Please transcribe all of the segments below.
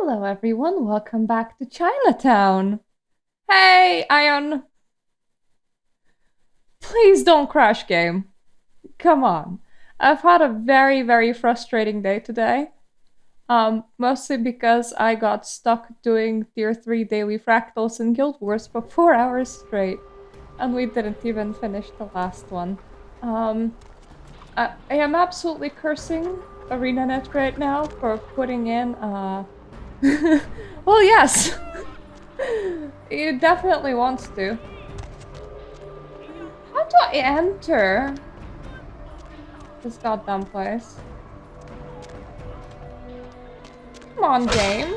Hello everyone, welcome back to Chinatown. Hey, Ion. Please don't crash game. Come on. I've had a very frustrating day today. Mostly because I got stuck doing tier 3 daily fractals in Guild Wars for 4 hours straight. And we didn't even finish the last one. I am absolutely cursing ArenaNet right now for putting in, well, yes! It definitely wants to. How do I enter this goddamn place? Come on, game.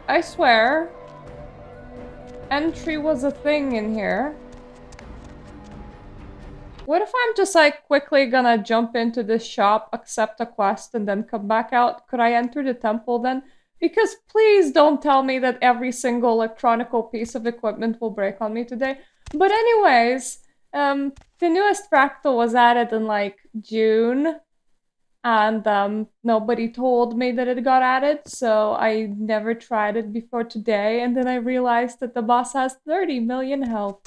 I swear. Entry was a thing in here. What if I'm just like quickly gonna jump into this shop, accept a quest, and then come back out? Could I enter the temple then? Because please don't tell me that every single electronical piece of equipment will break on me today. But anyways, the newest fractal was added in like June. And nobody told me that it got added, so I never tried it before today, and then I realized that the boss has 30 million health.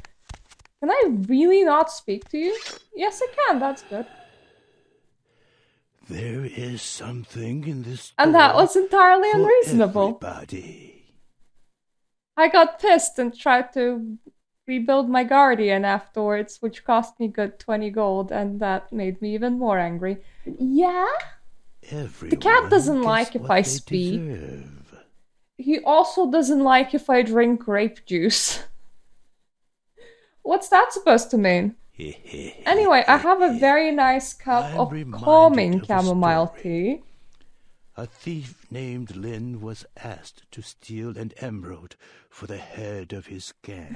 Can I really not speak to you? Yes, I can, that's good. There is something in this store and that was entirely for unreasonable. Everybody. I got pissed and tried to rebuild my guardian afterwards, which cost me good 20 gold, and that made me even more angry. Yeah? Everyone The cat doesn't gets like if what I they speak. deserve. He also doesn't like if I drink grape juice. What's that supposed to mean? Anyway, I have a very nice cup I'm of reminded calming of a chamomile story. tea. A thief named Lin was asked to steal an emerald for the head of his gang.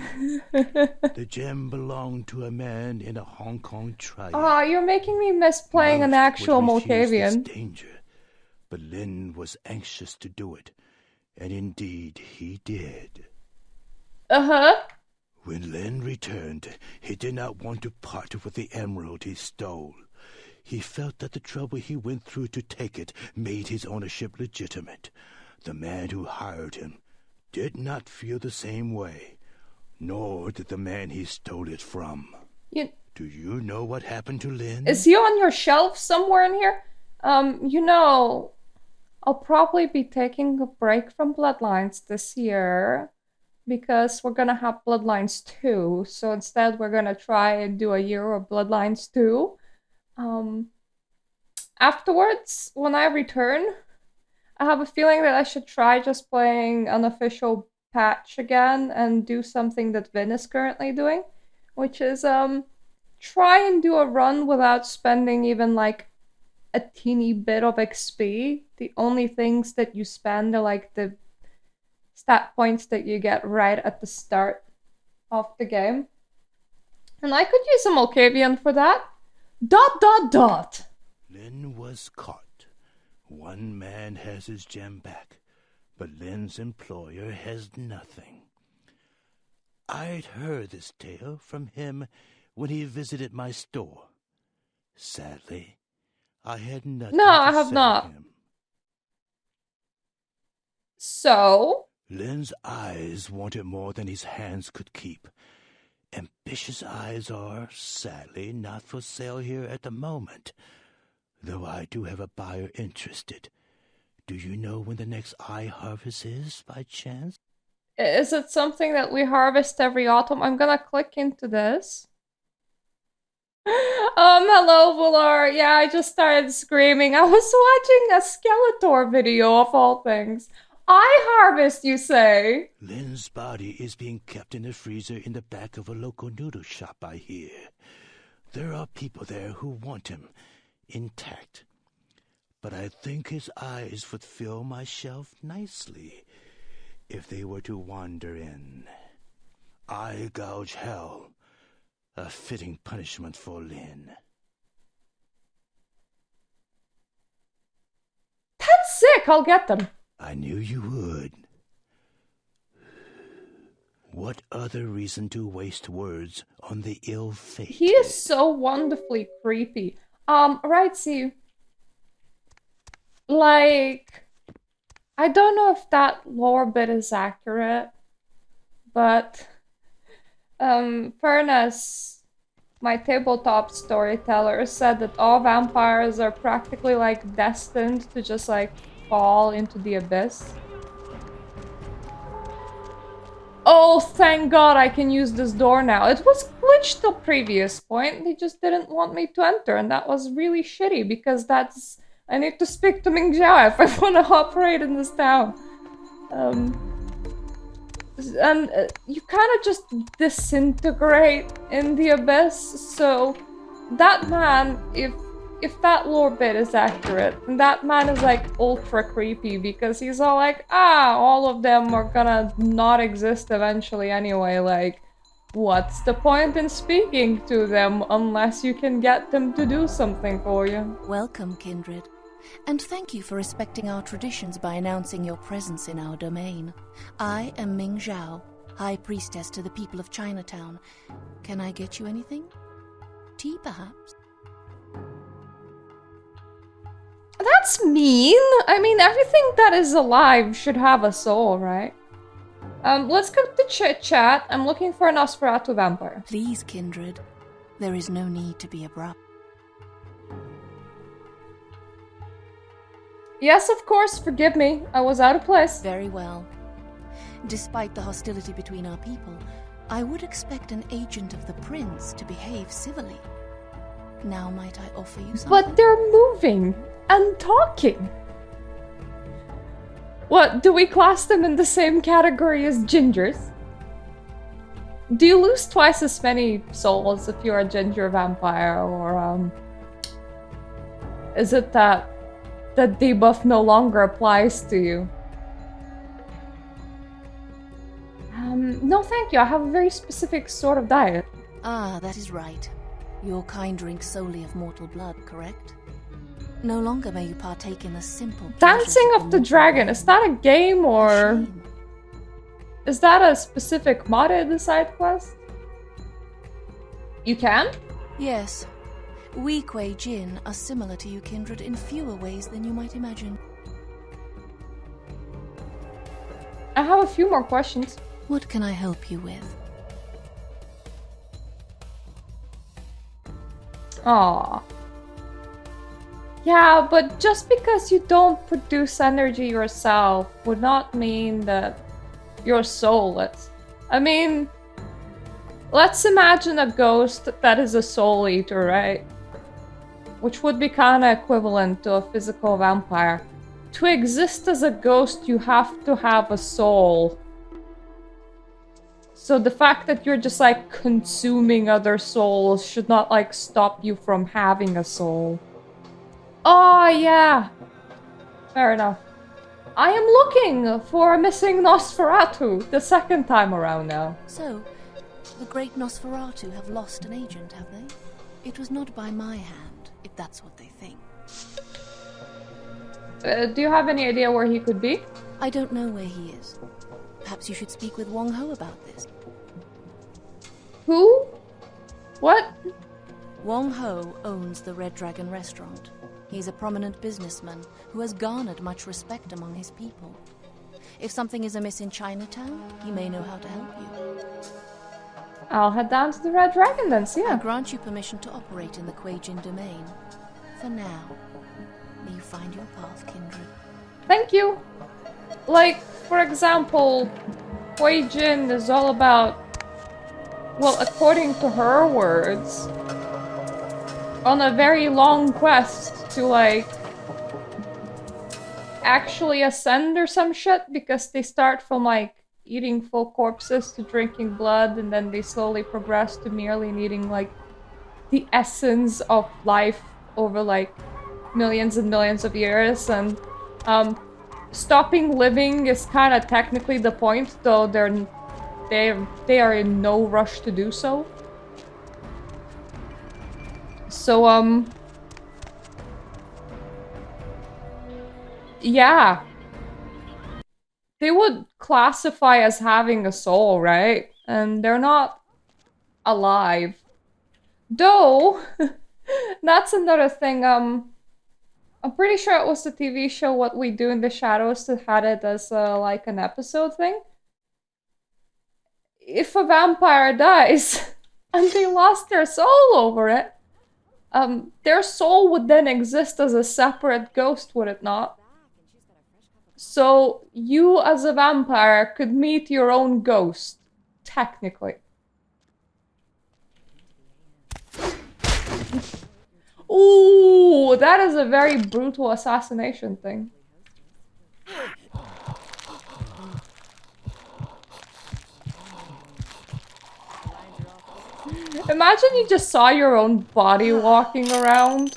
The gem belonged to a man in a Hong Kong triad. Ah, you're making me miss playing an actual Most would refuse this Moldavian. danger, but Lin was anxious to do it, and indeed he did. Uh-huh. When Lin returned, he did not want to part with the emerald he stole. He felt that the trouble he went through to take it made his ownership legitimate. The man who hired him did not feel the same way, nor did the man he stole it from. Do you know what happened to Lin? Is he on your shelf somewhere in here? I'll probably be taking a break from Bloodlines this year because we're gonna have Bloodlines 2. So instead, we're gonna try and do a year of Bloodlines 2. Afterwards, when I return, I have a feeling that I should try just playing unofficial patch again and do something that Vin is currently doing, which is try and do a run without spending even like a teeny bit of XP. The only things that you spend are like the stat points that you get right at the start of the game. And I could use a Moldavian for that. ... Lin was caught. One man has his gem back, but Lin's employer has nothing. I'd heard this tale from him when he visited my store. Sadly, I had nothing No, I to have sell not. him. So? Lin's eyes wanted more than his hands could keep. Ambitious eyes are, sadly, not for sale here at the moment, though I do have a buyer interested. Do you know when the next eye harvest is, by chance? Is it something that we harvest every autumn? I'm gonna click into this. Hello, Volar. Yeah, I just started screaming. I was watching a Skeletor video of all things. Eye harvest, you say? Lin's body is being kept in a freezer in the back of a local noodle shop, I hear. There are people there who want him intact. But I think his eyes would fill my shelf nicely if they were to wander in. Eye gouge hell, a fitting punishment for Lin. That's sick, I'll get them. I knew you would. What other reason to waste words on the ill-fated? He is so wonderfully creepy. Right, see... Like... I don't know if that lore bit is accurate, but Furnace, my tabletop storyteller, said that all vampires are practically like destined to just like fall into the abyss. Oh, thank God I can use this door now. It was glitched the previous point. They just didn't want me to enter, and that was really shitty because that's. I need to speak to Ming Zhao if I want to operate in this town. And you kind of just disintegrate in the abyss. So that man, if that lore bit is accurate, that man is like ultra creepy because he's all like, all of them are gonna not exist eventually anyway. Like, what's the point in speaking to them unless you can get them to do something for you? Welcome, kindred. And thank you for respecting our traditions by announcing your presence in our domain. I am Ming Zhao, High Priestess to the people of Chinatown. Can I get you anything? Tea, perhaps? That's mean. I mean, everything that is alive should have a soul, right? Let's go to chit-chat. I'm looking for a Nosferatu vampire. Please, kindred. There is no need to be abrupt. Yes, of course, forgive me. I was out of place. Very well. Despite the hostility between our people, I would expect an agent of the prince to behave civilly. Now might I offer you something? But they're moving and talking. What, do we class them in the same category as gingers? Do you lose twice as many souls if you're a ginger vampire, or is it that debuff no longer applies to you? No thank you, I have a very specific sort of diet. Ah, that is right. Your kind drinks solely of mortal blood, correct? No longer may you partake in the simple Dancing of the Dragon, is that a game or... is that a specific modded side quest? You can? Yes. We Kuei Jin are similar to you, kindred, in fewer ways than you might imagine. I have a few more questions. What can I help you with? Aww. Yeah, but just because you don't produce energy yourself would not mean that you're soulless. I mean, let's imagine a ghost that is a soul eater, right? Which would be kinda equivalent to a physical vampire. To exist as a ghost, you have to have a soul. So the fact that you're just like consuming other souls should not like stop you from having a soul. Oh yeah, fair enough. I am looking for a missing Nosferatu the second time around now. So, the great Nosferatu have lost an agent, have they? It was not by my hand, if that's what they think. Do you have any idea where he could be? I don't know where he is. Perhaps you should speak with Wong Ho about this. Who? What? Wong Ho owns the Red Dragon restaurant. He's a prominent businessman who has garnered much respect among his people. If something is amiss in Chinatown, he may know how to help you. I'll head down to the Red Dragon then, see ya. I grant you permission to operate in the Kuei Jin domain. For now, may you find your path, kindred. Thank you. Like, for example, Kuei Jin is all about, well, according to her words, on a very long quest to, like, actually ascend or some shit, because they start from, like, eating full corpses to drinking blood, and then they slowly progress to merely needing, like, the essence of life over, like, millions and millions of years, and, stopping living is kind of technically the point, though they are in no rush to do so. So, yeah. They would classify as having a soul, right? And they're not alive. Though, that's another thing, I'm pretty sure it was the TV show What We Do in the Shadows that had it as like an episode thing. If a vampire dies and they lost their soul over it, their soul would then exist as a separate ghost, would it not? So you as a vampire could meet your own ghost, technically. Ooh, that is a very brutal assassination thing. Imagine you just saw your own body walking around.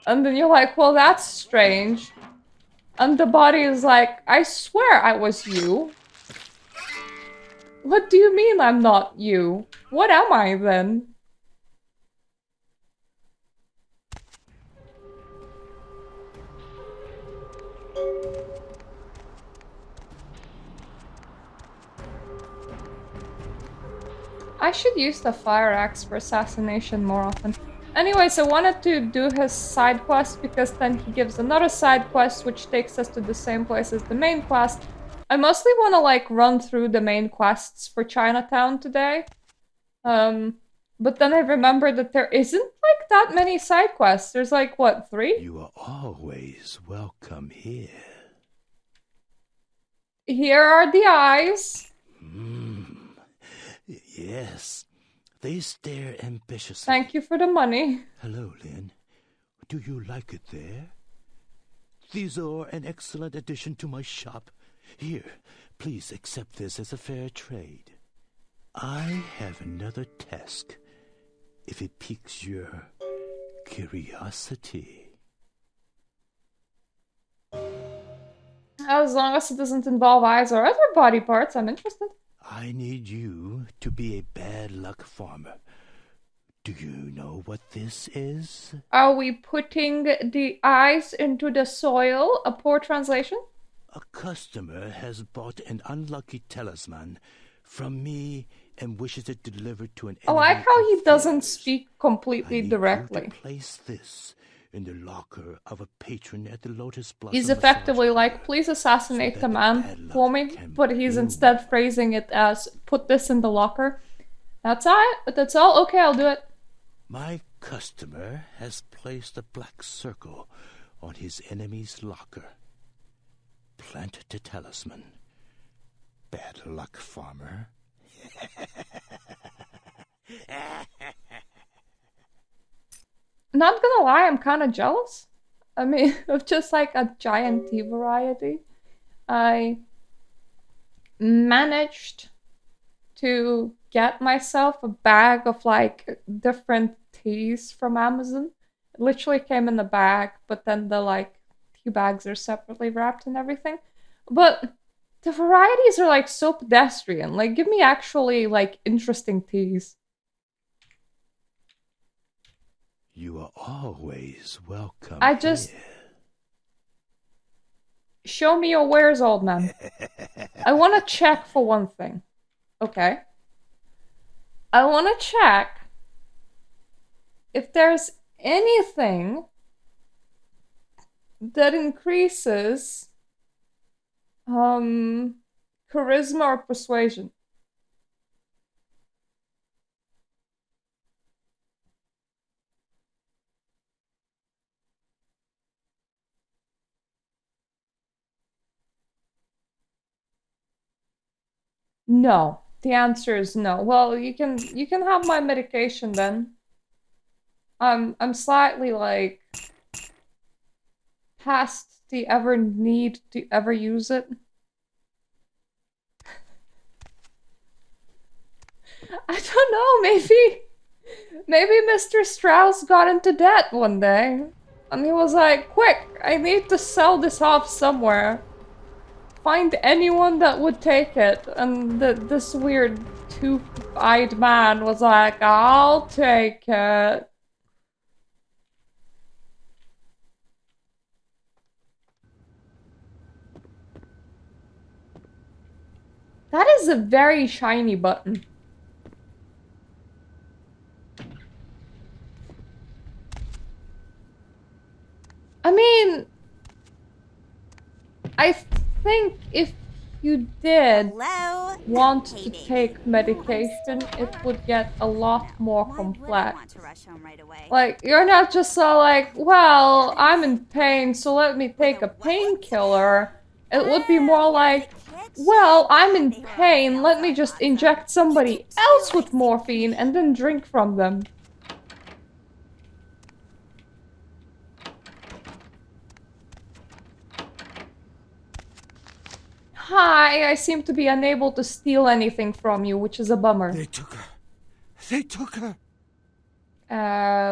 And then you're like, well, that's strange. And the body is like, I swear I was you. What do you mean I'm not you? What am I then? I should use the fire axe for assassination more often. Anyways, I wanted to do his side quest because then he gives another side quest which takes us to the same place as the main quest. I mostly want to like run through the main quests for Chinatown today. But then I remembered that there isn't like that many side quests. There's like, what, 3? You are always welcome here. Here are the eyes. Yes, they stare ambitiously. Thank you for the money. Hello, Lynn. Do you like it there? These are an excellent addition to my shop. Here, please accept this as a fair trade. I have another task, if it piques your curiosity. As long as it doesn't involve eyes or other body parts, I'm interested. I need you to be a bad luck farmer. Do you know what this is? Are we putting the eyes into the soil? A poor translation? A customer has bought an unlucky talisman from me and wishes it delivered to an I enemy. like how he of doesn't theirs. speak completely I need directly. You to place this in the locker of a patron at the Lotus Blossom. He's effectively Massage like, Parlor, please so assassinate that the the man bad luck for me, can but he's bloom. instead phrasing it as, put this in the locker. That's all? Okay, I'll do it. My customer has placed a black circle on his enemy's locker. Plant the talisman. Bad luck, farmer. Not gonna lie, I'm kind of jealous. I mean, of just like a giant tea variety. I managed to get myself a bag of like different teas from Amazon. It literally came in the bag, but then the like tea bags are separately wrapped and everything. But the varieties are like so pedestrian. Like, give me actually like interesting teas. You are always welcome. I just here. show me your wares, old man. I want to check for one thing. Okay. I want to check if there's anything that increases charisma or persuasion. No. The answer is no. Well, you can have my medication then. I'm slightly like past the ever need to ever use it. I don't know, maybe Mr. Strauss got into debt one day. And he was like, quick, I need to sell this off somewhere. Find anyone that would take it. And this weird two-eyed man was like, I'll take it. That is a very shiny button. I think if you did Hello. want Hey, to baby. take medication, it would get a lot more Why would I complex. want to rush home right away? Like, you're not just so like, well, I'm in pain, so let me take a painkiller. It would be more like, well, I'm in pain, let me just inject somebody else with morphine and then drink from them. Hi, I seem to be unable to steal anything from you, which is a bummer. They took her. They took her.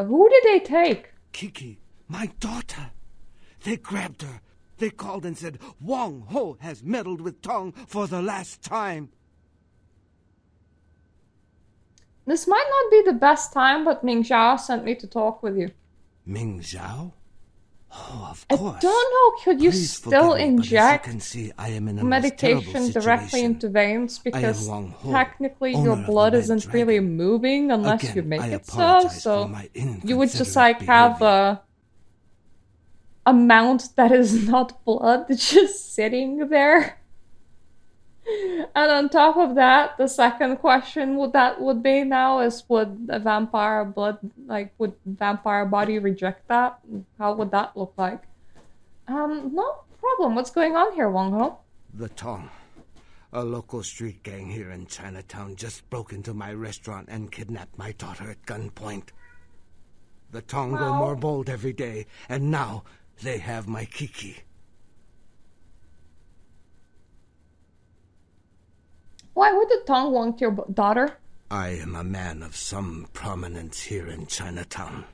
Who did they take? Kiki, my daughter. They grabbed her. They called and said, Wang Ho has meddled with Tong for the last time. This might not be the best time, but Ming Zhao sent me to talk with you. Ming Zhao? Oh, of I course. don't know, could you Please still forgive me, but as you inject can see, I am in a most medication terrible directly situation. into veins? Because Wang Ho, technically owner your of the blood Red isn't Dragon. really moving unless Again, you make I it so, apologize so for my you would just inconsiderate like have behavior. a amount that is not blood just sitting there. And on top of that, the second question would be now is would a vampire blood, like, would vampire body reject that? How would that look like? No problem. What's going on here, Wang Ho? The Tong, a local street gang here in Chinatown, just broke into my restaurant and kidnapped my daughter at gunpoint. The Tong grow more bold every day, and now they have my Kiki. Why would the Tong want your daughter? I am a man of some prominence here in Chinatown.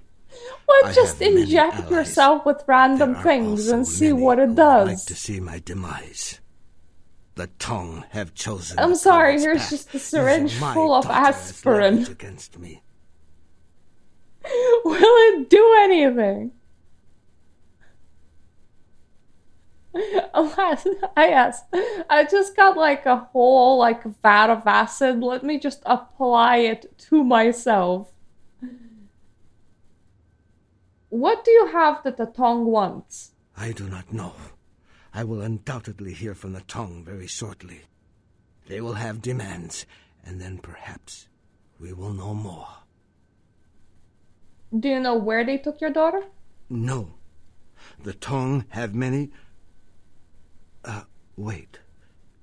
Why I just have many inject allies. yourself with random There are things also and see many what who it would does? like to see my demise. The Tong have chosen. I'm the sorry, coward's here's path, just a syringe using my full of daughter as aspirin. leverage against me. Will it do anything? Alas, I just got like a whole like vat of acid. Let me just apply it to myself. What do you have that the Tong wants? I do not know. I will undoubtedly hear from the Tong very shortly. They will have demands, and then perhaps we will know more. Do you know where they took your daughter? No. The Tong have many... wait.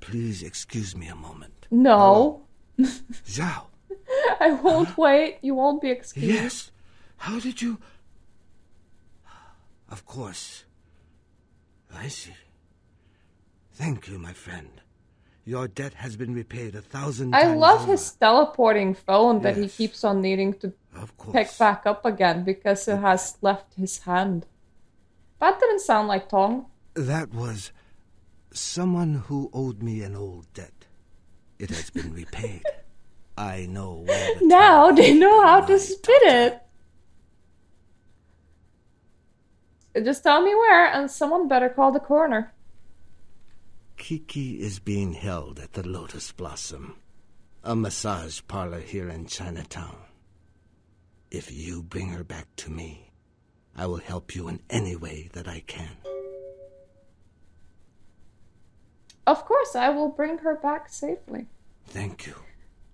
Please excuse me a moment. No. Zhao. I won't wait. You won't be excused. Yes. How did you... Of course. I see. Thank you, my friend. Your debt has been repaid 1,000 times I love over. his teleporting phone that he Yes. keeps on needing to Of course. pick back up again because it has left his hand. That didn't sound like Tong. That was someone who owed me an old debt. It has been repaid. I know where the Now Tong they know how my to spit daughter. it. Just tell me where, and someone better call the coroner. Kiki is being held at the Lotus Blossom, a massage parlor here in Chinatown. If you bring her back to me, I will help you in any way that I can. Of course, I will bring her back safely. Thank you.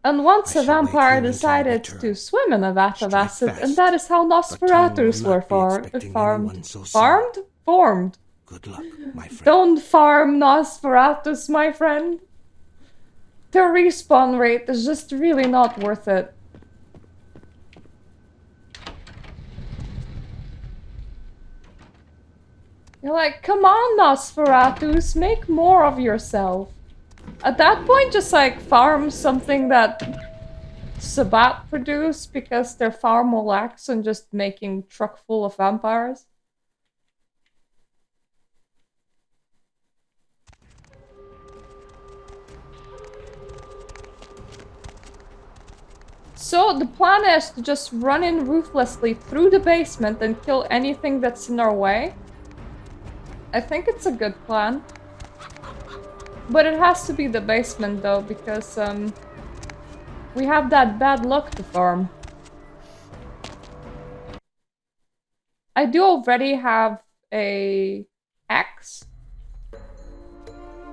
And once I a shall wait vampire here until you decided return. to swim in a vat of Strike acid, fast. and that is how The Tong will Nosferatus not were be expecting anyone so soon. farmed? Formed. Good luck, my friend. Don't farm Nosferatus, my friend. The respawn rate is just really not worth it. You're like, come on, Nosferatus, make more of yourself. At that point, just like farm something that Sabat produced because they're far more lax than just making truck full of vampires. So the plan is to just run in ruthlessly through the basement and kill anything that's in our way. I think it's a good plan. But it has to be the basement though, because we have that bad luck to farm. I do already have a axe.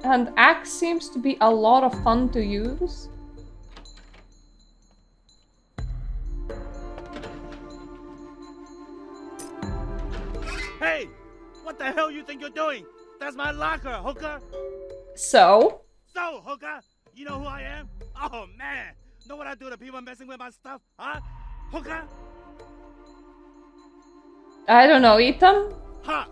And axe seems to be a lot of fun to use. Hey! What the hell you think you're doing? That's my locker, hooker! So? So, hooker, you know who I am? Oh, man! Know what I do to people messing with my stuff, huh? Hooker? I don't know, eat them? Huh?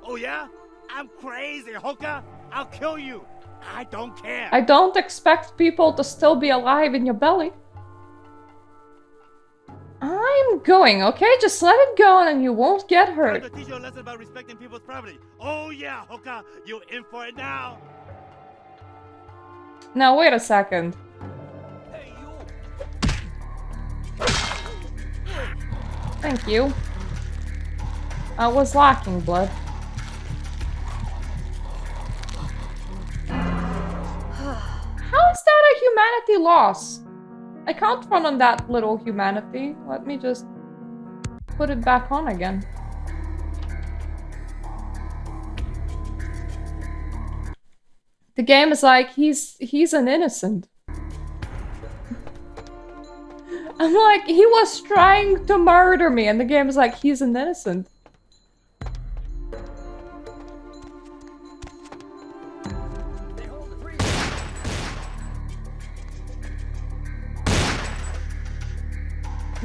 Oh, yeah? I'm crazy, hooker! I'll kill you! I don't care! I don't expect people to still be alive in your belly. I'm going, okay? Just let it go and you won't get hurt. I'm gonna teach you a lesson about respecting people's property. Oh, yeah, hooker! You're in for it now! Now, wait a second. Hey, you! Thank you. I was lacking blood. How is that a humanity loss? I can't run on that little humanity. Let me just put it back on again. The game is like, he's an innocent. I'm like, he was trying to murder me, and the game is like, he's an innocent.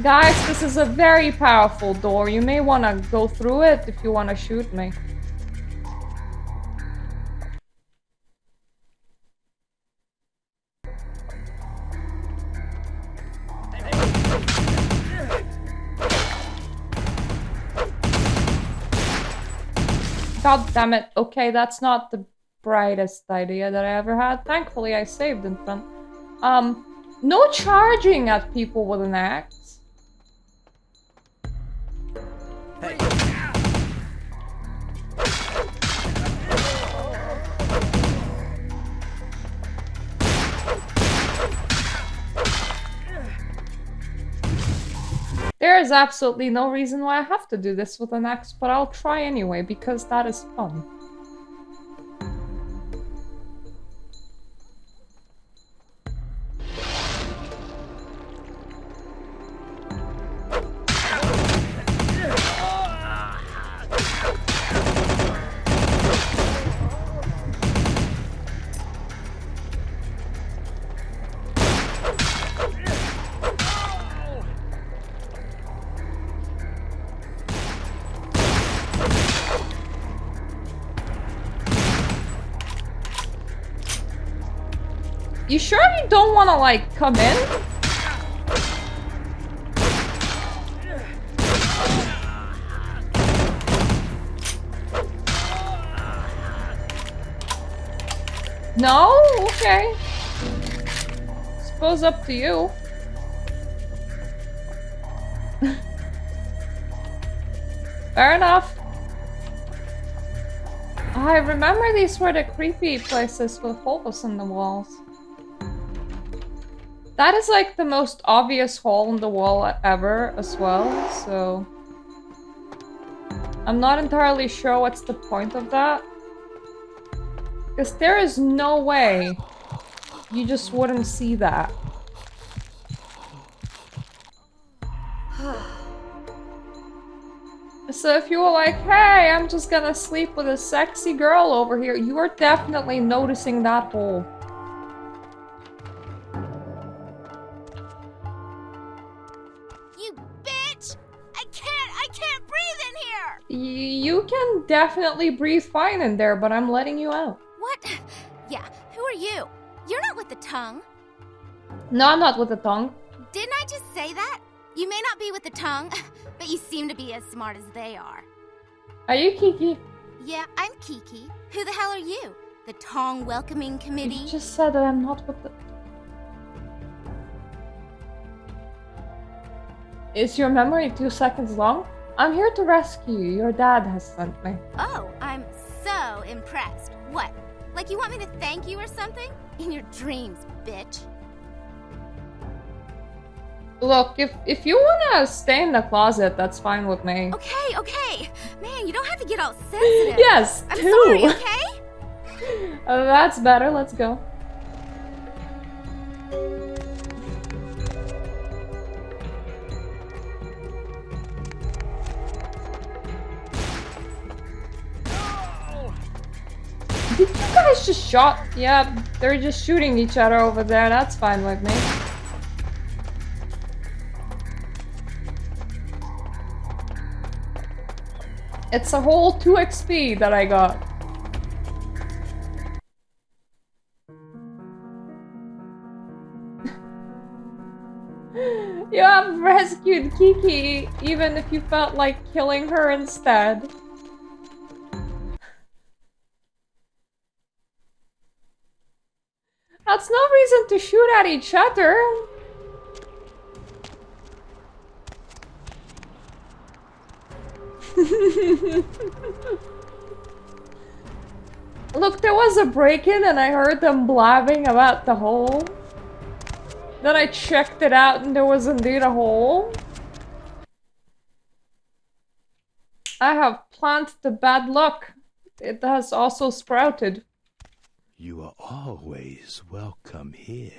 Guys, this is a very powerful door. You may want to go through it if you want to shoot me. God damn it. Okay, that's not the brightest idea that I ever had. Thankfully, I saved in front. No charging at people with an axe. Hey. There is absolutely no reason why I have to do this with an axe, but I'll try anyway, because that is fun. You sure you don't want to, like, come in? No? Okay. Suppose up to you. Fair enough. I remember these were the creepy places with holes in the walls. That is like the most obvious hole in the wall ever as well, so... I'm not entirely sure what's the point of that. Because there is no way you just wouldn't see that. So if you were like, hey, I'm just gonna sleep with a sexy girl over here, you are definitely noticing that hole. You can definitely breathe fine in there, but I'm letting you out. What? Yeah, who are you? You're not with the tongue. No, I'm not with the tongue. Didn't I just say that? You may not be with the tongue, but you seem to be as smart as they are. Are you Kiki? Yeah, I'm Kiki. Who the hell are you? The Tong Welcoming Committee? You just said that I'm not with the... Is your memory 2 seconds long? I'm here to rescue you. Your dad has sent me. Oh, I'm so impressed. What? Like you want me to thank you or something? In your dreams, bitch. Look, if you wanna stay in the closet, that's fine with me. Okay. Man, you don't have to get all sensitive. Yes, I'm too. sorry, okay? That's better, let's go. Did you guys just shot? Yeah, they're just shooting each other over there, that's fine with me. It's a whole 2 XP that I got. You have rescued Kiki, even if you felt like killing her instead. That's no reason to shoot at each other. Look, there was a break-in and I heard them blabbing about the hole. Then I checked it out and there was indeed a hole. I have planted the bad luck. It has also sprouted. You are always welcome here.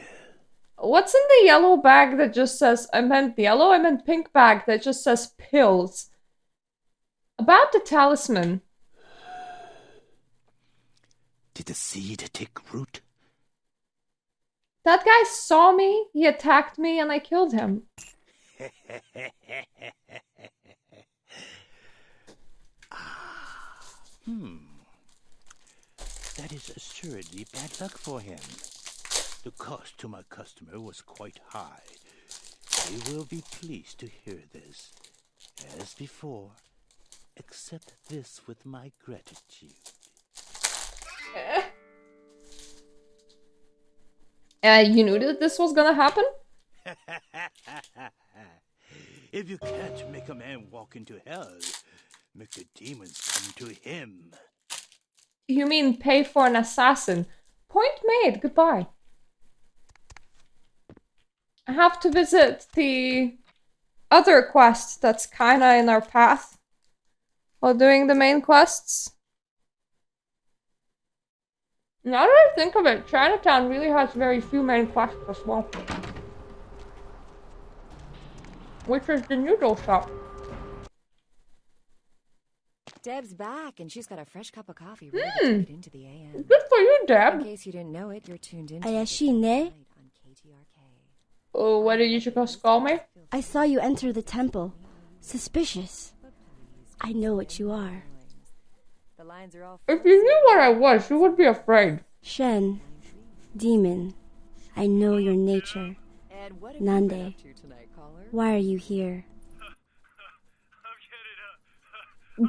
What's in the yellow bag that just says, I meant pink bag that just says pills? About the talisman. Did the seed take root? That guy saw me, he attacked me, and I killed him. That is assuredly bad luck for him. The cost to my customer was quite high. They will be pleased to hear this. As before, accept this with my gratitude. You knew that this was gonna happen? If you can't make a man walk into hell, make the demons come to him. You mean pay for an assassin? Point made, goodbye. I have to visit the other quest that's kinda in our path while doing the main quests. Now that I think of it, Chinatown really has very few main quests as well. Which is the noodle shop. Deb's back, and she's got a fresh cup of coffee ready to get into the AM. Good for you, Deb. In case you didn't know it, you're tuned in. Ayashi ne? On KTRK. Oh, what did you supposed to call me? I saw you enter the temple. Suspicious. I know what you are. The lines are all If you knew what I was, you would be afraid. Shen. Demon. I know your nature. And what have you Nande. been up to tonight, caller? Why are you here?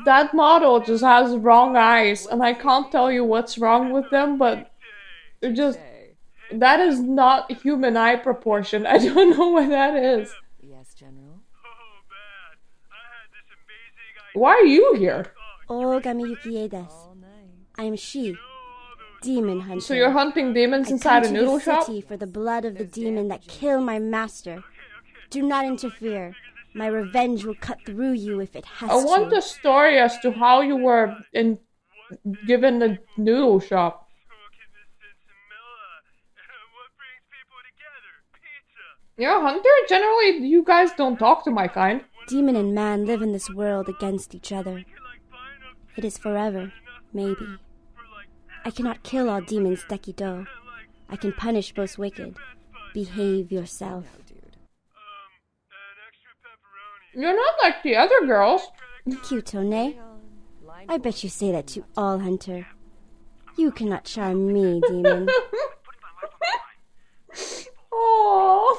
That model just has wrong eyes, and I can't tell you what's wrong with them, but they're just... That is not human eye proportion. I don't know what that is. Yes, General. Why are you here? Oh, Gamiyuki desu. All night. I am she. Demon hunter. So you're hunting demons I inside come a to noodle the shop? city for the blood of the demon that killed my master. Do not interfere. My revenge will cut through you if it has I want to. the story as to how you were given the noodle shop. You're a hunter? Generally, you guys don't talk to my kind. Demon and man live in this world against each other. It is forever, maybe. I cannot kill all demons, Dekido. I can punish most wicked. Behave yourself. You're not like the other girls. Cute, ne? I bet you say that to all, Hunter. You cannot charm me, demon. Aww.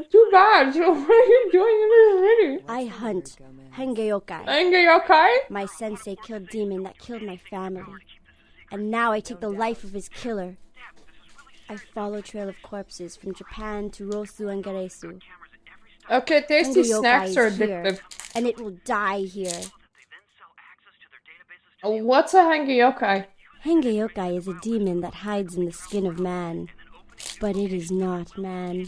Too bad. So what are you doing in this city? I hunt Hengeyokai. Yokai? My sensei killed demon that killed my family. And now I take the life of his killer. I follow trail of corpses from Japan to Rosu and Garesu. Okay, tasty Hengeyokai snacks are is here, addictive. and it will die here. What's a Yokai? Hengeyokai is a demon that hides in the skin of man. But it is not man.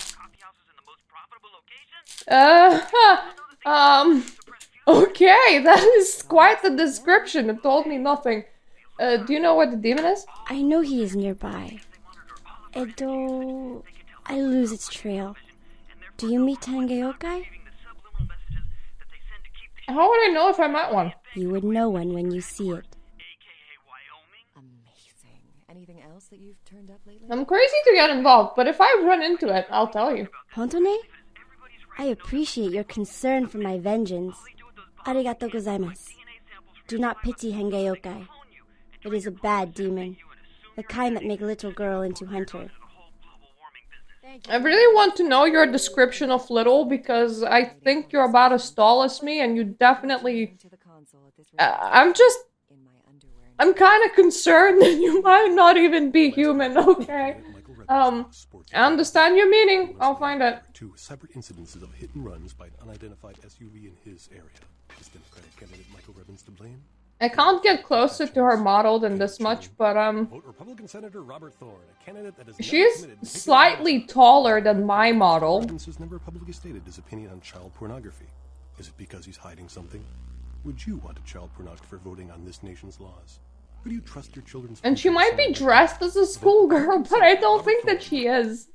Okay, that is quite the description. It told me nothing. Do you know where the demon is? I know he is nearby. Edo... I lose its trail. Do you meet Tangeokai? How would I know if I met one? You would know one when you see it. Amazing. Anything else that you've turned up lately? I'm crazy to get involved, but if I run into it, I'll tell you. Hontone? I appreciate your concern for my vengeance. Arigato gozaimasu. Do not pity Hengeyokai. It is a bad demon. The kind that make little girl into hunter. I really want to know your description of little because I think you're about as tall as me and you definitely... I'm kind of concerned that you might not even be human, okay? I understand your meaning. I'll find it. Two separate incidences of hit and runs by an unidentified SUV in his area. Is Democratic candidate Michael Revens to blame? I can't get closer to her model than this much, but Vote Republican Senator Robert Thorne, a candidate that is she's slightly taller than my model. Revens has never publicly stated his opinion on child pornography. Is it because he's hiding something? Would you want a child pornographer voting on this nation's laws? Would you trust your children's... And she might be dressed as a schoolgirl, but I don't think that she is.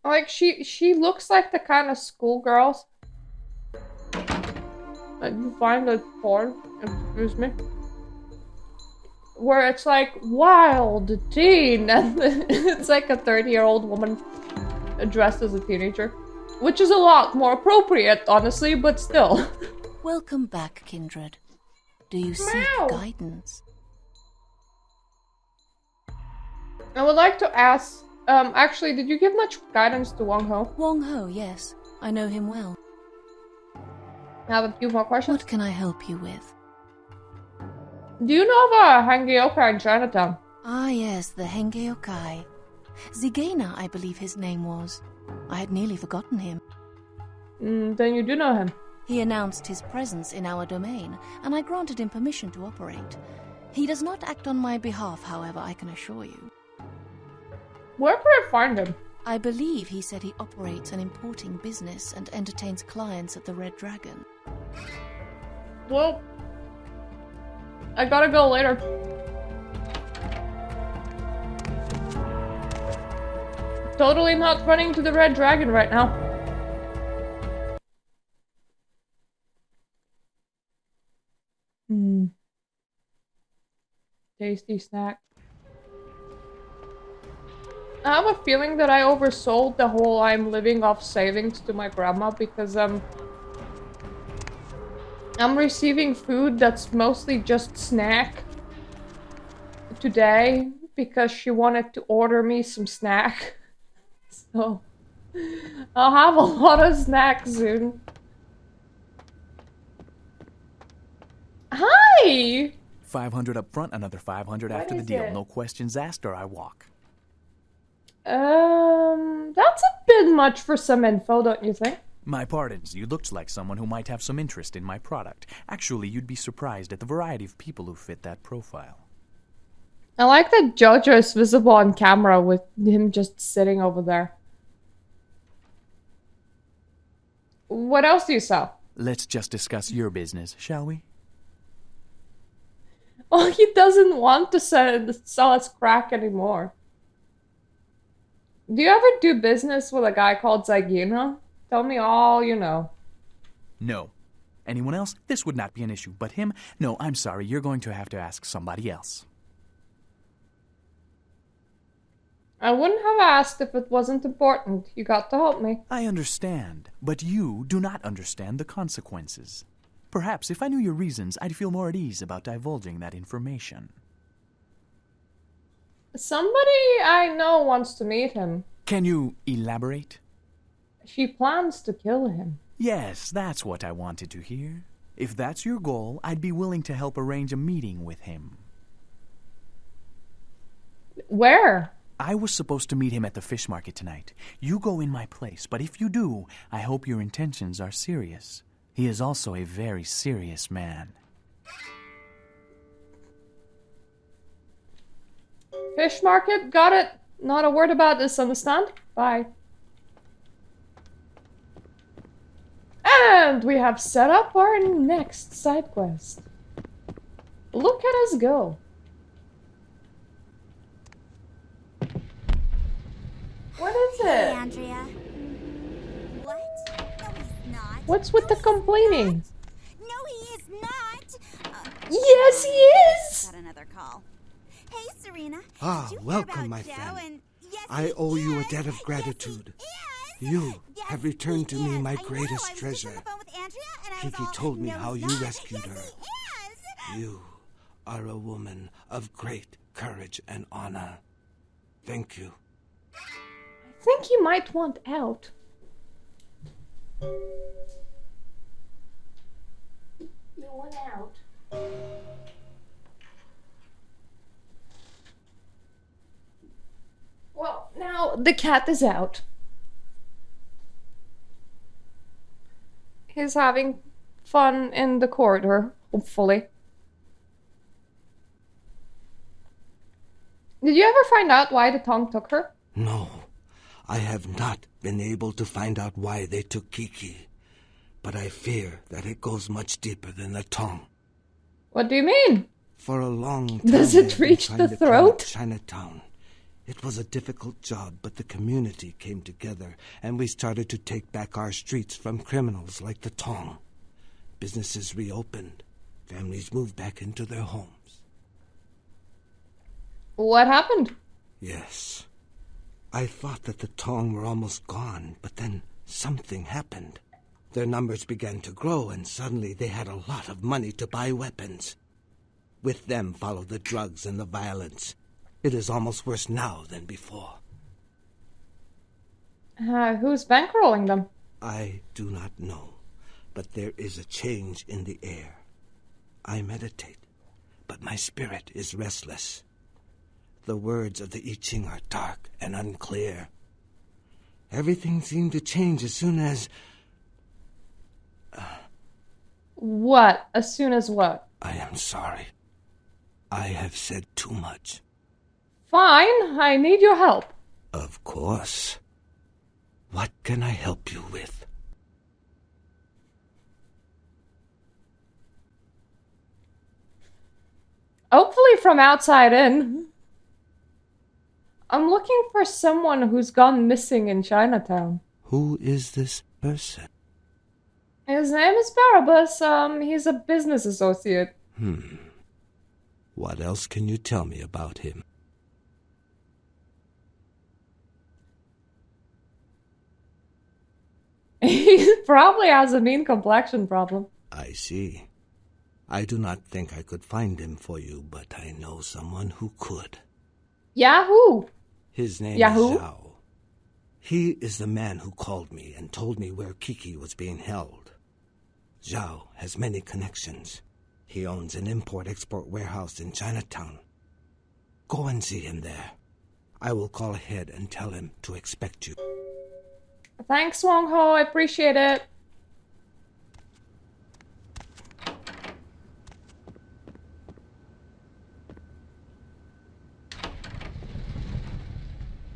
Like, she looks like the kind of schoolgirls that you find at porn, excuse me, where it's like wild teen and it's like a 30-year-old woman dressed as a teenager, which is a lot more appropriate, honestly, but still. Welcome back, kindred. Do you seek guidance? I would like to ask, actually, did you give much guidance to Wong Ho? Wong Ho, yes. I know him well. I have a few more questions. What can I help you with? Do you know of a Hangyoka in Chinatown? Ah, yes, the Hengeyokai. Zigena, I believe his name was. I had nearly forgotten him. Then you do know him. He announced his presence in our domain, and I granted him permission to operate. He does not act on my behalf, however, I can assure you. Where could I find him? I believe he said he operates an importing business and entertains clients at the Red Dragon. Well, I gotta go later. Totally not running to the Red Dragon right now. Tasty snack. I have a feeling that I oversold the whole I'm living off savings to my grandma because I'm receiving food that's mostly just snack today because she wanted to order me some snack. So I'll have a lot of snacks soon. Hi! 500 up front, another 500 after the deal. No questions asked or I walk. That's a bit much for some info, don't you think? My pardons, you looked like someone who might have some interest in my product. Actually, you'd be surprised at the variety of people who fit that profile. I like that Jojo is visible on camera with him just sitting over there. What else do you sell? Let's just discuss your business, shall we? Well, he doesn't want to sell his crack anymore. Do you ever do business with a guy called Zagina? Tell me all you know. No. Anyone else? This would not be an issue, but him? No, I'm sorry, you're going to have to ask somebody else. I wouldn't have asked if it wasn't important. You got to help me. I understand, but you do not understand the consequences. Perhaps if I knew your reasons, I'd feel more at ease about divulging that information. Somebody I know wants to meet him. Can you elaborate? She plans to kill him. Yes, that's what I wanted to hear. If that's your goal, I'd be willing to help arrange a meeting with him. Where? I was supposed to meet him at the fish market tonight. You go in my place, but if you do, I hope your intentions are serious. He is also a very serious man. Fish market? Got it. Not a word about this, understand? Bye. And we have set up our next side quest. Look at us go. What is Hey, it? Andrea. What? No, he's not. What's with the complaining? No, he is not. Yes, he is! Got another call. Hey, Serena. Ah, did you hear welcome, about my Joe friend. and- Yes, I he owe you a is. debt of Yes, gratitude. he is. You Yes, have returned to he me is. my I know, greatest I was just treasure. on the phone with Andrea, and I was Kiki all, told me "No, how he's you not." rescued Yes, her. he is. You are a woman of great courage and honor. Thank you. I think he might want out. You want out? Well, now the cat is out. He's having fun in the corridor, hopefully. Did you ever find out why the tongue took her? No, I have not been able to find out why they took Kiki. But I fear that it goes much deeper than the tongue. What do you mean? For a long time, Does they it have been reach trying the to clean throat? up Chinatown. It was a difficult job, but the community came together, and we started to take back our streets from criminals like the Tong. Businesses reopened. Families moved back into their homes. What happened? Yes. I thought that the Tong were almost gone, but then something happened. Their numbers began to grow, and suddenly they had a lot of money to buy weapons. With them followed the drugs and the violence. It is almost worse now than before. Who's bankrolling them? I do not know, but there is a change in the air. I meditate, but my spirit is restless. The words of the I Ching are dark and unclear. Everything seemed to change as soon as... What? As soon as what? I am sorry. I have said too much. Fine, I need your help. Of course. What can I help you with? Hopefully from outside in. I'm looking for someone who's gone missing in Chinatown. Who is this person? His name is Barabbas. He's a business associate. What else can you tell me about him? He probably has a mean complexion problem. I see. I do not think I could find him for you, but I know someone who could. Yahoo! His name Yahoo? is Zhao. He is the man who called me and told me where Kiki was being held. Zhao has many connections. He owns an import-export warehouse in Chinatown. Go and see him there. I will call ahead and tell him to expect you. Thanks, Wong Ho. I appreciate it.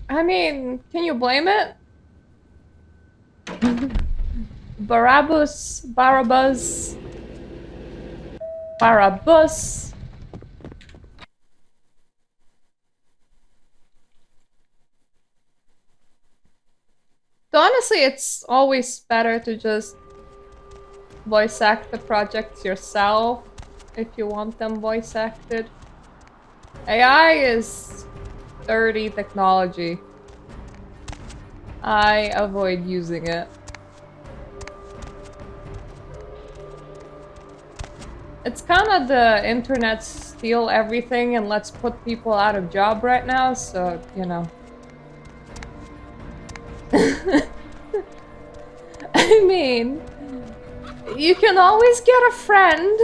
I mean, can you blame it? Barabbas. So honestly, it's always better to just voice act the projects yourself if you want them voice acted. AI is dirty technology. I avoid using it. It's kind of the internet steal everything and let's put people out of job right now, so, you know. I mean, you can always get a friend.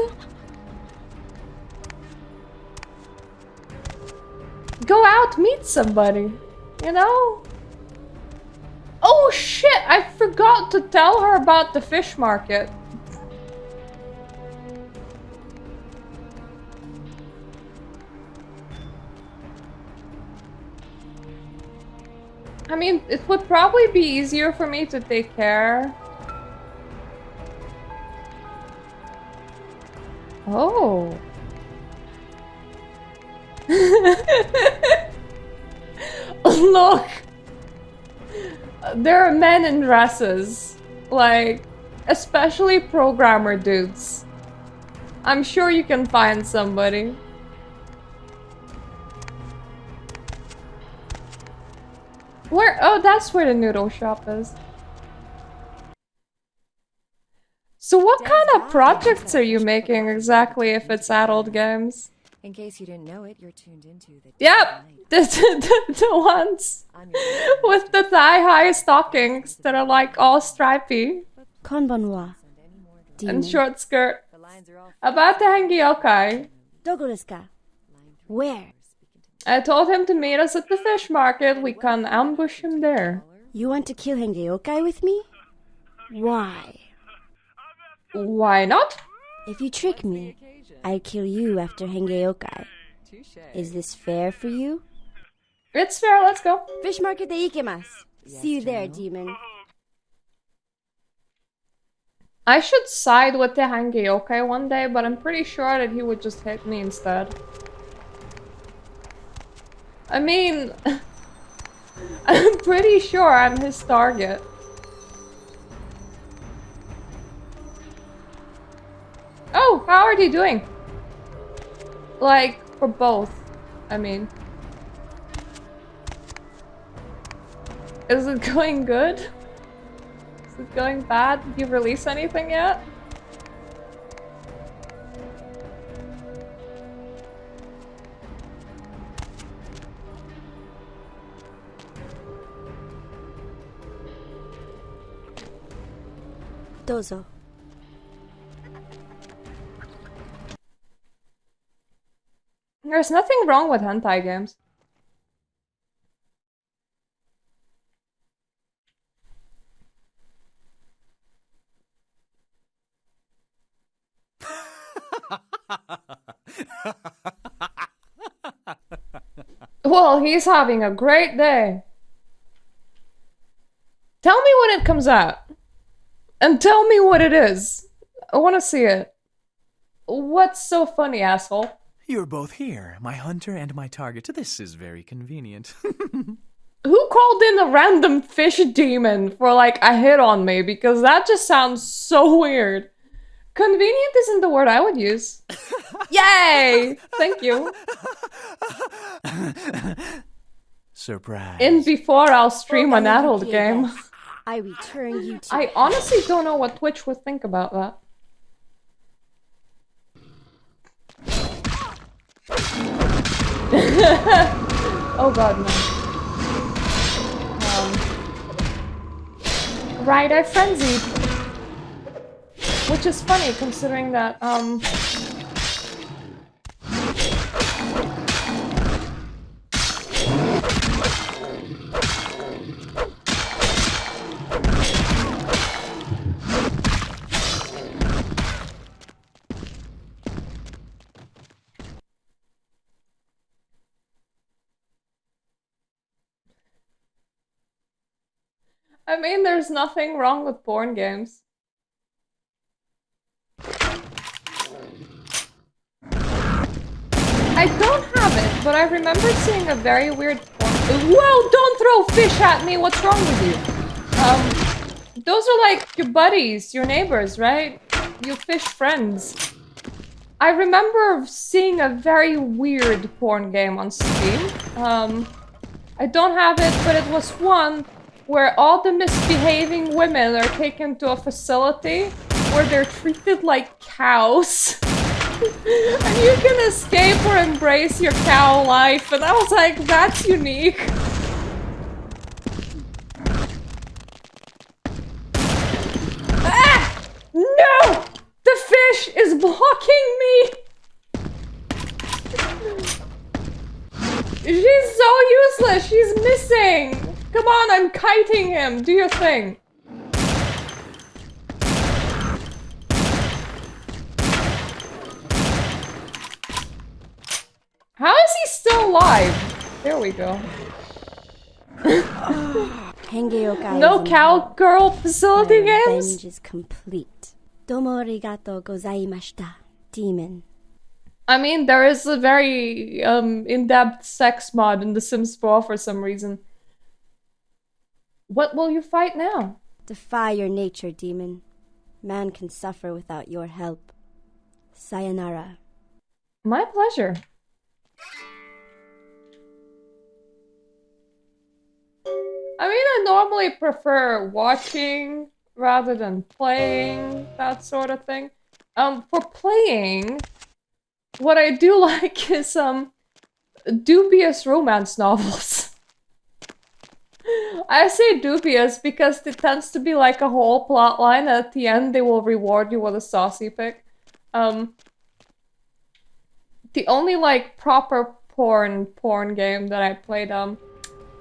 Go out, meet somebody, you know? Oh shit, I forgot to tell her about the fish market. I mean, it would probably be easier for me to take care. Oh. Look! There are men in dresses. Like, especially programmer dudes. I'm sure you can find somebody. Where? Oh, that's where the noodle shop is. So what kind of projects are you making exactly if it's adult games? In case you didn't know it, you're tuned into the... Yep! The ones with the thigh-high stockings that are like all stripy. Konbanwa. And short skirt. About the Hangyokai. Dogo desu ka? Where? I told him to meet us at the fish market. We can ambush him there. You want to kill Hengeyokai with me? Why? Why not? If you trick me, I kill you after Hengeyokai. Is this fair for you? It's fair, let's go. Fish market de ikemasu. See you there, demon. I should side with the Hangyokai one day, but I'm pretty sure that he would just hit me instead. I mean, I'm pretty sure I'm his target. Oh, how are they doing? Like, for both, I mean. Is it going good? Is it going bad? Did you release anything yet? Dozo. There's nothing wrong with hentai games. Well, he's having a great day. Tell me when it comes out. And tell me what it is. I want to see it. What's so funny, asshole? You're both here, my hunter and my target. This is very convenient. Who called in a random fish demon for like a hit on me? Because that just sounds so weird. Convenient isn't the word I would use. Yay! Thank you. Surprise. In before I'll stream an adult game. I return you to... I honestly don't know what Twitch would think about that. Oh god, no. Right, I frenzied. Which is funny considering that, I mean, there's nothing wrong with porn games. I don't have it, but I remember seeing a very weird porn. Whoa, don't throw fish at me! What's wrong with you? Those are like your buddies, your neighbors, right? Your fish friends. I remember seeing a very weird porn game on Steam. I don't have it, but it was one where all the misbehaving women are taken to a facility where they're treated like cows. And you can escape or embrace your cow life. And I was like, that's unique. Ah! No! The fish is blocking me! She's so useless! She's missing! Come on, I'm kiting him! Do your thing! How is he still alive? There we go. Hengeyokai No is cowgirl facility My games? revenge is complete. Domo arigato gozaimashita, demon. I mean, there is a very in-depth sex mod in The Sims 4 for some reason. What will you fight now? Defy your nature, demon. Man can suffer without your help. Sayonara. My pleasure. I mean, I normally prefer watching rather than playing, that sort of thing. For playing, what I do like is, dubious romance novels. I say dubious because it tends to be like a whole plot line, and at the end they will reward you with a saucy pick. The only, like, proper porn game that I played,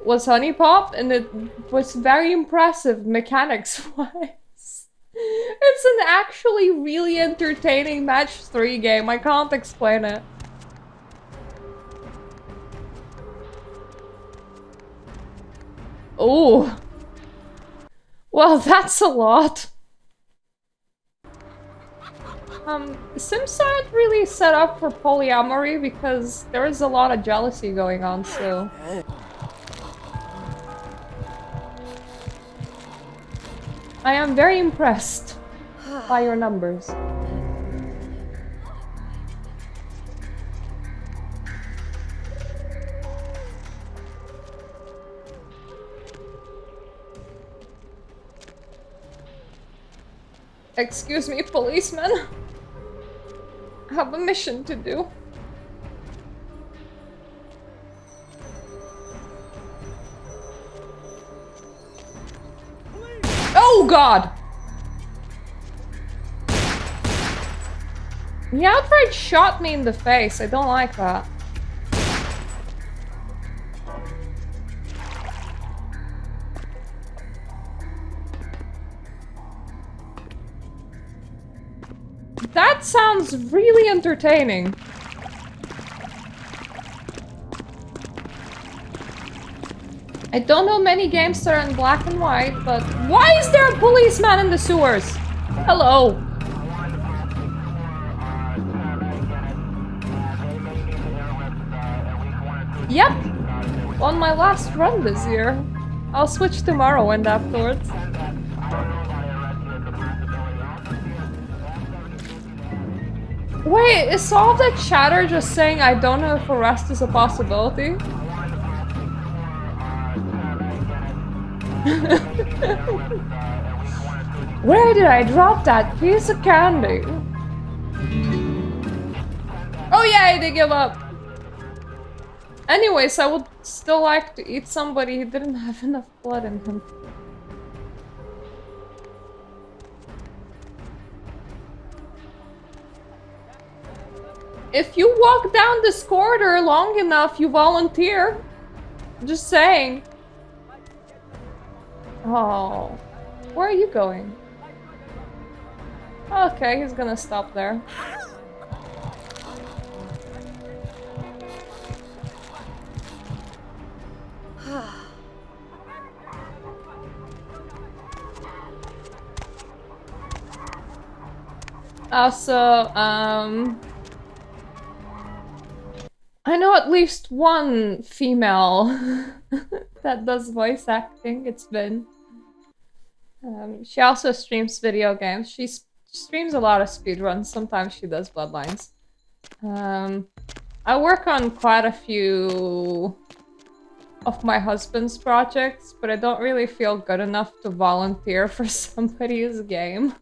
was Honey Pop, and it was very impressive mechanics-wise. It's an actually really entertaining match 3 game, I can't explain it. Oh. Well, that's a lot. Sims aren't really set up for polyamory because there is a lot of jealousy going on, so... I am very impressed by your numbers. Excuse me, policeman. I have a mission to do. Oh god! He outright shot me in the face. I don't like that. That sounds really entertaining. I don't know many games that are in black and white, but why is there a policeman in the sewers? Hello. Yep. On my last run this year. I'll switch tomorrow and afterwards. Wait, is all that chatter just saying I don't know if arrest is a possibility? Where did I drop that piece of candy? Oh yay, they give up! Anyways, I would still like to eat somebody who didn't have enough blood in him. If you walk down this corridor long enough, you volunteer. Just saying. Oh. Where are you going? Okay, he's gonna stop there. Also, I know at least one female that does voice acting. It's Vin. She also streams video games. She streams a lot of speedruns. Sometimes she does Bloodlines. I work on quite a few of my husband's projects, but I don't really feel good enough to volunteer for somebody's game.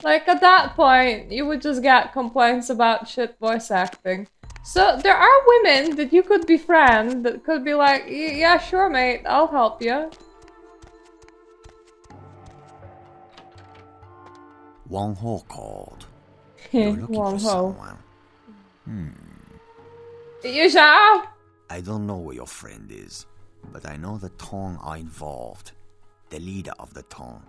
Like, at that point, you would just get complaints about shit voice acting. So, there are women that you could befriend that could be like, yeah, sure, mate, I'll help you. Wong Ho called. You're looking Wong for Ho. someone. You shall? I don't know where your friend is, but I know the Tong are involved. The leader of the Tong,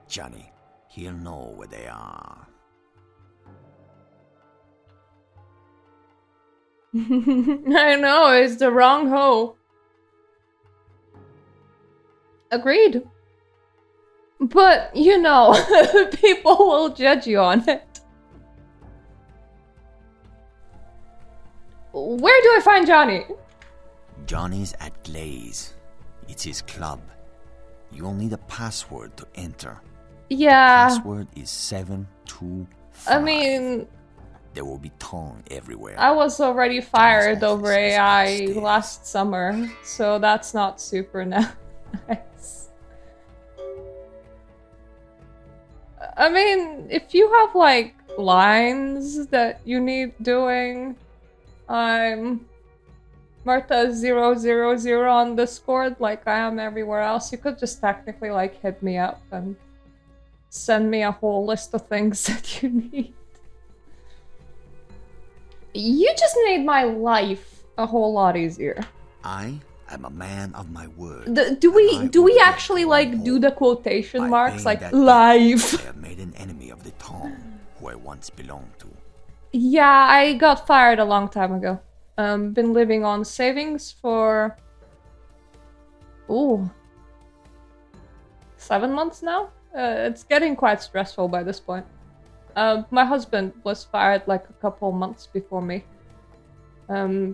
Johnny, he'll know where they are. I know, it's the wrong Ho. Agreed. But, you know, people will judge you on it. Where do I find Johnny? Johnny's at Glaze. It's his club. You'll need a password to enter. Yeah. The password is 725. I mean... There will be tongue everywhere. I was already fired over AI last summer, so that's not super nice. I mean, if you have, like, lines that you need doing, I'm Marta000 on Discord, like I am everywhere else. You could just technically, like, hit me up and send me a whole list of things that you need. You just made my life a whole lot easier. I am a man of my word. Do we actually like do the quotation marks like life? I have made an enemy of the town who I once belonged to. Yeah, I got fired a long time ago. Been living on savings for 7 months now. It's getting quite stressful by this point. My husband was fired like a couple months before me.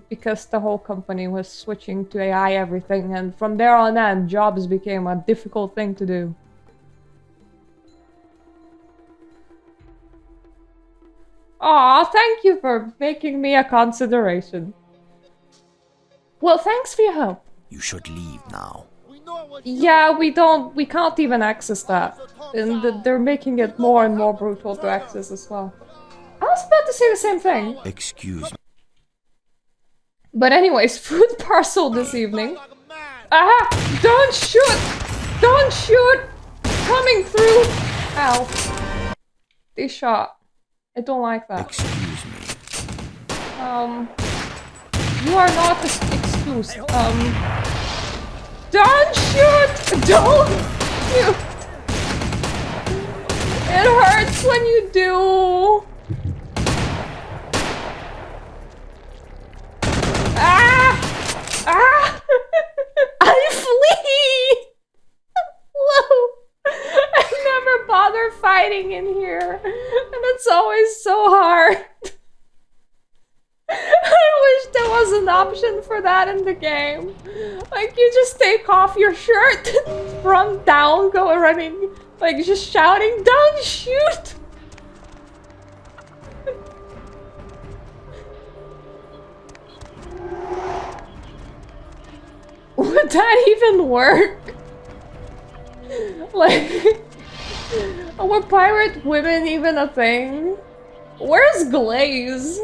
Because the whole company was switching to AI everything, and from there on in, jobs became a difficult thing to do. Aw, thank you for making me a consideration. Well, thanks for your help. You should leave now. Yeah, we can't even access that. And they're making it more and more brutal to access as well. I was about to say the same thing. Excuse me. But anyways, food parcel this evening. Ah! Don't shoot! Don't shoot! Coming through! Ow. They shot. I don't like that. Excuse me. You are not excused. Don't shoot! Don't shoot! It hurts when you do! Ah! Ah! I flee! Whoa! I never bother fighting in here, and it's always so hard. I wish there was an option for that in the game. Like, you just take off your shirt, run down, go running, like, just shouting, "Don't shoot!" Would that even work? Like, were pirate women even a thing? Where's Glaze?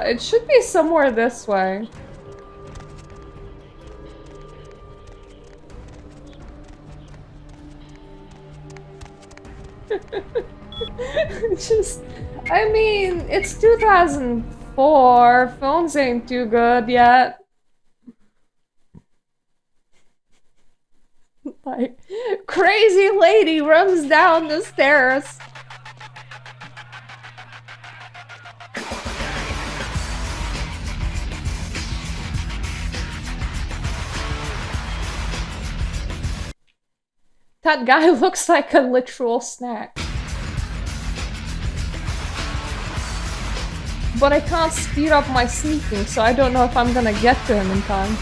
It should be somewhere this way. Just, I mean, it's 2004. Phones ain't too good yet. Like, crazy lady runs down the stairs. That guy looks like a literal snack. But I can't speed up my sneaking, so I don't know if I'm gonna get to him in time.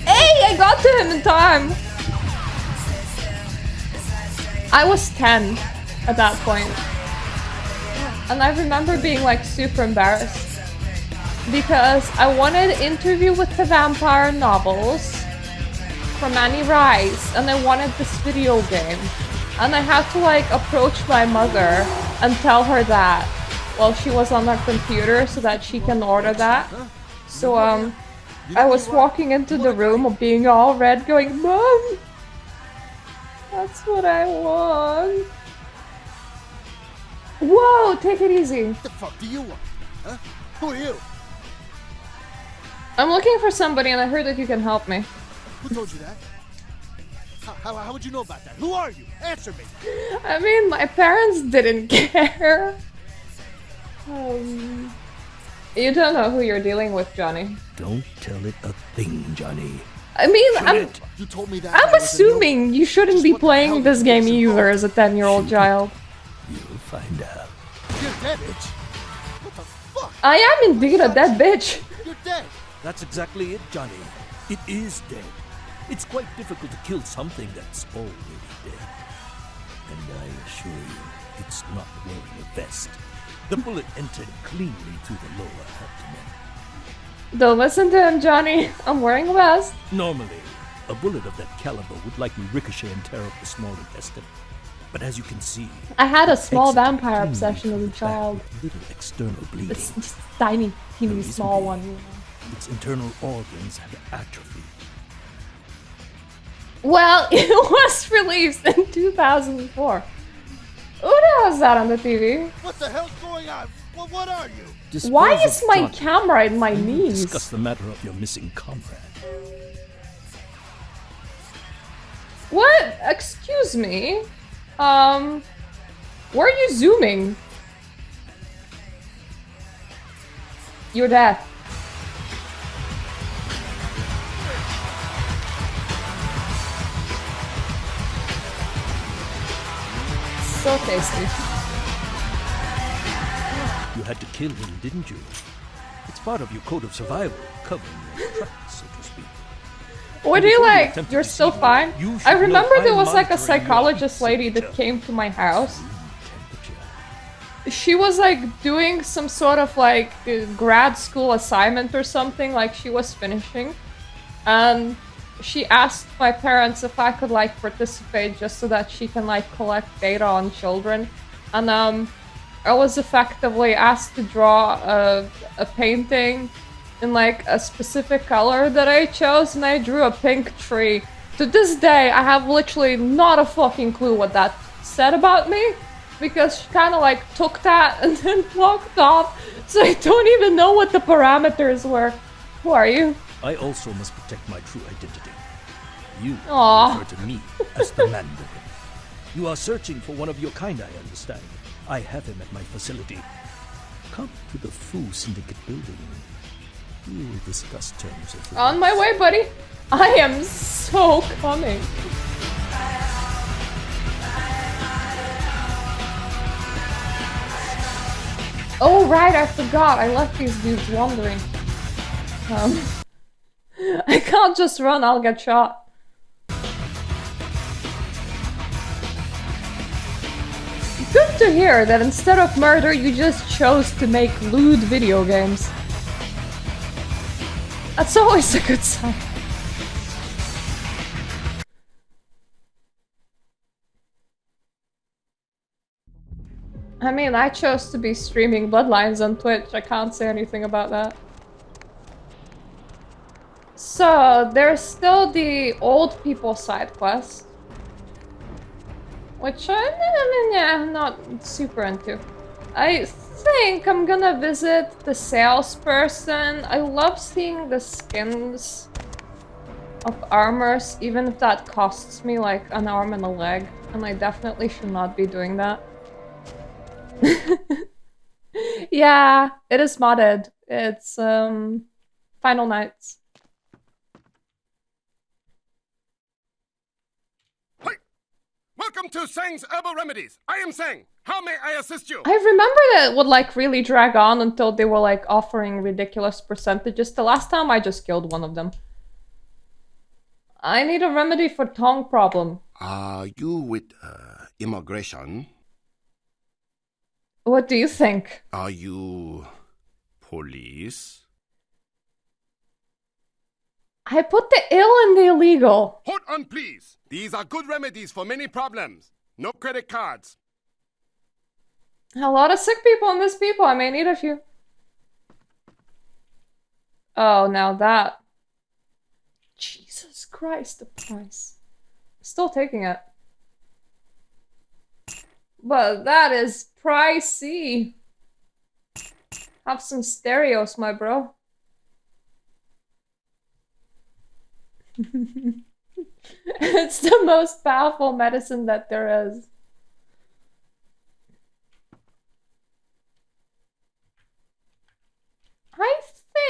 Hey, I got to him in time! I was 10 at that point. And I remember being like super embarrassed. Because I wanted an interview with the vampire novels from Annie Rice, and I wanted this video game. And I had to like approach my mother and tell her that while she was on her computer so that she can order that. So I was walking into the room being all red going, "Mom! That's what I want." Whoa, take it easy. What the fuck do you want? Huh? Who are you? I'm looking for somebody and I heard that you can help me. Who told you that? How would you know about that? Who are you? Answer me! I mean, my parents didn't care. You don't know who you're dealing with, Johnny. Don't tell it a thing, Johnny. I mean, You told me that. I'm assuming you shouldn't be playing this game either as a 10-year-old child. You'll find out. You're dead, bitch. What the fuck? I am indeed a dead bitch. You're dead. That's exactly it, Johnny. It is dead. It's quite difficult to kill something that's already dead. And I assure you, it's not wearing a vest. The bullet entered cleanly through the lower abdomen. Don't listen to him, Johnny. I'm wearing a vest. Normally, a bullet of that caliber would likely ricochet and tear up the small intestine. But as you can see, I had a small exit vampire cleanly obsession as through a the back child. with little external bleeding. It's just tiny, teeny, small one. You know. Its internal organs have atrophied. Well, it was released in 2004. Who the hell is that on the TV? What the hell's going on? What are you? Dispose Why of is my Johnny. camera in my We will knees? discuss the matter of your missing comrade. What? Excuse me? Where are you zooming? You're dead. So tasty. You had to kill him, didn't you? It's part of your code of survival, covering your tracks, so to speak. What do you before you like? attempt You're to still deceive me, fine? you should I know remember there I'm was like a monitoring your psychologist heat lady that signature. came to my house. Temperature. She was like doing some sort of like grad school assignment or something, like she was finishing. And she asked my parents if I could like participate just so that she can like collect data on children. And I was effectively asked to draw a painting in like a specific color that I chose, and I drew a pink tree. To this day, I have literally not a fucking clue what that said about me, because she kind of like took that and then walked off, so I don't even know what the parameters were. Who are you? I also must protect my true identity. You Aw. refer to me as the Mandarin. You are searching for one of your kind, I understand. I have him at my facility. Come to the Fu Syndicate building. We will discuss terms of On my way, buddy. I am so coming. Oh right, I forgot. I left these dudes wandering. I can't just run, I'll get shot. Good to hear that instead of murder, you just chose to make lewd video games. That's always a good sign. I mean, I chose to be streaming Bloodlines on Twitch. I can't say anything about that. So, there's still the old people side quest. Which I'm not super into. I think I'm gonna visit the salesperson. I love seeing the skins of armors, even if that costs me like an arm and a leg. And I definitely should not be doing that. Yeah, it is modded. It's Final Nights. Welcome to Sang's Herbal Remedies. I am Sang. How may I assist you? I remember that it would like really drag on until they were like offering ridiculous percentages. The last time I just killed one of them. I need a remedy for tongue problem. Are you with immigration? What do you think? Are you police? I put the ill in the illegal. Hold on, please. These are good remedies for many problems. No credit cards. A lot of sick people and this people. I may need a few. Oh, now that. Jesus Christ, the price. Still taking it. But that is pricey. Have some stereos, my bro. It's the most powerful medicine that there is.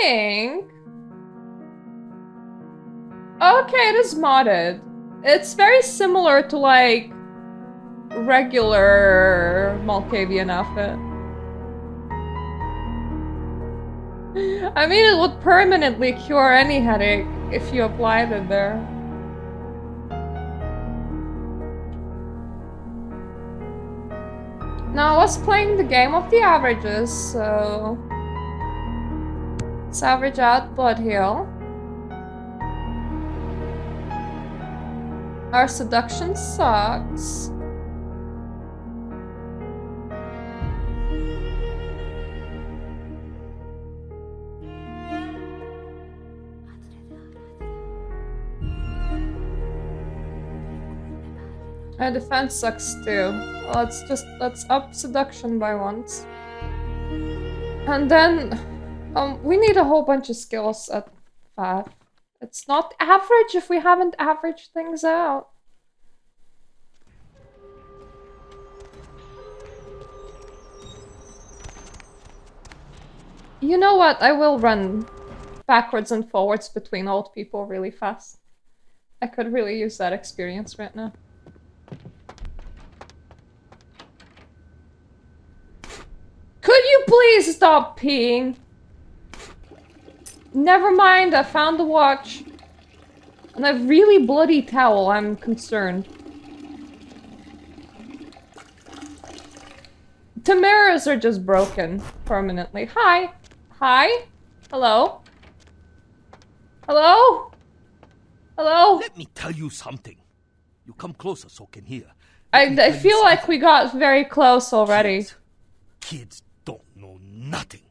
think... Okay, it is modded. It's very similar to, like, regular Malkavian outfit. I mean, it would permanently cure any headache if you applied it there. Now, I was playing the game of the averages, so... let's average out Blood Heal. Our seduction sucks. Our defense sucks too. Let's up seduction by once. And then, we need a whole bunch of skills at 5. It's not average if we haven't averaged things out. You know what? I will run backwards and forwards between old people really fast. I could really use that experience right now. Could you please stop peeing? Never mind, I found the watch. And a really bloody towel, I'm concerned. Tamaras are just broken permanently. Hi. Hi. Hello. Hello? Hello? Let me tell you something. You come closer so I can hear. I feel like we got very close already. Kids don't know nothing.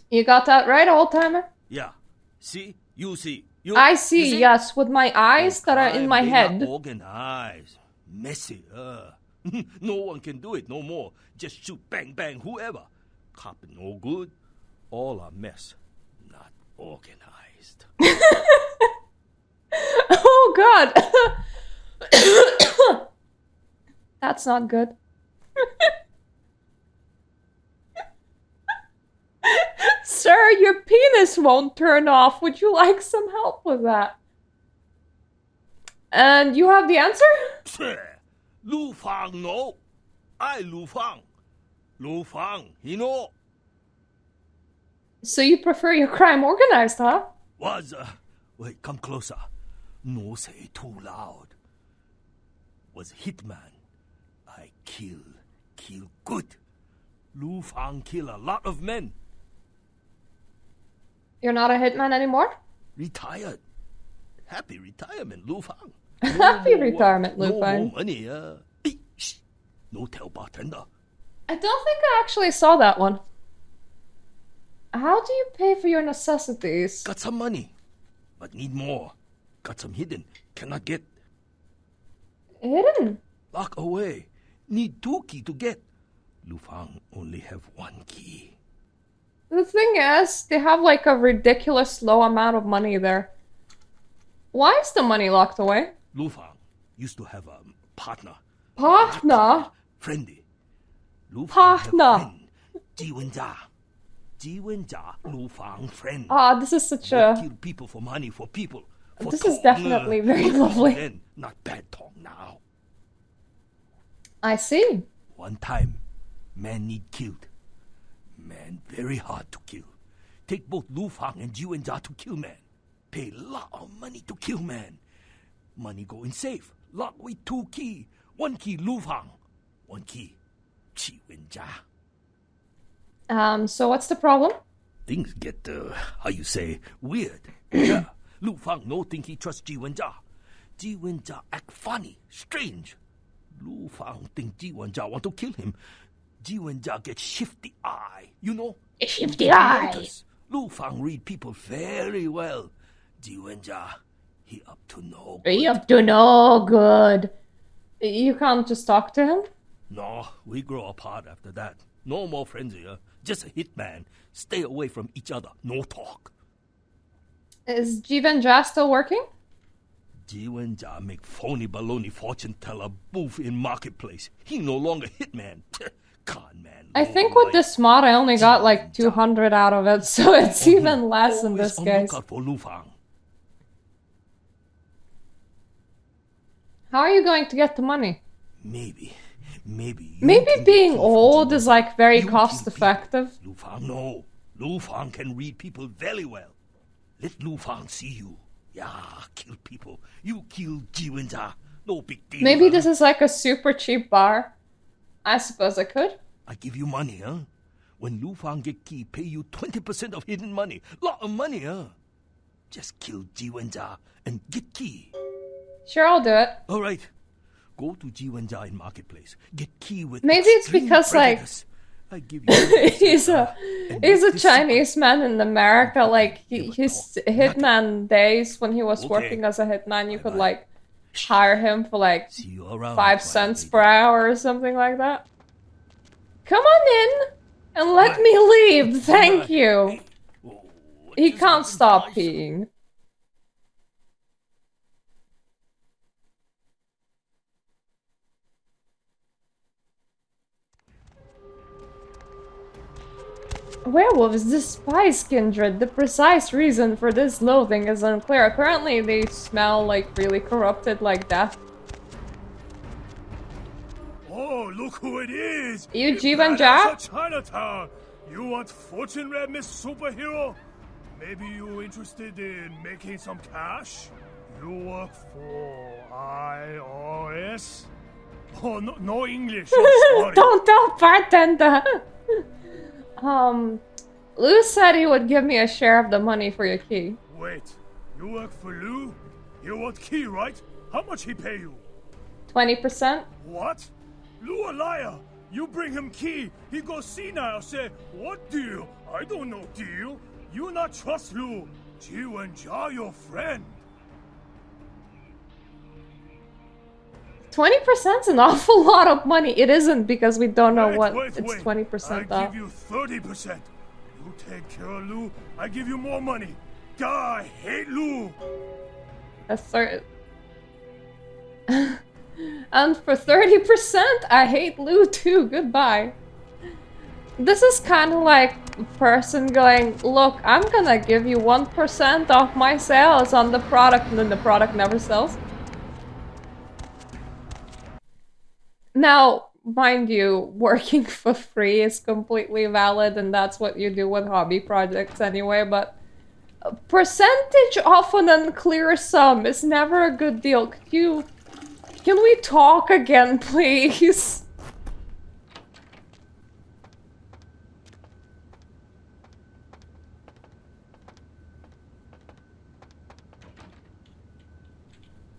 You got that right, old-timer? Yeah. See? You see. I see, yes, with my eyes that are in my head. Organized. Messy. No one can do it no more. Just shoot, bang, bang, whoever. Cop no good. All a mess. Not organized. Oh, God. That's not good. Sir, your penis won't turn off. Would you like some help with that? And you have the answer? Lu Fang, no. I Lu Fang. Lu Fang, he know. So you prefer your crime organized, huh? Wait, come closer. No say too loud. Was hitman. I kill good. Lu Fang kill a lot of men. You're not a hitman anymore? Retired. Happy retirement, Lu Fang. Happy retirement, Lu Fang. No more money, shh. No tell bartender. I don't think I actually saw that one. How do you pay for your necessities? Got some money, but need more. Got some hidden. Cannot get. Hidden? Lock away. Need 2 key to get. Lu Fang only have 1 key. The thing is, they have like a ridiculous low amount of money there. Why is the money locked away? Lu Fang used to have a partner. Partner? Friendly. Lu Fang partner. Ji Wen-jia. Ji Wen-jia, Lu Fang friend. Ah, this is such a... Kill people for money, for people. For this is definitely very lovely. Then, not bad talk now. I see. One time, man need killed. Man very hard to kill. Take both Lu Fang and Ji Wen-jia to kill man. Pay lot of money to kill man. Money go in safe. Lock with 2 key. 1 key Lu Fang. 1 key Ji Wen-jia. So what's the problem? Things get, how you say, weird. Yeah. Lu Fang no think he trust Ji Wen-jia. Ji Wen-jia act funny, strange. Lu Fang think Ji Wen-jia want to kill him. Ji Wen-jia get shifty eye, you know? Shifty eye. Lu Fang read people very well. Ji Wen-jia, he up to no good. He up to no good. You can't just talk to him? No, we grow apart after that. No more friends here. Just a hitman. Stay away from each other. No talk. Is Ji Wen-jia still working? Ji Wen-jia make phony baloney fortune teller booth in marketplace. He no longer hitman. Con man I think with this mod I only got like 200 out of it, so it's even less in this case. How are you going to get the money? Maybe being old is like very cost effective. Lu Fang, no. Lu Fang can read people very well. Let Lu Fang see you. Yeah, kill people. You kill Jiwenja. No big deal. Maybe this is like a super cheap bar. I suppose I could. I give you money, huh? When Lu Fang get key, pay you 20% of hidden money. Lot of money, huh? Just kill Jiwenja and get key. Sure, I'll do it. All right. Go to Jiwenja in Marketplace. Get key with maybe it's because prejudice. I give you he's a Chinese man in America. Like his hitman days when he was working as a hitman, you could like hire him for like 5 cents per hour or something like that. Come on in and let me leave. Thank you. He can't stop peeing. Werewolves despise kindred. The precise reason for this loathing is unclear. Apparently they smell like really corrupted like death. Oh, look who it is! You Jiwenja? Chinatown! You want fortune read, Miss Superhero? Maybe you interested in making some cash? You work for IRS? Oh, no English, I'm sorry. Don't tell bartender! Lou said he would give me a share of the money for your key. Wait, you work for Lou? You want key, right? How much he pay you? 20%? What? Lou a liar! You bring him key, he goes senile, say, what deal? I don't know deal. You not trust Lou. Jiwenja your friend. 20%'s an awful lot of money. It isn't because we don't know what it's 20% I of. give you 30%. You take care of Lou, I give you more money. God, I hate Lou. That's and for 30%, I hate Lou too. Goodbye. This is kind of like a person going, look, I'm gonna give you 1% off my sales on the product, and then the product never sells. Now, mind you, working for free is completely valid, and that's what you do with hobby projects anyway, but a percentage off an unclear sum is never a good deal. Can we talk again, please?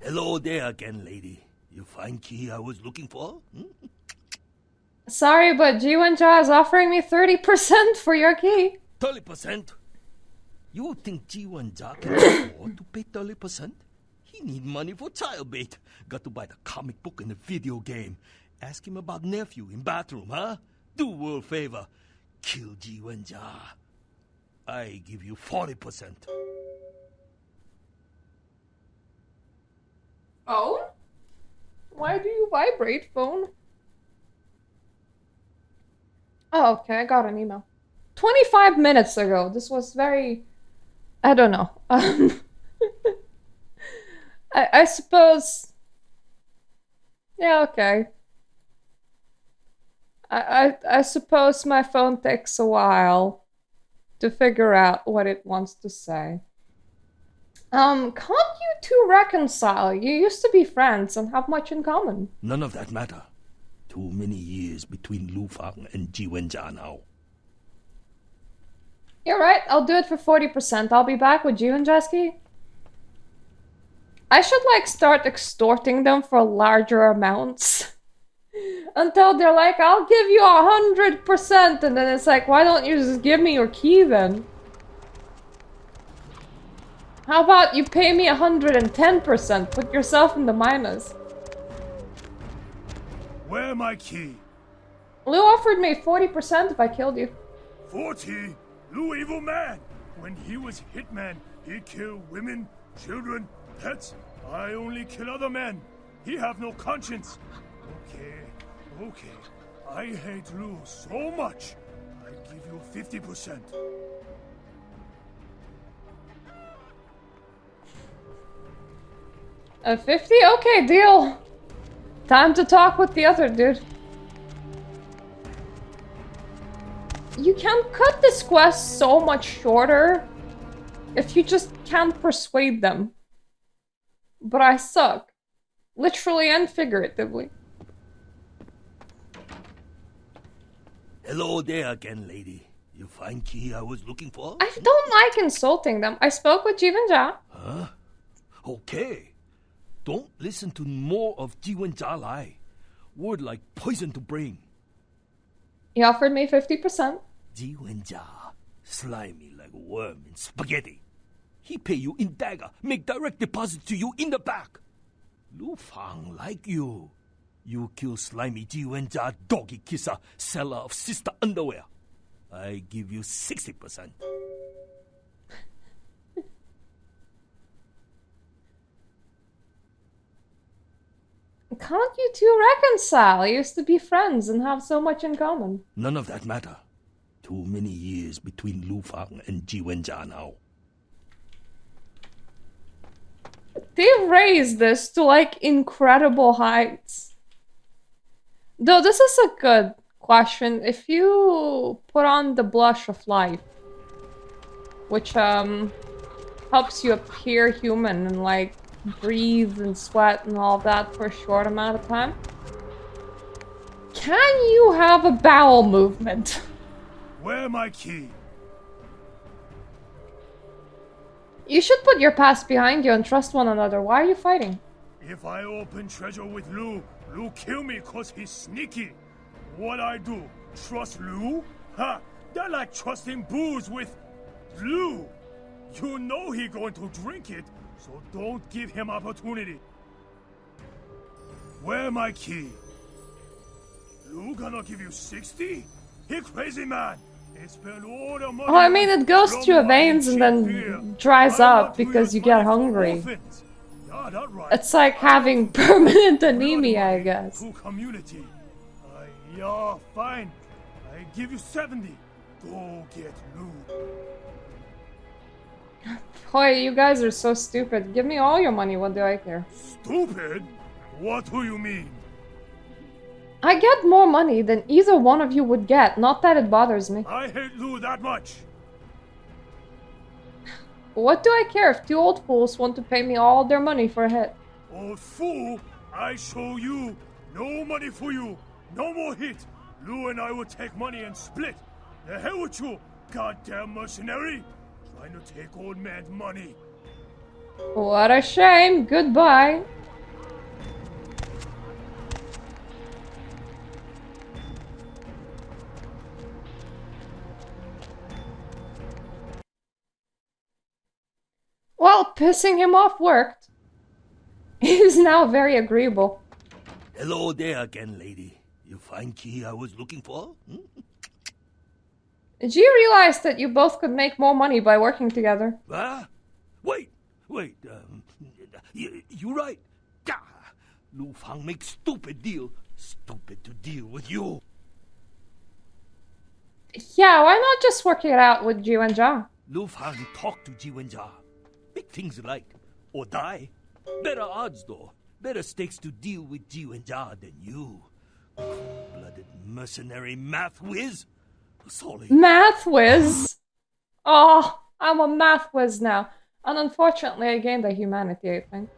Hello there again, lady. You find key I was looking for? Sorry, but Jiwenja is offering me 30% for your key. 30%? You think Jiwenja can afford to pay 30%? He need money for child bait. Got to buy the comic book and the video game. Ask him about nephew in bathroom, huh? Do world favor. Kill Jiwenja. I give you 40%. Phone? Why do you vibrate, phone? Oh, okay, I got an email. 25 minutes ago. This was very... I don't know. I suppose... Yeah, okay. I suppose my phone takes a while to figure out what it wants to say. Can't you two reconcile? You used to be friends and have much in common. None of that matter. Too many years between Lu Fang and Jiwenja now. You're right, I'll do it for 40%. I'll be back with Jiwenja's key. I should like start extorting them for larger amounts. Until they're like, I'll give you 100%, and then it's like, why don't you just give me your key then? How about you pay me 110%? Put yourself in the minus. Where my key? Lou offered me 40% if I killed you. 40? Lou evil man! When he was hitman, he killed women, children, pets. I only kill other men. He have no conscience. Okay. I hate Lu so much. I'd give you 50%. A 50? Okay, deal. Time to talk with the other dude. You can cut this quest so much shorter if you just can't persuade them. But I suck. Literally and figuratively. Hello there again, lady. You find key I was looking for? I don't like insulting them. I spoke with Jivan. Huh? Okay. Don't listen to more of Jiwen lie. Word like poison to brain. He offered me 50%. Jiwen slimy like a worm in spaghetti. He pay you in dagger, make direct deposit to you in the back. Lu Fang like you. You kill slimy Jiwen doggy kisser, seller of sister underwear. I give you 60%. Can't you two reconcile? You used to be friends and have so much in common. None of that matter. Too many years between Lu Fang and Jiwen now. They've raised this to like incredible heights. Though this is a good question. If you put on the blush of life, which helps you appear human and like breathe and sweat and all that for a short amount of time, can you have a bowel movement? Where my key? You should put your past behind you and trust one another. Why are you fighting? If I open treasure with Lu kill me cause he's sneaky. What I do? Trust Lu? Ha! They're like trusting booze with Lu. You know he going to drink it, so don't give him opportunity. Where my key? Lu gonna give you 60? He crazy man. He spent all the money. Oh, I mean, it goes through your veins and then dries up because you get hungry. It's like having permanent anemia, I guess. Community. Yeah, fine. I give you 70. Go get Lu. Boy, you guys are so stupid. Give me all your money, what do I care? Stupid? What do you mean? I get more money than either one of you would get, not that it bothers me. I hate Lu that much. What do I care if two old fools want to pay me all their money for a hit? Old fool, I show you. No money for you. No more hit. Lu and I will take money and split. The hell with you, goddamn mercenary. Trying to take old man's money. What a shame. Goodbye. Well, pissing him off worked. He's now very agreeable. Hello there again, lady. You find key I was looking for? Did you realize that you both could make more money by working together? Wait. You're right. Lu Fang makes stupid deal. Stupid to deal with you. Yeah, why not just work it out with Ji and Ja? Lu Fang talk to Jiwen Big things like, or die. Better odds though. Better stakes to deal with Jiwen than you. Cold-blooded mercenary math whiz. Sorry. Math whiz? Oh, I'm a math whiz now. And unfortunately, I gained a humanity, I think.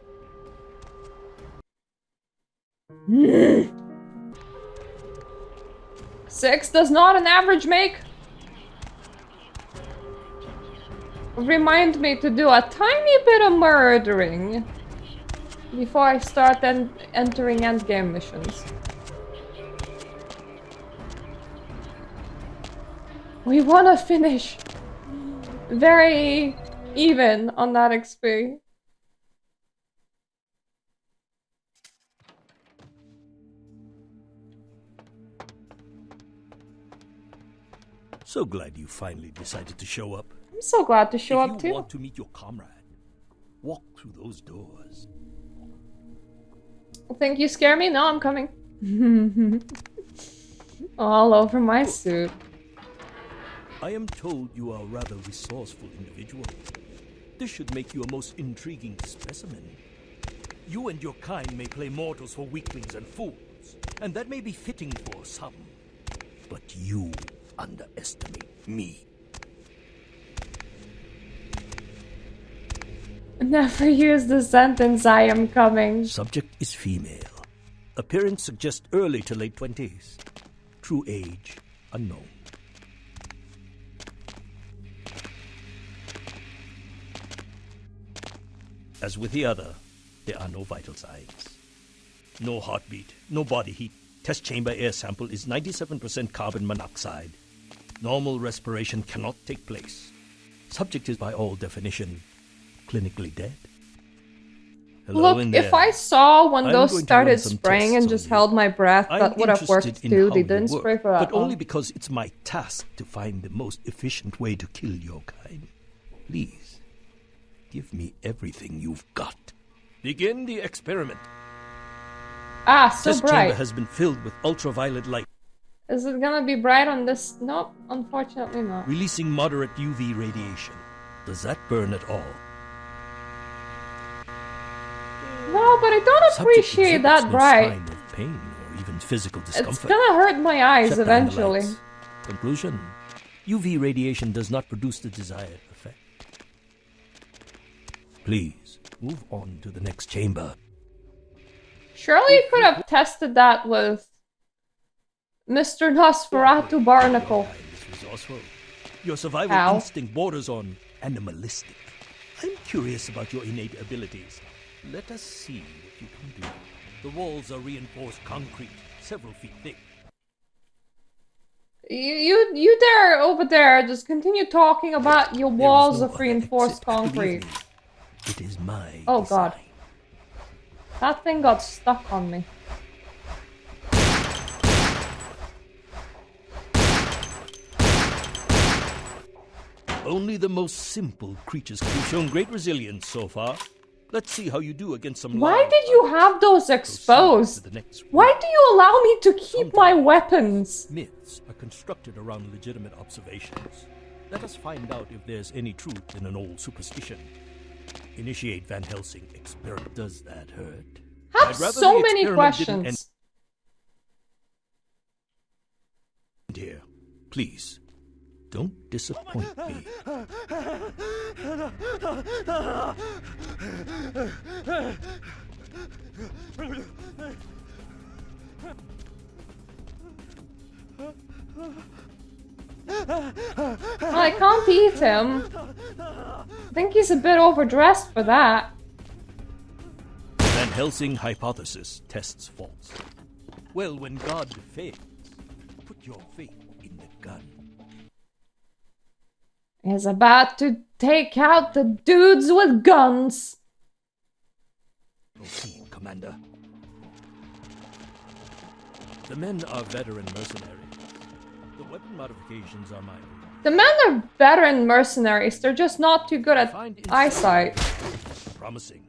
6 does not an average make? Remind me to do a tiny bit of murdering before I start entering endgame missions. We want to finish very even on that XP. So glad you finally decided to show up. I'm so glad to show up If too. you want to meet your comrade, walk through those doors. Think you scare me? No, I'm coming. All over my suit. I am told you are a rather resourceful individual. This should make you a most intriguing specimen. You and your kind may play mortals for weaklings and fools, and that may be fitting for some. But you underestimate me. Never use the sentence, I am coming. Subject is female. Appearance suggests early to late 20s. True age, unknown. As with the other, there are no vital signs. No heartbeat, no body heat. Test chamber air sample is 97% carbon monoxide. Normal respiration cannot take place. Subject is by all definition clinically dead. Hello. Look, if I saw when those started spraying and just held my breath, that would have worked too. They didn't spray for that long. But only because it's my task to find the most efficient way to kill your kind. Please, give me everything you've got. Begin the experiment. Ah, so Test bright. chamber has been filled with ultraviolet light. Is it gonna be bright on this? Nope, unfortunately not. Releasing moderate UV radiation. Does that burn at all? No, but I don't appreciate that bright. Sign of pain or even physical discomfort. It's gonna hurt my eyes Shut down the eventually. lights. Conclusion: UV radiation does not produce the desired effect. Please move on to the next chamber. Surely you could have tested that with Mr. Nosferatu Barnacle. Resourceful. Your survival Ow. instinct borders on animalistic. I'm curious about your innate abilities. Let us see what you can do. The walls are reinforced concrete, several feet thick. You there, over there, just continue talking about your walls of reinforced concrete. It is my Oh design. god. That thing got stuck on me. Only the most simple creatures have shown great resilience so far. Let's see how you do against some Why live did you have those exposed? Why do you allow me to keep my weapons? Myths are constructed around legitimate observations. Let us find out if there's any truth in an old superstition. Initiate Van Helsing experiment. Does that hurt? I have I'd rather so the many experiment didn't questions. end here, please. Don't disappoint me. Well, I can't eat him. I think he's a bit overdressed for that. Van Helsing hypothesis tests false. Well, when God fails, put your faith in the gun. He's about to take out the dudes with guns. Proceed, Commander. The men are veteran mercenaries. The weapon modifications are minor. The men are veteran mercenaries, they're just not too good at eyesight. Promising.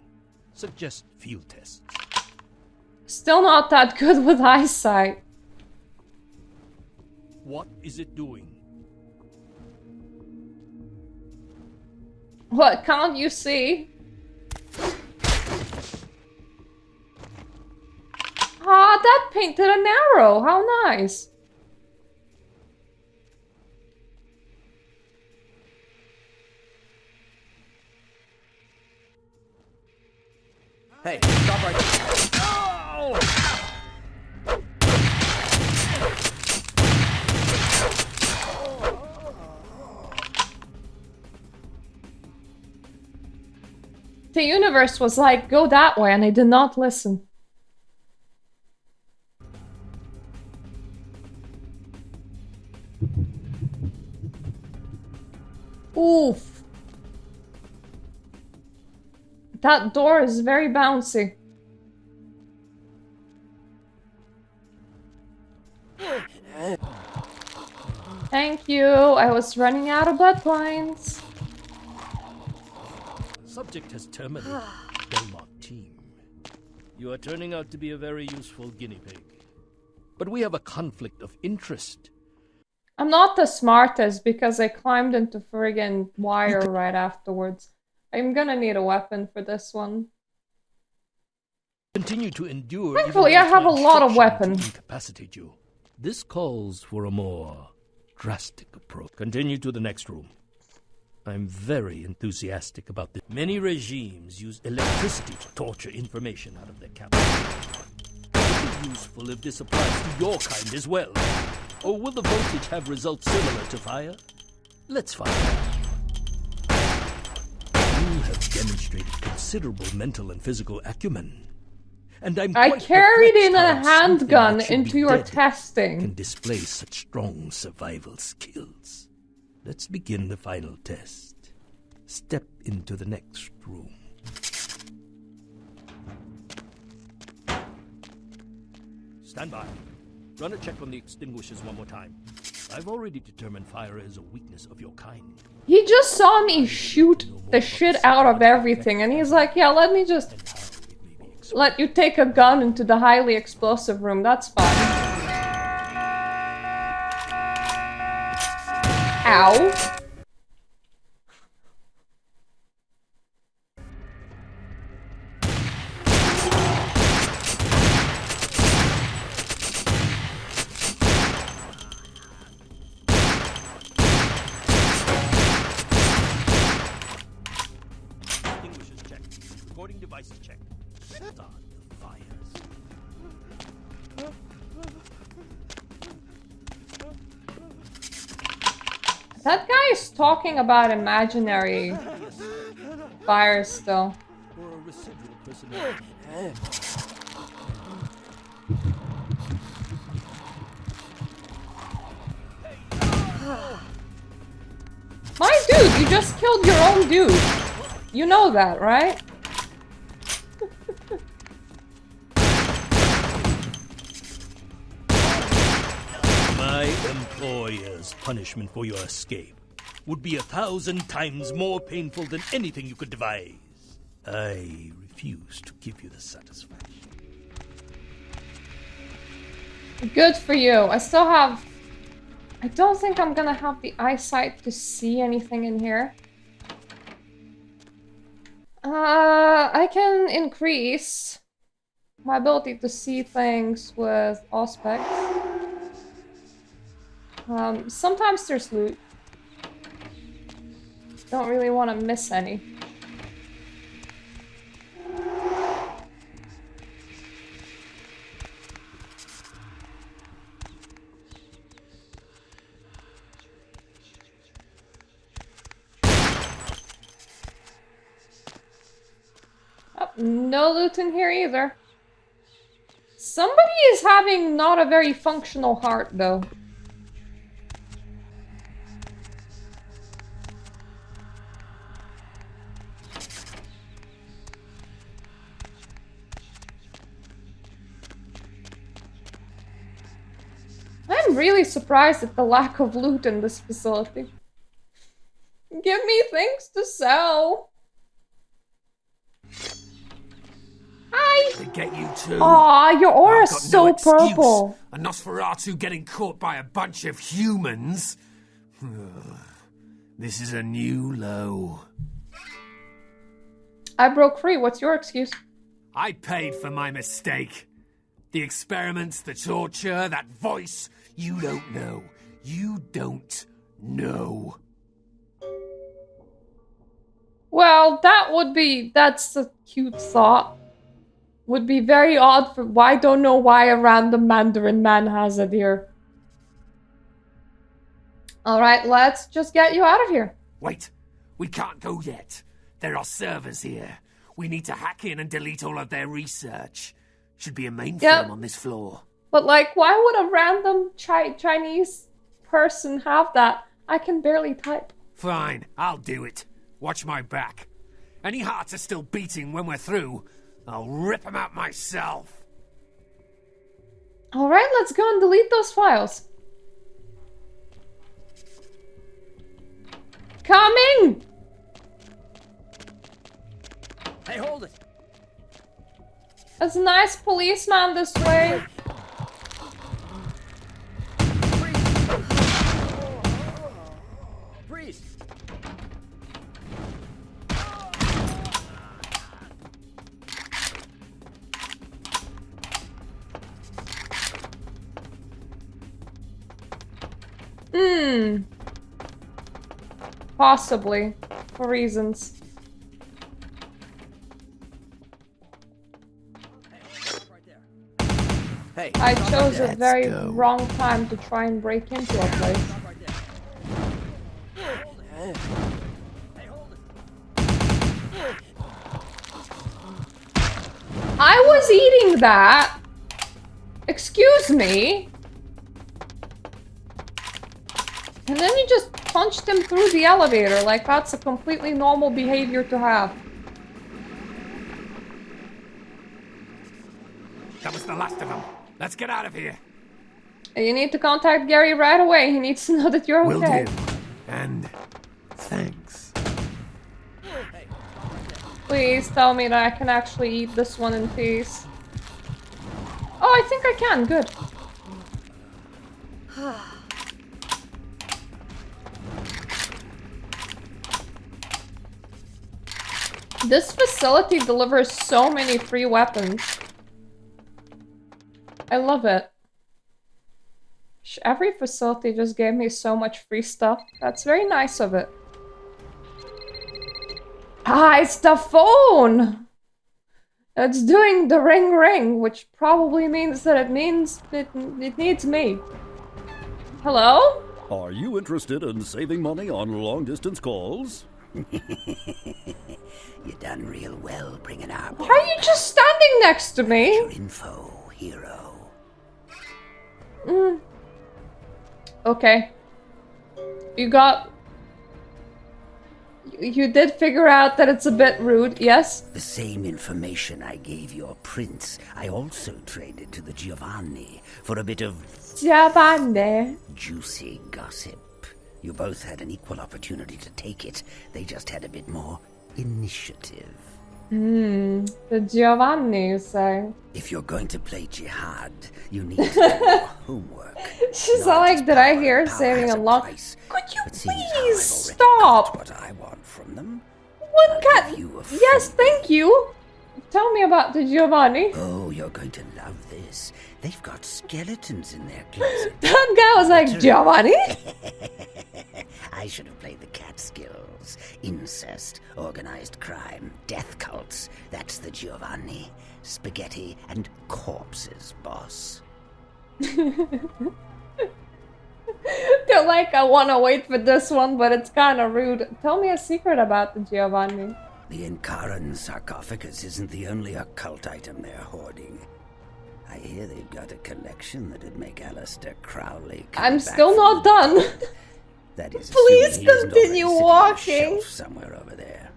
Suggest field tests. Still not that good with eyesight. What is it doing? What, can't you see? Ah, that painted an arrow, how nice. Hey, stop right there. Oh! The universe was like, go that way, and I did not listen. Oof. That door is very bouncy. Thank you. I was running out of bloodlines. Subject has terminated. Belmont team. You are turning out to be a very useful guinea pig. but we have a conflict of interest. I'm not the smartest because I climbed into friggin' wire right afterwards. I'm gonna need a weapon for this one. Continue to endure. Thankfully, I have a lot of weapons. Incapacitate you. This calls for a more drastic approach. Continue to the next room. I'm very enthusiastic about this. Many regimes use electricity to torture information out of their captives. It would be useful if this applies to your kind as well. Or will the voltage have results similar to fire? Let's find out. You have demonstrated considerable mental and physical acumen. And I carried in a handgun into your testing. Can display such strong survival skills. Let's begin the final test. Step into the next room. Stand by. Run a check on the extinguishers one more time. I've already determined fire is a weakness of your kind. He just saw me shoot the shit out of everything, and he's like, yeah, let me just let you take a gun into the highly explosive room. That's fine. Ow. Devices check. Start the fires. That guy is talking about imaginary fires still. Or a residual personality. My dude, you just killed your own dude. You know that, right? My employer's punishment for your escape would be 1,000 times more painful than anything you could devise. I refuse to give you the satisfaction. Good for you. I still have... I don't think I'm gonna have the eyesight to see anything in here. I can increase my ability to see things with Auspex. Sometimes there's loot. Don't really want to miss any. Oh, no loot in here either. Somebody is having not a very functional heart, though. I'm really surprised at the lack of loot in this facility. Give me things to sell. Hi. They get you too. Aw, your aura's so purple. A Nosferatu getting caught by a bunch of humans. This is a new low. I broke free. What's your excuse? I paid for my mistake. The experiments, the torture, that voice. You don't know. You don't know. Well, that's a cute thought. Would be very odd for, I don't know why a random Mandarin man has it here. Alright, let's just get you out of here. Wait, we can't go yet. There are servers here. We need to hack in and delete all of their research. Should be a mainframe on this floor. But like, why would a random Chinese person have that? I can barely type. Fine, I'll do it. Watch my back. Any hearts are still beating when we're through, I'll rip them out myself. Alright, let's go and delete those files. Coming! Hey, hold it! There's a nice policeman this way. Possibly. For reasons. Hey, I chose a let's very go. wrong time to try and break into a place. I was eating that! Excuse me? And then you just punched him through the elevator, like that's a completely normal behavior to have. That was the last of them. Let's get out of here. You need to contact Gary right away. He needs to know that you're Will okay. do. And thanks. Please tell me that I can actually eat this one in peace. Oh, I think I can. Good. This facility delivers so many free weapons. I love it. Every facility just gave me so much free stuff. That's very nice of it. Ah, it's the phone! It's doing the ring ring, which probably means that it needs me. Hello? Are you interested in saving money on long-distance calls? You done real well bringing our Why are you just standing next to me? your info, hero. Okay. You did figure out that it's a bit rude, yes? The same information I gave your prince, I also traded to the Giovanni for a bit of Giovanni. juicy gossip. You both had an equal opportunity to take it. They just had a bit more initiative. The Giovanni, you say? If you're going to play jihad, you need to do your homework. She's all like, did I hear saving a lot? Could you please stop? What I want from them. One cat. Yes, thank you. Tell me about the Giovanni. Oh, you're going to love this. They've got skeletons in their closet. That guy was like, Giovanni? I should have played the cat skills. Incest, organized crime, death cults. That's the Giovanni. Spaghetti and corpses, boss. They're like, I want to wait for this one, but it's kind of rude. Tell me a secret about the Giovanni. The Incaran sarcophagus isn't the only occult item they're hoarding. I hear they've got a collection that'd make Alistair Crowley come I'm back still from not the done. dead. That is, Please assuming he isn't continue already sitting on a walking. shelf somewhere over there.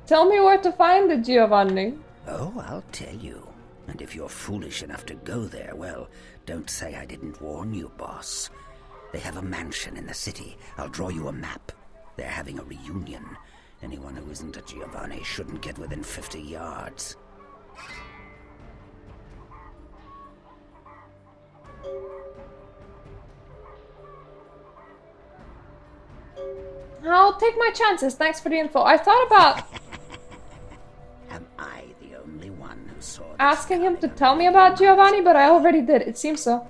Tell me where to find the Giovanni. Oh, I'll tell you. And if you're foolish enough to go there, well, don't say I didn't warn you, boss. They have a mansion in the city. I'll draw you a map. They're having a reunion. Anyone who isn't a Giovanni shouldn't get within 50 yards. I'll take my chances. Thanks for the info. I thought about Am I the only one who saw asking him to tell me about Giovanni, but I already did. It seems so.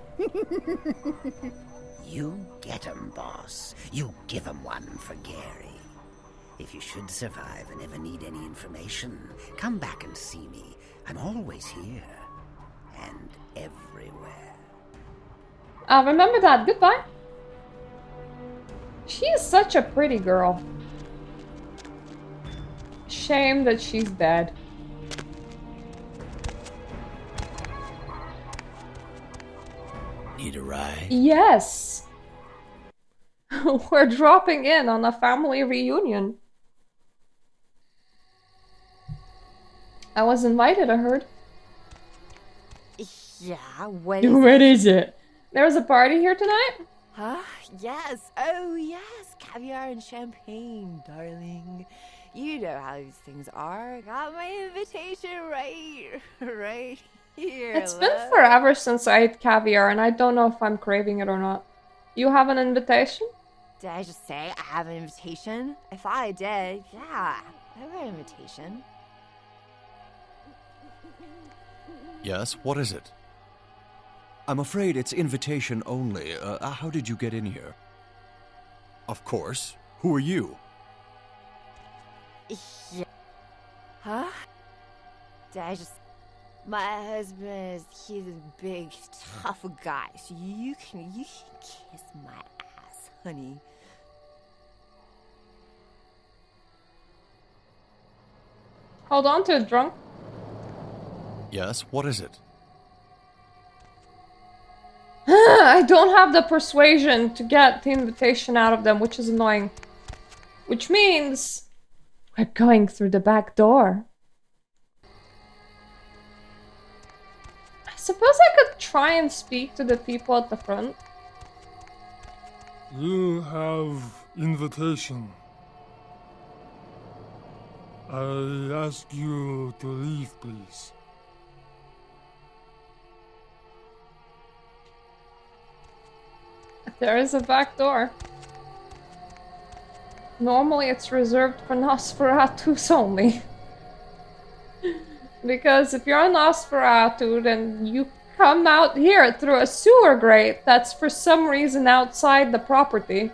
You get 'em, boss. You give 'em one for Gary. If you should survive and ever need any information, come back and see me. I'm always here. And everywhere. I'll remember that. Goodbye. She is such a pretty girl. Shame that she's dead. Need a ride? Yes. We're dropping in on a family reunion. I was invited, I heard. Yeah, what What is it? There's a party here tonight? Huh? Yes. Oh, yes. Caviar and champagne, darling. You know how these things are. Got my invitation right here. It's been love. forever since I ate caviar, and I don't know if I'm craving it or not. You have an invitation? Did I just say I have an invitation? I thought I did. Yeah, I have an invitation. Yes, what is it? I'm afraid it's invitation only. How did you get in here? Of course. Who are you? Yeah. Huh? My husband he's a big, tough guy, so you can kiss my ass, honey. Hold on to it, drunk. Yes, what is it? I don't have the persuasion to get the invitation out of them, which is annoying. Which means we're going through the back door. I suppose I could try and speak to the people at the front. You have invitation. I ask you to leave, please. There is a back door. Normally it's reserved for Nosferatus only. Because if you're a Nosferatu, then you come out here through a sewer grate that's for some reason outside the property.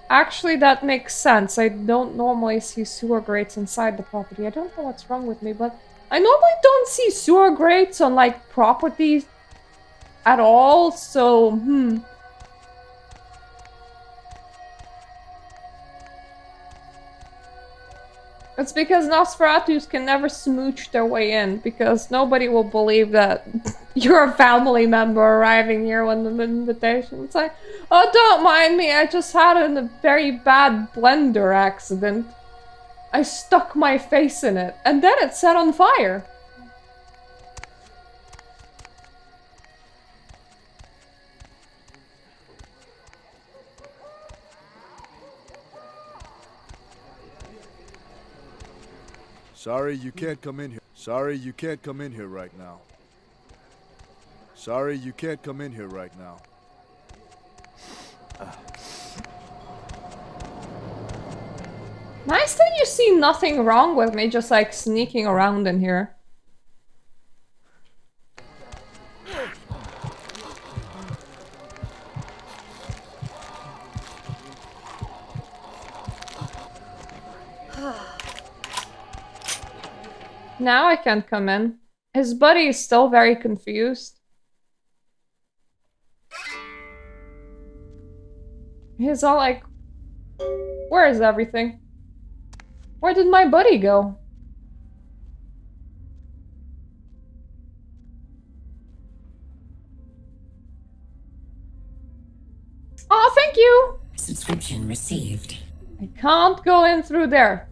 Actually, that makes sense. I don't normally see sewer grates inside the property. I don't know what's wrong with me, but I normally don't see sewer grates on, like, properties at all, so, It's because Nosferatus can never smooch their way in, because nobody will believe that you're a family member arriving here with an invitation. It's like, oh, don't mind me, I just had a very bad blender accident. I stuck my face in it, and then it set on fire. Sorry, you can't come in here. Sorry, you can't come in here right now. Sorry, you can't come in here right now. Nice that you see nothing wrong with me just like sneaking around in here. Now I can't come in. His buddy is still very confused. He's all like, where is everything? Where did my buddy go? Oh, thank you! Subscription received. I can't go in through there.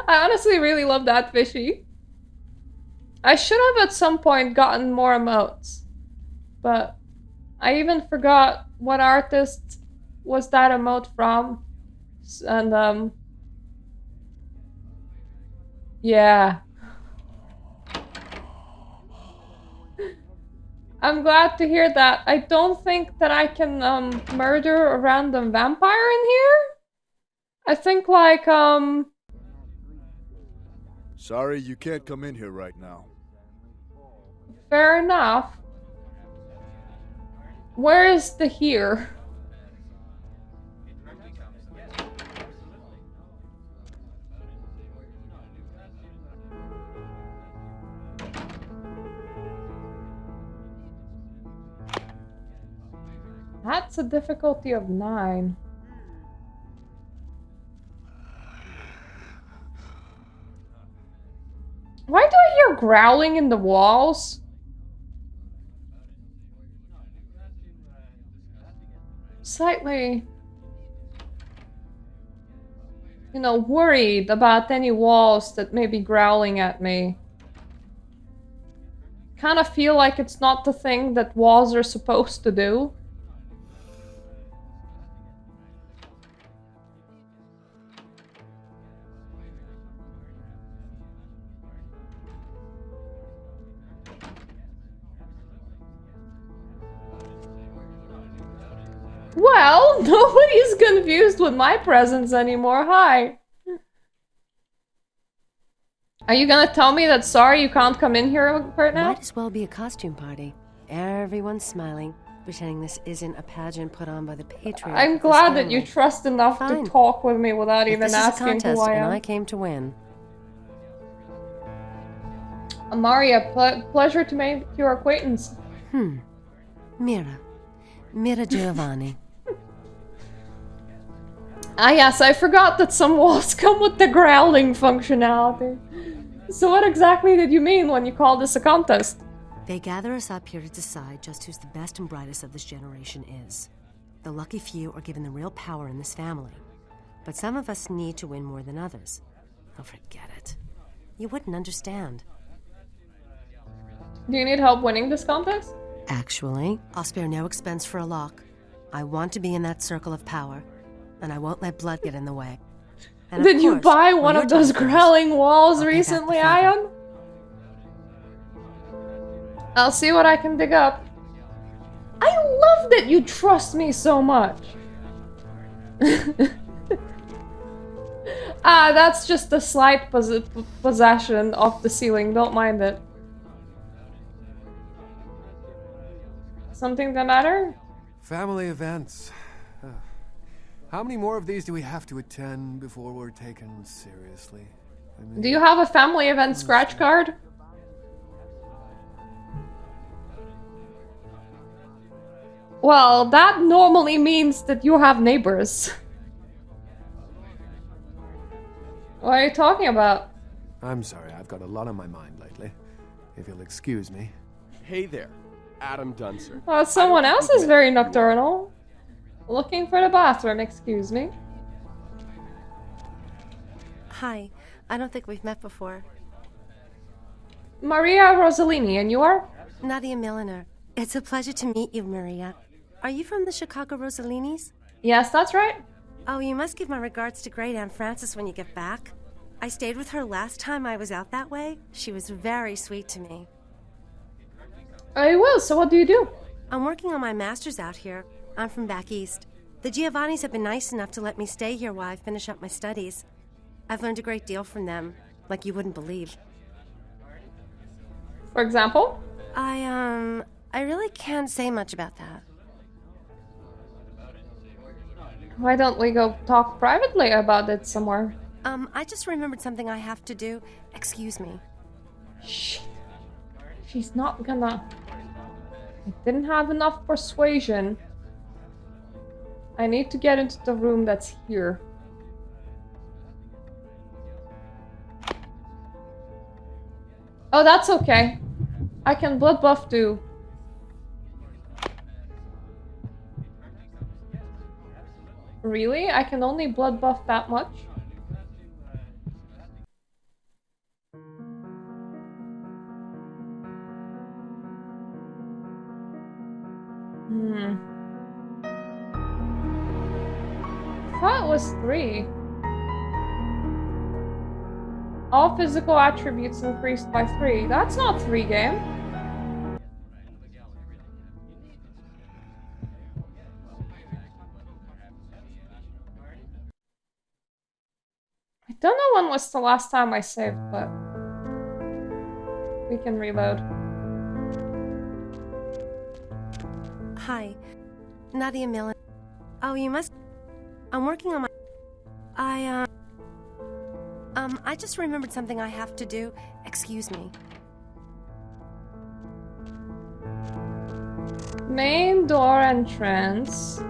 I honestly really love that fishy. I should have at some point gotten more emotes. But I even forgot what artist was that emote from. And yeah. I'm glad to hear that. I don't think that I can murder a random vampire in here. I think like Sorry, you can't come in here right now. fair enough. Where is the here? That's a difficulty of 9. Why do I hear growling in the walls? Slightly, you know, worried about any walls that may be growling at me. Kind of feel like it's not the thing that walls are supposed to do. Well, nobody's confused with my presence anymore. Hi. Are you gonna tell me that sorry you can't come in here right now? Might as well be a costume party. Everyone's smiling, pretending this isn't a pageant put on by the patriarch. I'm glad that you trust enough to talk with me without even this asking is a contest, who I and am. I came to win. Maria, pleasure to make your acquaintance. Mira Giovanni. Ah yes, I forgot that some walls come with the growling functionality. So what exactly did you mean when you called this a contest? They gather us up here to decide just who's the best and brightest of this generation is. The lucky few are given the real power in this family. But some of us need to win more than others. Oh, forget it. You wouldn't understand. Do you need help winning this contest? Actually, I'll spare no expense for a lock. I want to be in that circle of power, and I won't let blood get in the way. And of Did you course, buy when one your of those time comes, growling walls I'll pay back the recently, favor. Ion? I'll see what I can dig up. I love that you trust me so much. Ah, that's just a slight possession of the ceiling. Don't mind it. Something the matter? Family events. How many more of these do we have to attend before we're taken seriously? I mean, Do you have a family event scratch card? Well, that normally means that you have neighbors. What are you talking about? I'm sorry, I've got a lot on my mind lately. If you'll excuse me. Hey there, Adam Dunser. Well, someone else is very nocturnal. Looking for the bathroom, excuse me. Hi, I don't think we've met before. Maria Rossellini, and you are? Nadia Milliner. It's a pleasure to meet you, Maria. Are you from the Chicago Rosselinis? Yes, that's right. Oh, you must give my regards to Great Aunt Frances when you get back. I stayed with her last time I was out that way. She was very sweet to me. I will, so what do you do? I'm working on my master's out here. I'm from back east. The Giovannis have been nice enough to let me stay here while I finish up my studies. I've learned a great deal from them, like you wouldn't believe. For example? I really can't say much about that. Why don't we go talk privately about it somewhere? I just remembered something I have to do. Excuse me. Shit. She's not gonna... I didn't have enough persuasion. I need to get into the room that's here. Oh, that's okay. I can blood buff too. Really? I can only blood buff that much? I thought it was 3. All physical attributes increased by 3. That's not 3 game. I don't know when was the last time I saved, but we can reload. Hi, Nadia Milliner. Oh, you must... I'm working on my... I just remembered something I have to do. Excuse me. Main door entrance.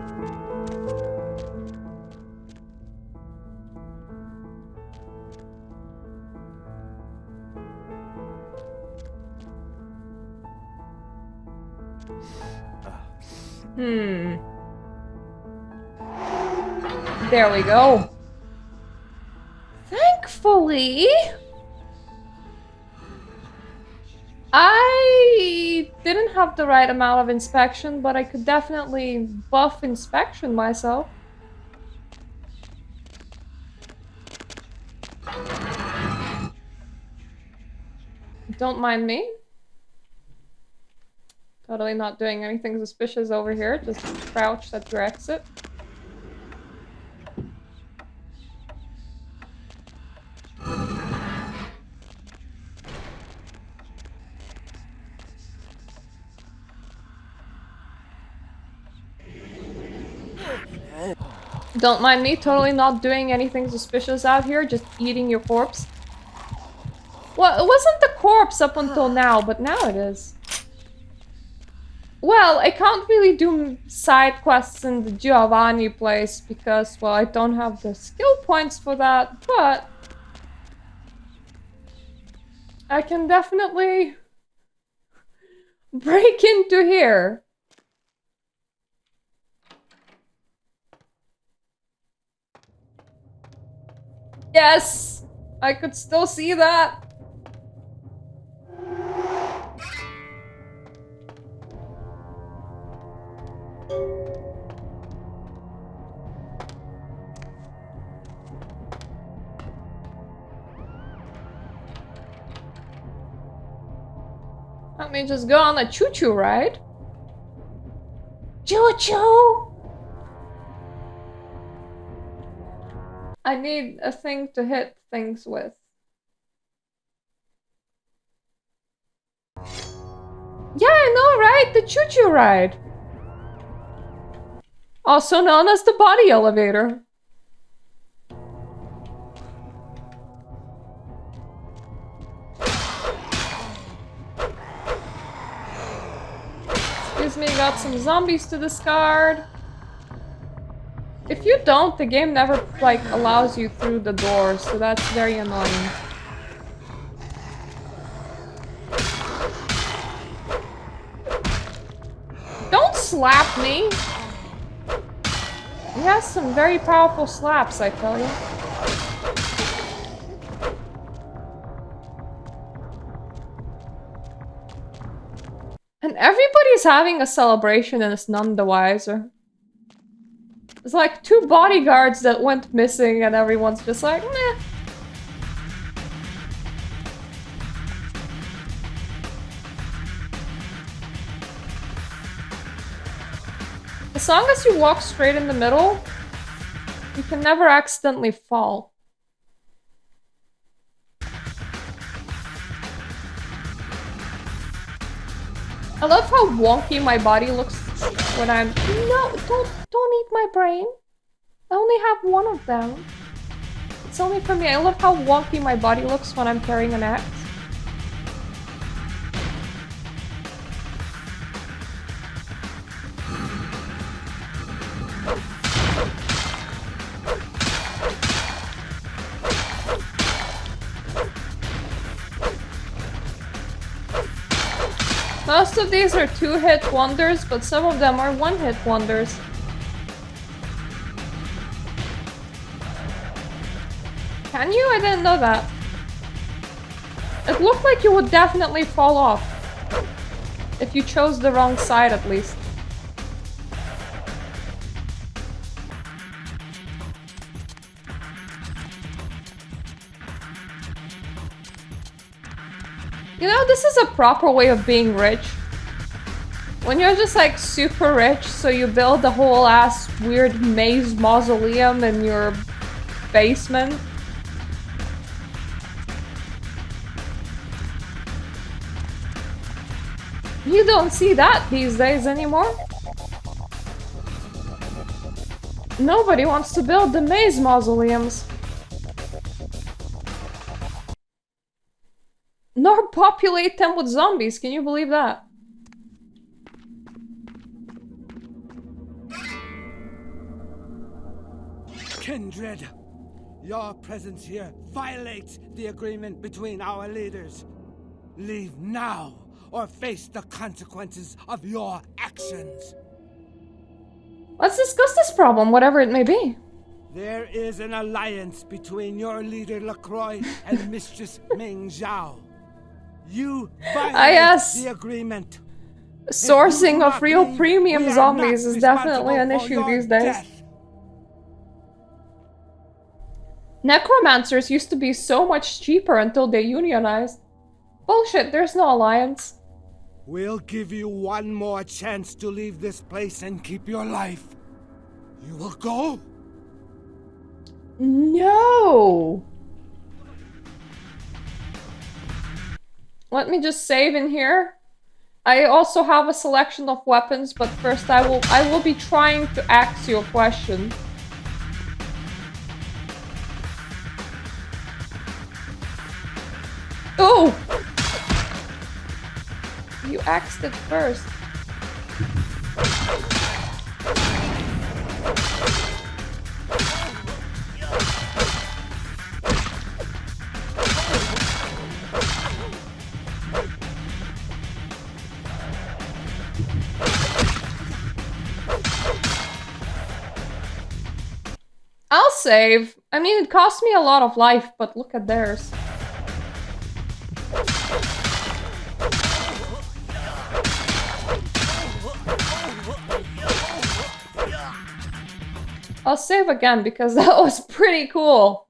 There we go. Thankfully, I didn't have the right amount of inspection, but I could definitely buff inspection myself. Don't mind me. Totally not doing anything suspicious over here, just crouched at your exit. Don't mind me, totally not doing anything suspicious out here, just eating your corpse. Well, it wasn't the corpse up until now, but now it is. Well, I can't really do side quests in the Giovanni place because, well, I don't have the skill points for that, but I can definitely break into here. Yes! I could still see that. Let me just go on a choo-choo ride. Choo-choo! I need a thing to hit things with. Yeah, I know, right? The choo-choo ride. Also known as the body elevator. Excuse me, got some zombies to discard. If you don't, the game never, like, allows you through the door, so that's very annoying. Don't slap me! He has some very powerful slaps, I tell you. And everybody's having a celebration and it's none the wiser. There's like 2 bodyguards that went missing and everyone's just like, meh. As long as you walk straight in the middle, you can never accidentally fall. I love how wonky my body looks when I'm... No, don't eat my brain. I only have one of them. It's only for me. I love how wonky my body looks when I'm carrying an axe. Most of these are 2-hit wonders, but some of them are 1-hit wonders. Can you? I didn't know that. It looked like you would definitely fall off. If you chose the wrong side, at least. You know, this is a proper way of being rich. When you're just like super rich, so you build a whole ass weird maze mausoleum in your basement. You don't see that these days anymore. Nobody wants to build the maze mausoleums. Nor populate them with zombies, can you believe that? Kindred, your presence here violates the agreement between our leaders. Leave now, or face the consequences of your actions. Let's discuss this problem, whatever it may be. There is an alliance between your leader LaCroix and Mistress Ming Zhao. You violate the agreement. Sourcing of real premium zombies is definitely an issue these days. Necromancers used to be so much cheaper until they unionized. Bullshit, there's no alliance. We'll give you one more chance to leave this place and keep your life. You will go? No! Let me just save in here. I also have a selection of weapons, but first I will be trying to ask you a question. Oh! You axed it first. I'll save. I mean, it cost me a lot of life, but look at theirs. I'll save again because that was pretty cool.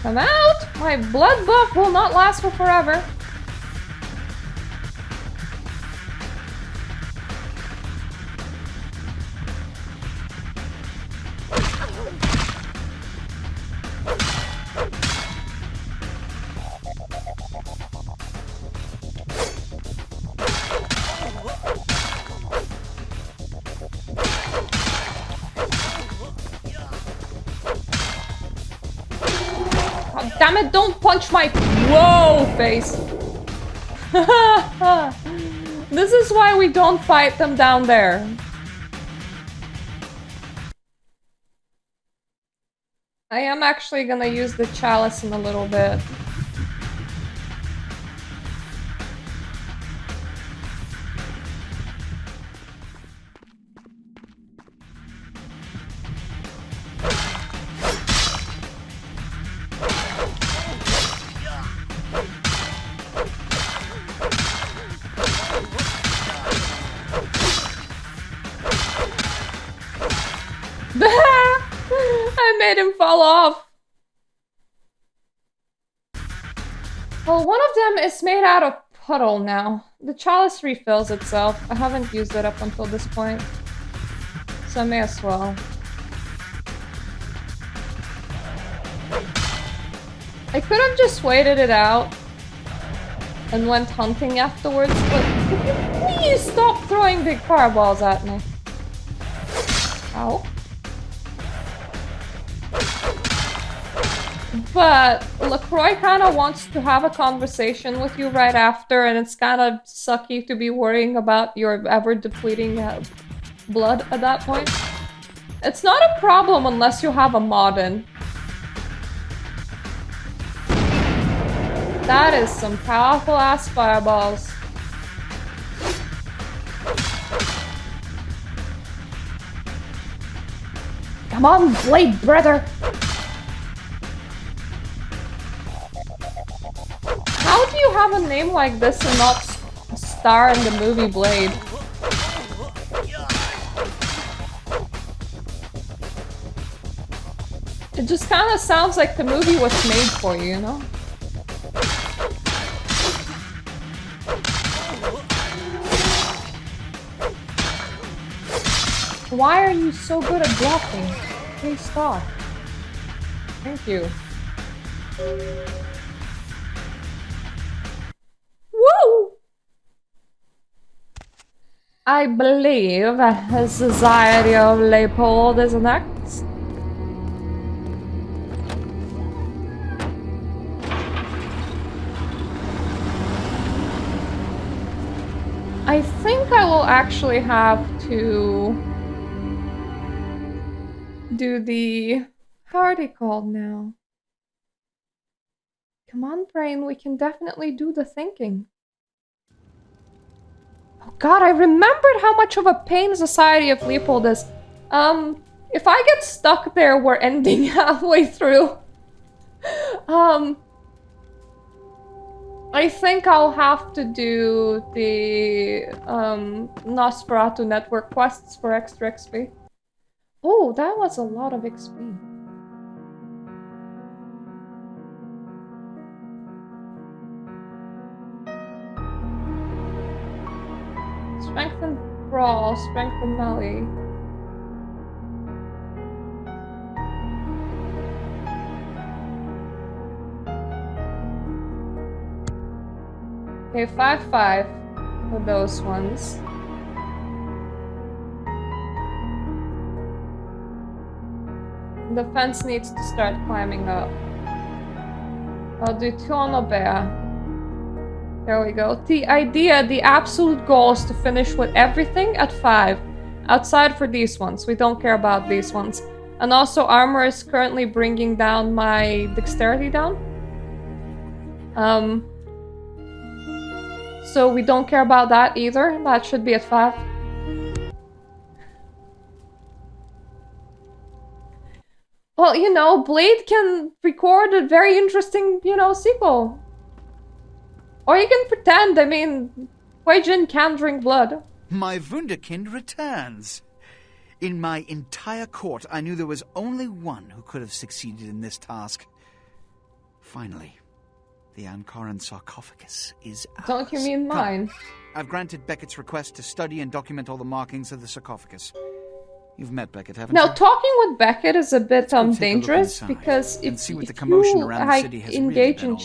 Come out! My blood buff will not last for forever. Oh, damn it, don't punch my whoa face. This is why we don't fight them down there. I am actually gonna use the chalice in a little bit. I made him fall off. Well, one of them is made out of puddle now. The chalice refills itself. I haven't used it up until this point, so I may as well. I could have just waited it out and went hunting afterwards, but could you please stop throwing big fireballs at me? Ow. But LaCroix kind of wants to have a conversation with you right after, and it's kind of sucky to be worrying about your ever-depleting blood at that point. It's not a problem unless you have a mod in. That is some powerful-ass fireballs. Come on, Blade brother! How do you have a name like this and not star in the movie Blade? It just kind of sounds like the movie was made for you, you know? Why are you so good at blocking? Please stop. Thank you. Woo! I believe the Society of Leopold is next. I think I will actually have to do the... How are they called now? Come on, brain, we can definitely do the thinking. Oh god, I remembered how much of a pain Society of Leopold is. If I get stuck there, we're ending halfway through. I think I'll have to do the Nosferatu network quests for extra XP. Oh, that was a lot of XP. Strengthen brawl, strengthen melee. Okay, 5-5 for those ones. The fence needs to start climbing up. I'll do 2 on a bear. There we go. The absolute goal is to finish with everything at 5. Outside for these ones. We don't care about these ones. And also armor is currently bringing down my dexterity down. So we don't care about that either. That should be at 5. Well, you know, Blade can record a very interesting, you know, sequel. Or you can pretend, I mean, Huijin can drink blood. My Wunderkind returns. In my entire court, I knew there was only one who could have succeeded in this task. Finally, the Ankaran sarcophagus is ours. Don't you mean mine? Come. I've granted Beckett's request to study and document all the markings of the sarcophagus. You've met Beckett, haven't you? Now, talking with Beckett is a bit dangerous because if you engage in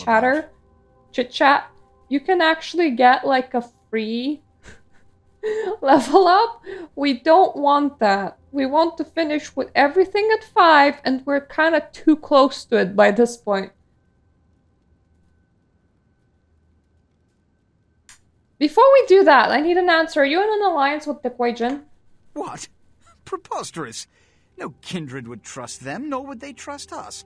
chit-chat, you can actually get like a free level up. We don't want that. We want to finish with everything at 5, and we're kind of too close to it by this point. Before we do that, I need an answer. Are you in an alliance with the Huijin? What? Preposterous. No kindred would trust them, nor would they trust us.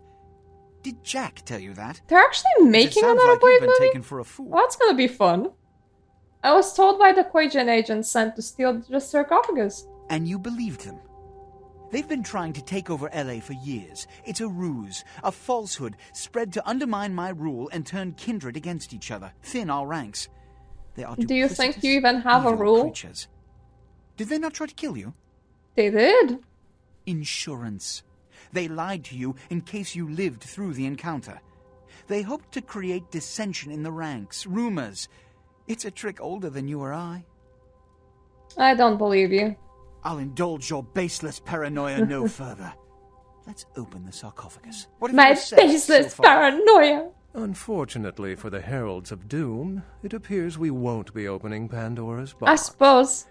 Did Jack tell you that? They're actually making another Blade movie? Taken for a fool. Well, that's gonna be fun. I was told by the Huijin agent sent to steal the sarcophagus. And you believed them? They've been trying to take over LA for years. It's a ruse, a falsehood, spread to undermine my rule and turn kindred against each other, thin our ranks. They are Do you think you even have a rule? Creatures. Did they not try to kill you? They did. Insurance. They lied to you in case you lived through the encounter. They hoped to create dissension in the ranks, rumors. It's a trick older than you or I. I don't believe you. I'll indulge your baseless paranoia no further. Let's open the sarcophagus. What have My you said baseless so far? paranoia! Unfortunately for the Heralds of Doom, it appears we won't be opening Pandora's box. I suppose.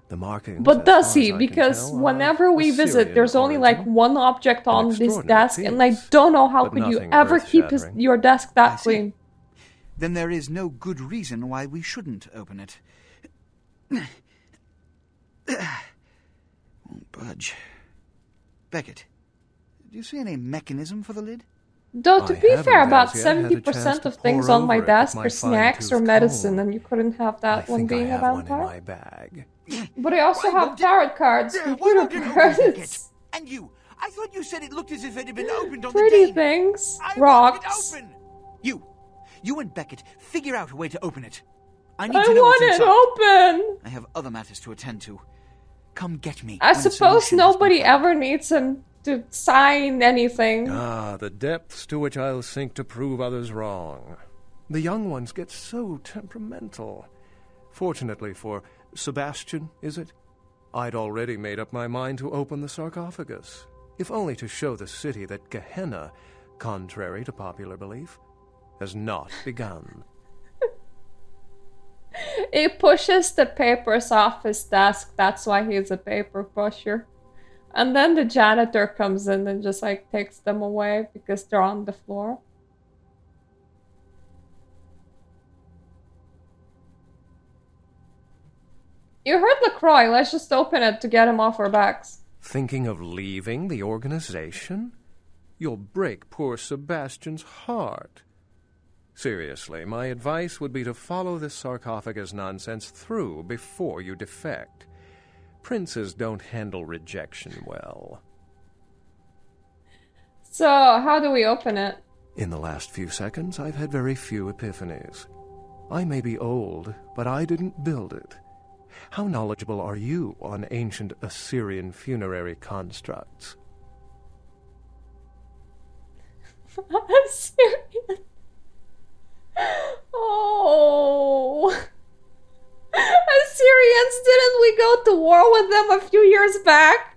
The markings, but does he? Because whenever we visit, there's only like one object on this desk, and I don't know how could you ever keep your desk that clean. Then there is no good reason why we shouldn't open it. Won't budge. Beckett, do you see any mechanism for the lid? Though, to be fair, about 70% of things on my desk are snacks or medicine, and you couldn't have that one being a vampire. In my bag. But I also have tarot cards, computer cards. And you! I thought you said it looked as if it had been opened on pretty the things, rocks. You and Beckett, figure out a way to open it. I want it open! I have other matters to attend to. Come get me. I suppose nobody ever needs him to sign anything. Ah, the depths to which I'll sink to prove others wrong. The young ones get so temperamental. Fortunately for Sebastian, is it? I'd already made up my mind to open the sarcophagus, if only to show the city that Gehenna, contrary to popular belief, has not begun. He pushes the papers off his desk, that's why he's a paper pusher. And then the janitor comes in and just like takes them away because they're on the floor. You heard LaCroix, let's just open it to get him off our backs. Thinking of leaving the organization? You'll break poor Sebastian's heart. Seriously, my advice would be to follow this sarcophagus nonsense through before you defect. Princes don't handle rejection well. So, how do we open it? In the last few seconds, I've had very few epiphanies. I may be old, but I didn't build it. How knowledgeable are you on ancient Assyrian funerary constructs? Assyrian? Oh... Assyrians, didn't we go to war with them a few years back?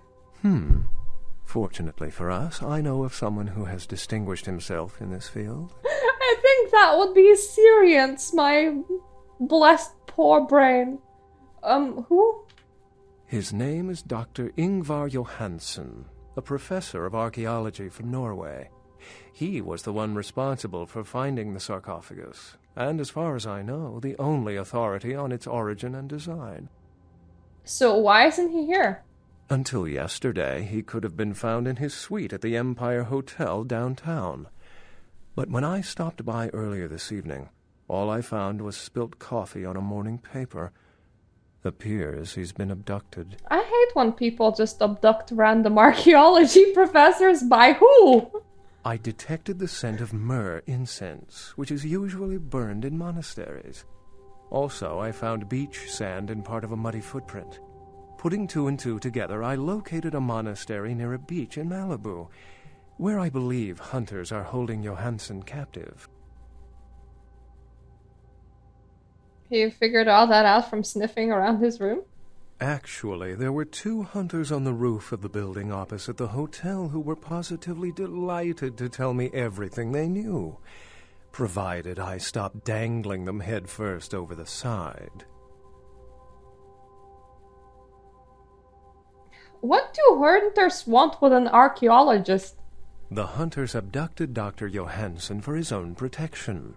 Fortunately for us, I know of someone who has distinguished himself in this field. I think that would be Assyrians, my blessed poor brain. Who? His name is Dr. Ingvar Johansson. a professor of archaeology from Norway. He was the one responsible for finding the sarcophagus, and as far as I know, the only authority on its origin and design. So why isn't he here? Until yesterday, he could have been found in his suite at the Empire Hotel downtown. But when I stopped by earlier this evening, all I found was spilt coffee on a morning paper. Appears he's been abducted. I hate when people just abduct random archaeology professors. By who? I detected the scent of myrrh incense, which is usually burned in monasteries. Also, I found beach sand in part of a muddy footprint. Putting two and two together, I located a monastery near a beach in Malibu, where I believe hunters are holding Johansson captive. You figured all that out from sniffing around his room? Actually, there were 2 hunters on the roof of the building opposite the hotel who were positively delighted to tell me everything they knew, provided I stopped dangling them headfirst over the side. What do hunters want with an archaeologist? The hunters abducted Dr. Johansson for his own protection,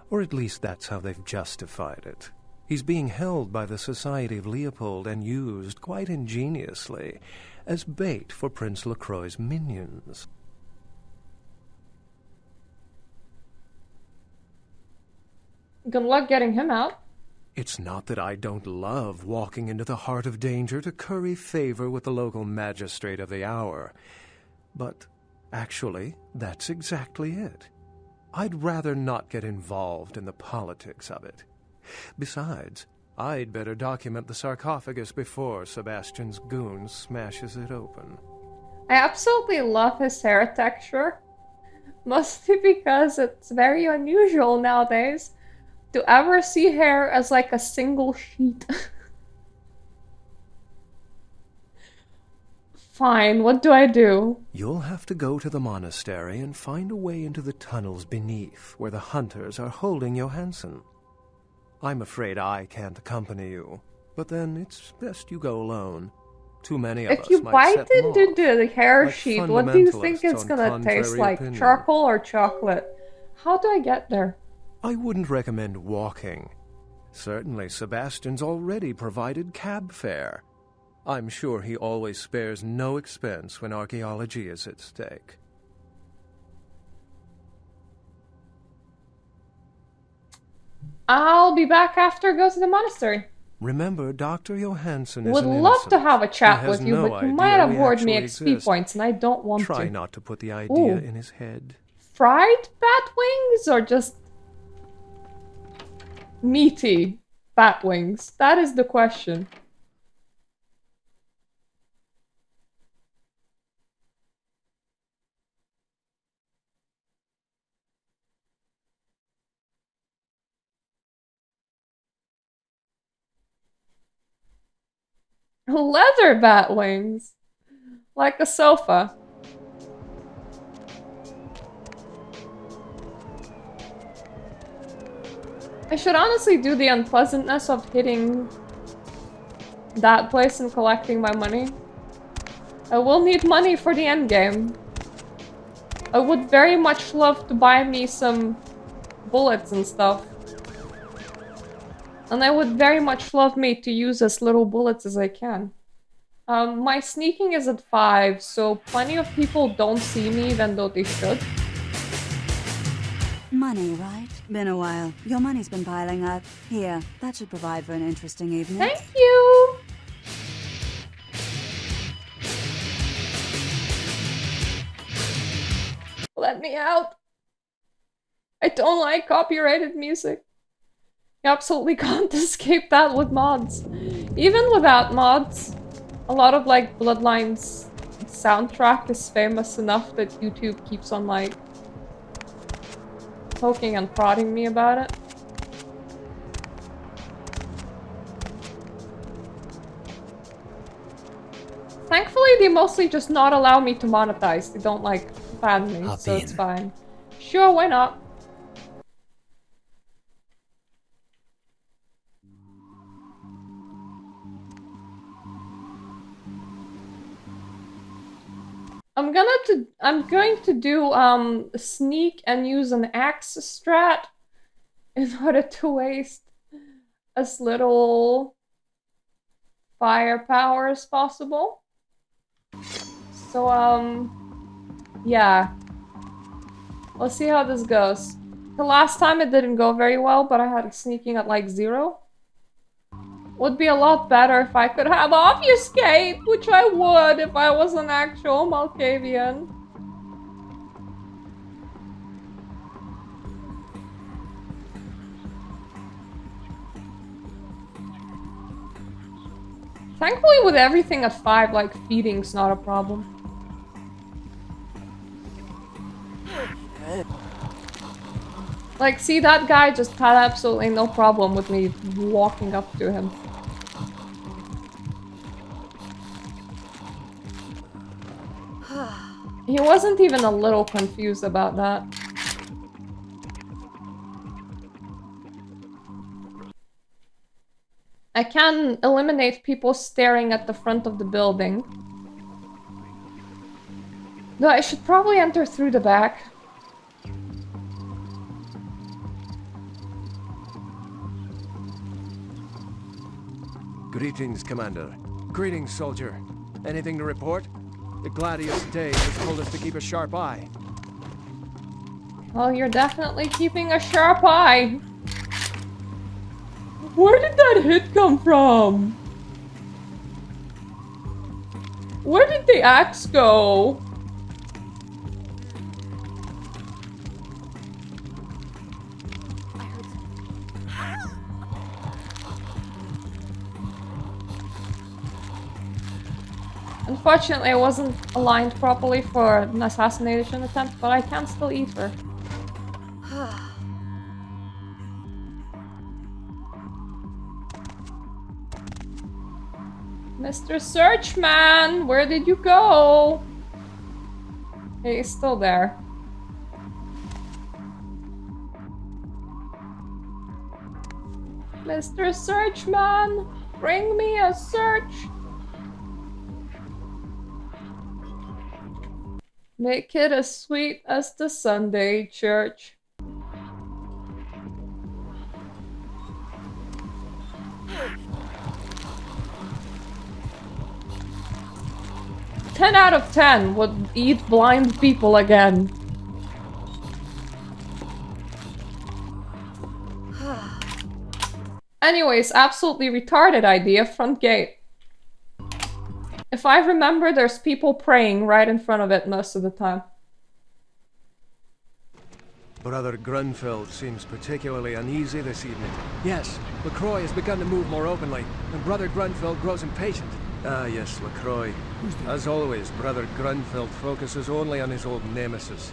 or at least that's how they've justified it. He's being held by the Society of Leopold and used, quite ingeniously, as bait for Prince LaCroix's minions. Good luck getting him out. It's not that I don't love walking into the heart of danger to curry favor with the local magistrate of the hour, but actually, that's exactly it. I'd rather not get involved in the politics of it. Besides, I'd better document the sarcophagus before Sebastian's goon smashes it open. I absolutely love his hair texture. Mostly because it's very unusual nowadays to ever see hair as like a single sheet. Fine, what do I do? You'll have to go to the monastery and find a way into the tunnels beneath where the hunters are holding Johansson. I'm afraid I can't accompany you, but then it's best you go alone. Too many of us If you might bite set them into the hair like sheet, what do you think fundamentalists it's on gonna taste contrary like? opinion. Charcoal or chocolate? How do I get there? I wouldn't recommend walking. Certainly, Sebastian's already provided cab fare. I'm sure he always spares no expense when archaeology is at stake. I'll be back after I go to the monastery. Remember, Dr. Johansson is Would an love to innocent. have a He chat has with you, no but you idea might we award me actually XP exist. points, and I don't want Try to. not to put the idea Ooh. in his head. Fried bat wings or just meaty bat wings? That is the question. Leather bat wings. Like a sofa. I should honestly do the unpleasantness of hitting that place and collecting my money. I will need money for the endgame. I would very much love to buy me some bullets and stuff. And I would very much love me to use as little bullets as I can. My sneaking is at 5, so plenty of people don't see me even though they should. Money, right? Been a while. Your money's been piling up. Here, that should provide for an interesting evening. Thank you! Let me out. I don't like copyrighted music. You absolutely can't escape that with mods. Even without mods, a lot of like Bloodlines soundtrack is famous enough that YouTube keeps on like poking and prodding me about it. Thankfully, they mostly just not allow me to monetize. They don't like ban me, Hop so it's in. fine. Sure, why not? I'm going to do sneak and use an axe strat in order to waste as little firepower as possible. So yeah. We'll see how this goes. The last time it didn't go very well, but I had sneaking at like 0. Would be a lot better if I could have obfuscate, which I would if I was an actual Malkavian. Thankfully with everything at 5, like feeding's not a problem. Like, see, that guy just had absolutely no problem with me walking up to him. He wasn't even a little confused about that. I can eliminate people staring at the front of the building. No, I should probably enter through the back. Greetings, Commander. Greetings, soldier. Anything to report? The Gladius Day has told us to keep a sharp eye. Well, you're definitely keeping a sharp eye. Where did that hit come from? Where did the axe go? Unfortunately, I wasn't aligned properly for an assassination attempt, but I can still eat her. Mr. Searchman, where did you go? He's still there. Mr. Searchman, bring me a search. Make it as sweet as the Sunday church. Ten out of 10 would eat blind people again. Anyways, absolutely retarded idea, front gate. If I remember, there's people praying right in front of it most of the time. Brother Grunfeld seems particularly uneasy this evening. Yes, LaCroix has begun to move more openly, and Brother Grunfeld grows impatient. Ah, yes, LaCroix. As always, Brother Grunfeld focuses only on his old nemesis.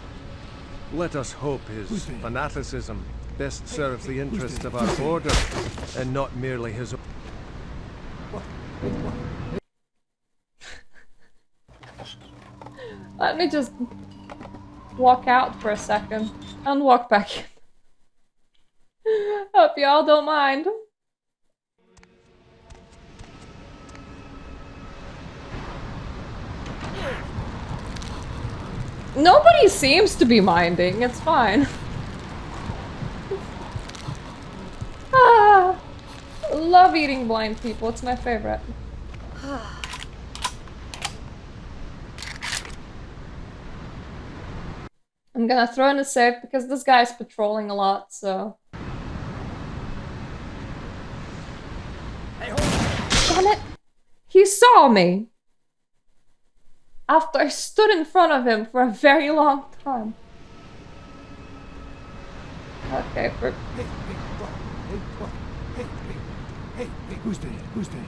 Let us hope his fanaticism best serves the interests of our order, and not merely his own. Let me just walk out for a second and walk back in. Hope y'all don't mind. Nobody seems to be minding, it's fine. Ah, love eating blind people, it's my favorite. I'm gonna throw in a save because this guy's patrolling a lot, so... Damn it! He saw me! After I stood in front of him for a very long time. Okay, for... Hey, who's there? Who's there?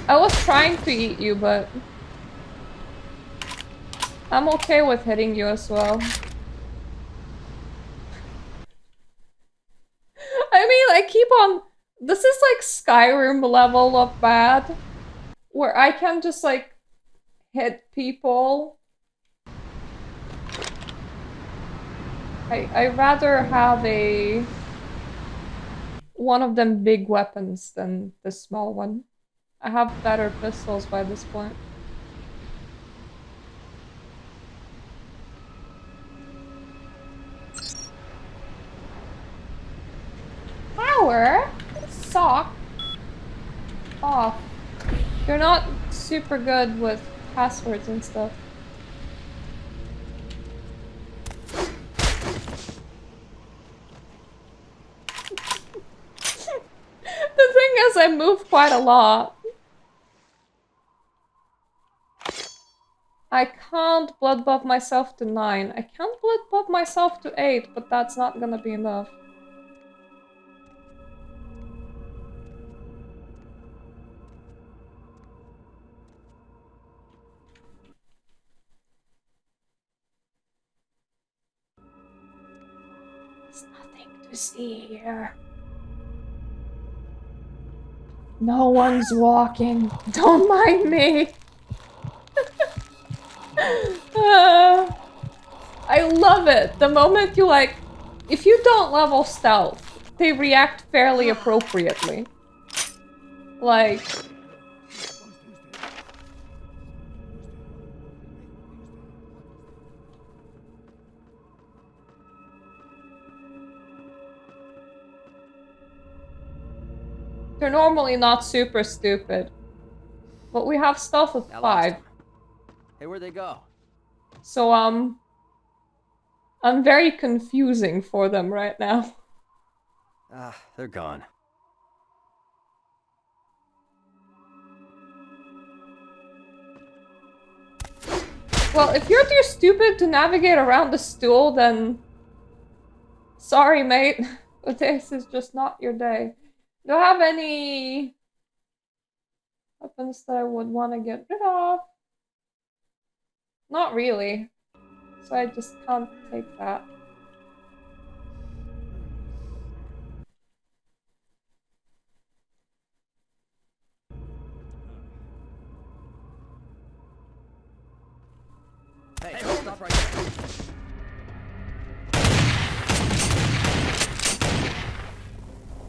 I was trying to eat you, but... I'm okay with hitting you as well. I mean, I keep on... This is like Skyrim level of bad. Where I can just like... hit people. I rather have a... one of them big weapons than the small one. I have better pistols by this point. super good with passwords and stuff. The thing is, I move quite a lot. I can't blood buff myself to 9. I can blood buff myself to 8, but that's not gonna be enough. There's nothing to see here. No one's walking. Don't mind me. I love it. The moment you like, if you don't level stealth, they react fairly appropriately. Like, they're normally not super stupid, but we have stealth of 5. Hey, where'd they go? So, I'm very confusing for them right now. Ah, they're gone. Well, if you're too stupid to navigate around the stool, then... Sorry, mate. But this is just not your day. Do I have any... weapons that I would want to get rid of? Not really. So I just can't take that. Hey, hold up right there.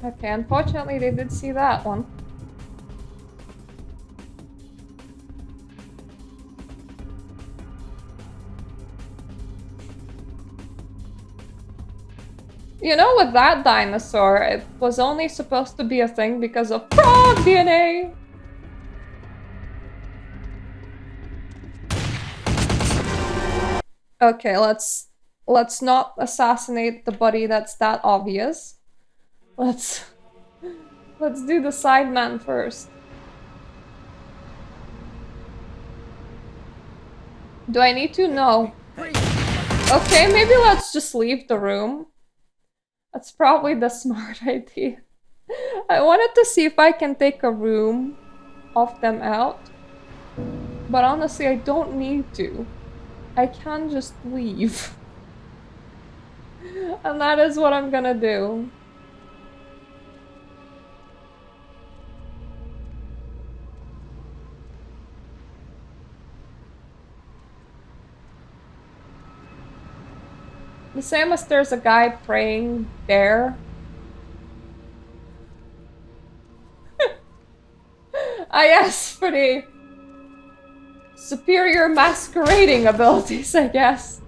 Okay, unfortunately they did see that one. You know, with that dinosaur, it was only supposed to be a thing because of frog DNA! Okay, let's not assassinate the buddy that's that obvious. Let's do the sideman first. Do I need to? No. Okay, maybe let's just leave the room. That's probably the smart idea. I wanted to see if I can take a room off them out. But honestly, I don't need to. I can just leave. And that is what I'm gonna do. The same as there's a guy praying there. Ah yes, for the superior masquerading abilities, I guess.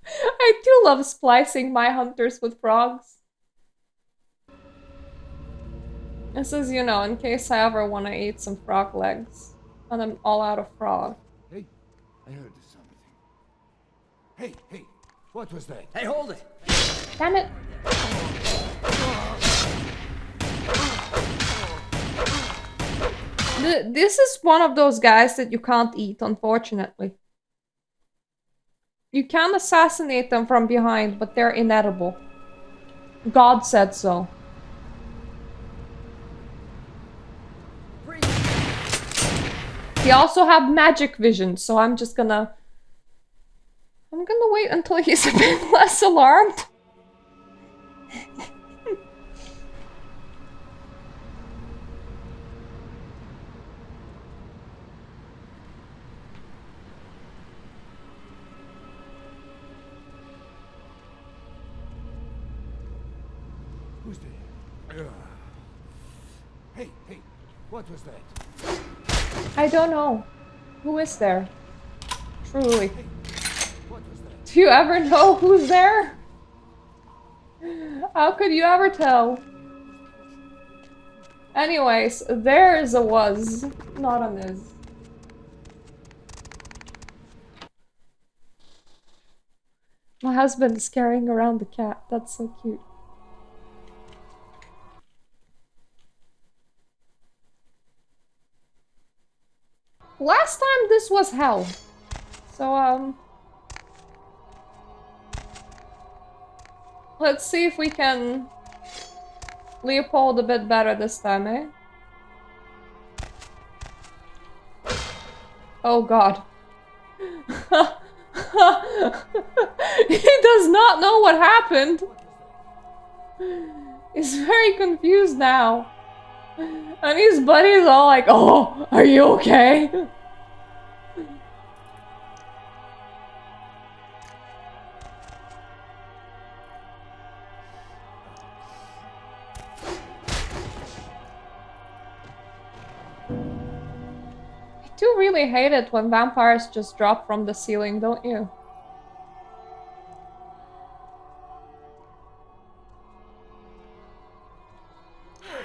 I do love splicing my hunters with frogs. This is, you know, in case I ever want to eat some frog legs. And I'm all out of frog. Hey, I heard something. Hey, what was that? Hey, hold it! Damn it! This is one of those guys that you can't eat, unfortunately. You can assassinate them from behind, but they're inedible. God said so. He also have magic vision, so I'm gonna wait until he's a bit less alarmed. Who's there? Hey, what was that? I don't know. Who is there? Truly. Do you ever know who's there? How could you ever tell? Anyways, there is a was, not an is. My husband is carrying around the cat. That's so cute. Last time this was hell. So, let's see if we can Leopold a bit better this time, eh? Oh god. He does not know what happened. He's very confused now. And his buddy's all like, oh, are you okay? I do really hate it when vampires just drop from the ceiling, don't you?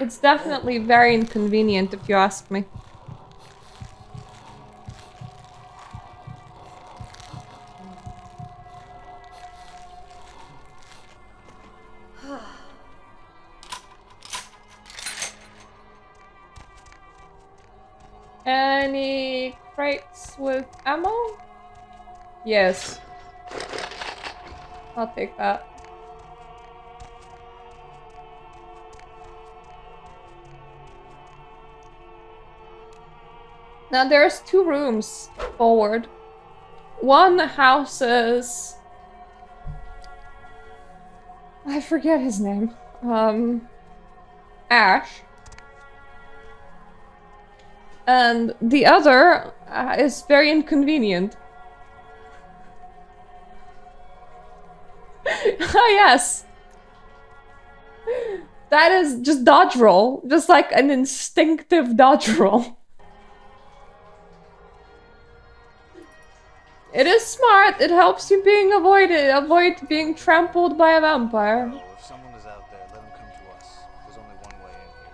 It's definitely very inconvenient if you ask me. Any crates with ammo? Yes. I'll take that. Now there's 2 rooms forward. One houses... I forget his name. Ash. And the other is very inconvenient. Ah, yes! That is just dodge roll. Just like an instinctive dodge roll. It is smart. It helps you avoid being trampled by a vampire. If someone is out there, let them come to us. There's only one way in here.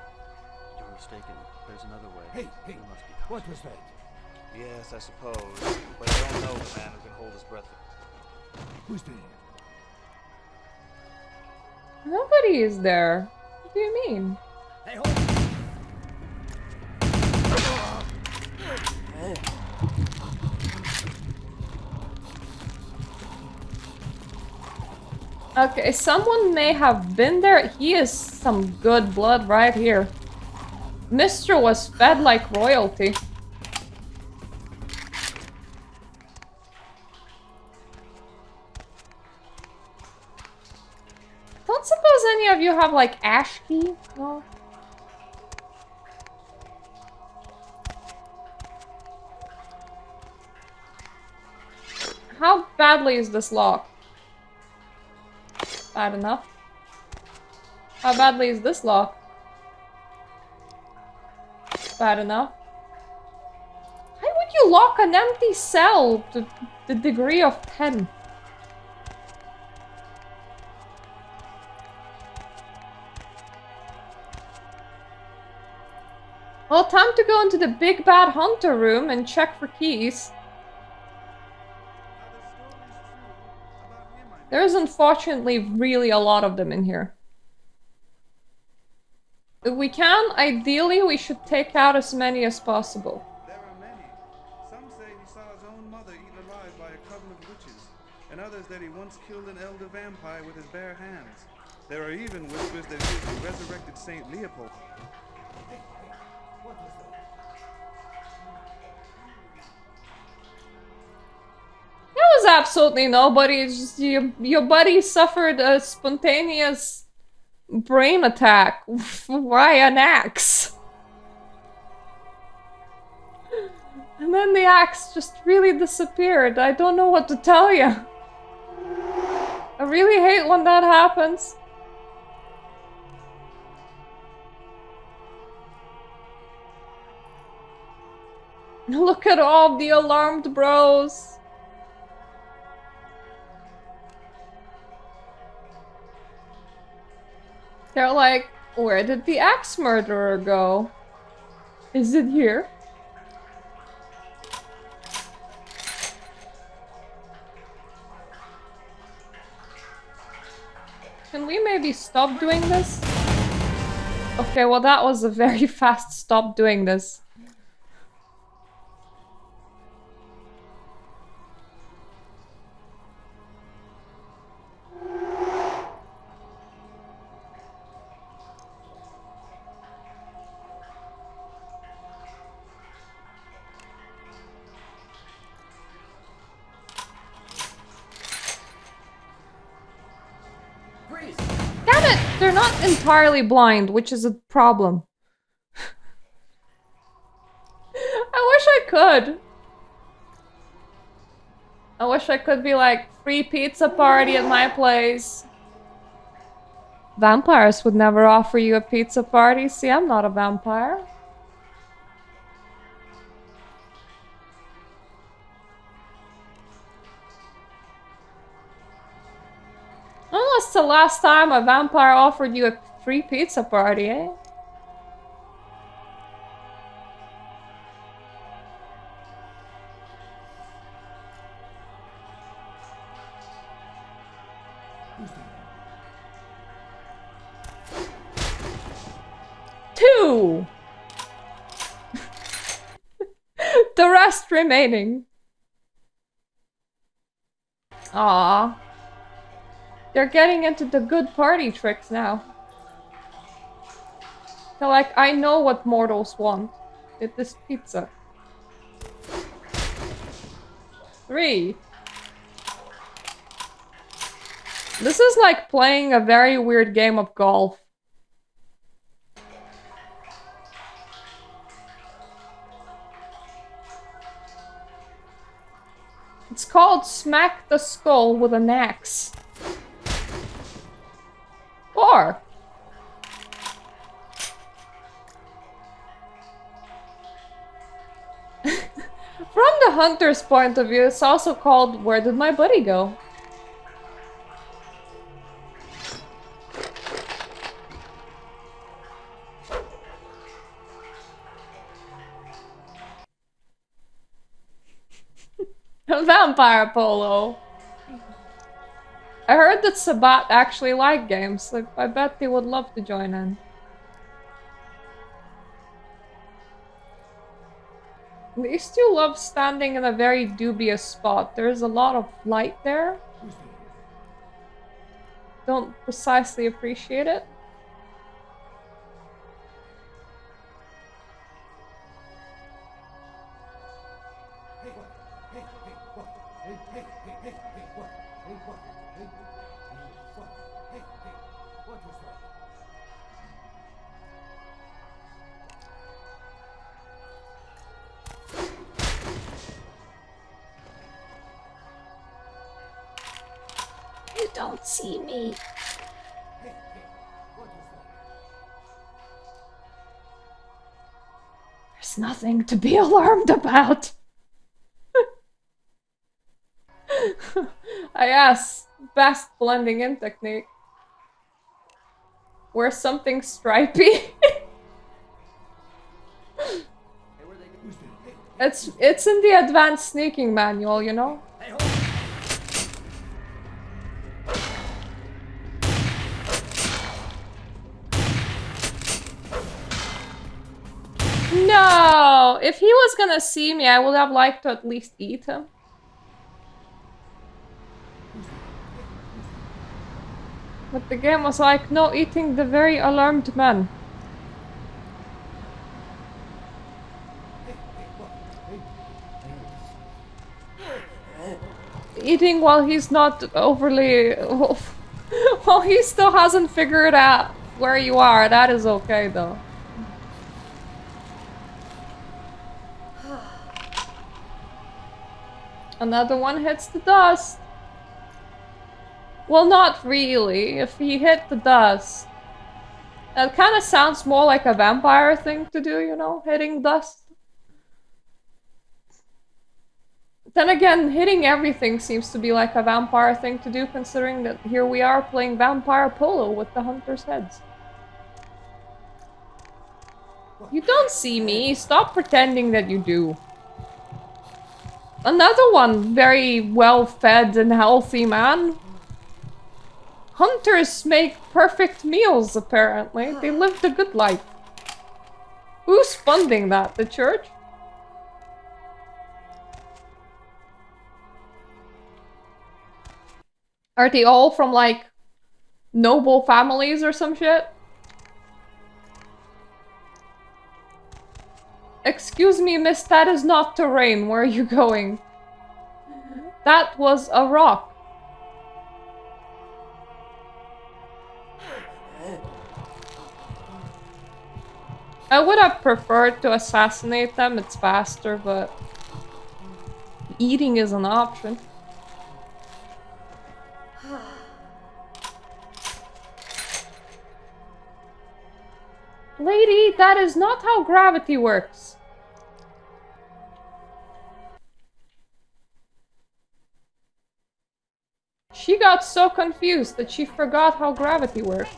You're mistaken. There's another way. Hey, what was that? Yes, I suppose. But I don't know the man who can hold his breath. Who's there? Nobody is there. What do you mean? Hey, hold on. Okay, someone may have been there. He is some good blood right here. Mr. was fed like royalty. Don't suppose any of you have like ash key? No? How badly is this locked? Bad enough. How badly is this locked? Bad enough. Why would you lock an empty cell to the degree of 10? Well, time to go into the big bad hunter room and check for keys. There's unfortunately really a lot of them in here. If we can, ideally we should take out as many as possible. There are many. Some say he saw his own mother eaten alive by a coven of witches, and others that he once killed an elder vampire with his bare hands. There are even whispers that he is the resurrected Saint Leopold. There was absolutely nobody. It's just your buddy suffered a spontaneous brain attack via an axe. And then the axe just really disappeared. I don't know what to tell you. I really hate when that happens. Look at all the alarmed bros. They're like, where did the axe murderer go? Is it here? Can we maybe stop doing this? Okay, well that was a very fast stop doing this. Damn it! They're not entirely blind, which is a problem. I wish I could. I wish I could be like, free pizza party at my place. Vampires would never offer you a pizza party. See, I'm not a vampire. Unless the last time a vampire offered you a free pizza party, eh? Two! The rest remaining. Aww. They're getting into the good party tricks now. They're like, I know what mortals want. It is pizza. 3. This is like playing a very weird game of golf. It's called Smack the Skull with an Axe. 4. From the hunter's point of view, it's also called Where Did My Buddy Go? Vampire Polo. I heard that Sabat actually like games. Like, I bet they would love to join in. These two love standing in a very dubious spot. There's a lot of light there. Don't precisely appreciate it. You don't see me. There's nothing to be alarmed about. Yes, best blending in technique. Wear something stripy. It's in the advanced sneaking manual, you know? No! If he was gonna see me, I would have liked to at least eat him. But the game was like, no eating the very alarmed man. Eating while he's not overly... Well, he still hasn't figured out where you are. That is okay, though. Another one hits the dust. Well, not really. If he hit the dust. That kind of sounds more like a vampire thing to do, you know? Hitting dust. Then again, hitting everything seems to be like a vampire thing to do, considering that here we are playing vampire polo with the hunter's heads. You don't see me. Stop pretending that you do. Another one, very well-fed and healthy man. Hunters make perfect meals, apparently. They live the good life. Who's funding that? The church? Are they all from, like, noble families or some shit? Excuse me, miss, that is not terrain. Where are you going? That was a rock. I would have preferred to assassinate them, it's faster, but eating is an option. Lady, that is not how gravity works. She got so confused that she forgot how gravity works.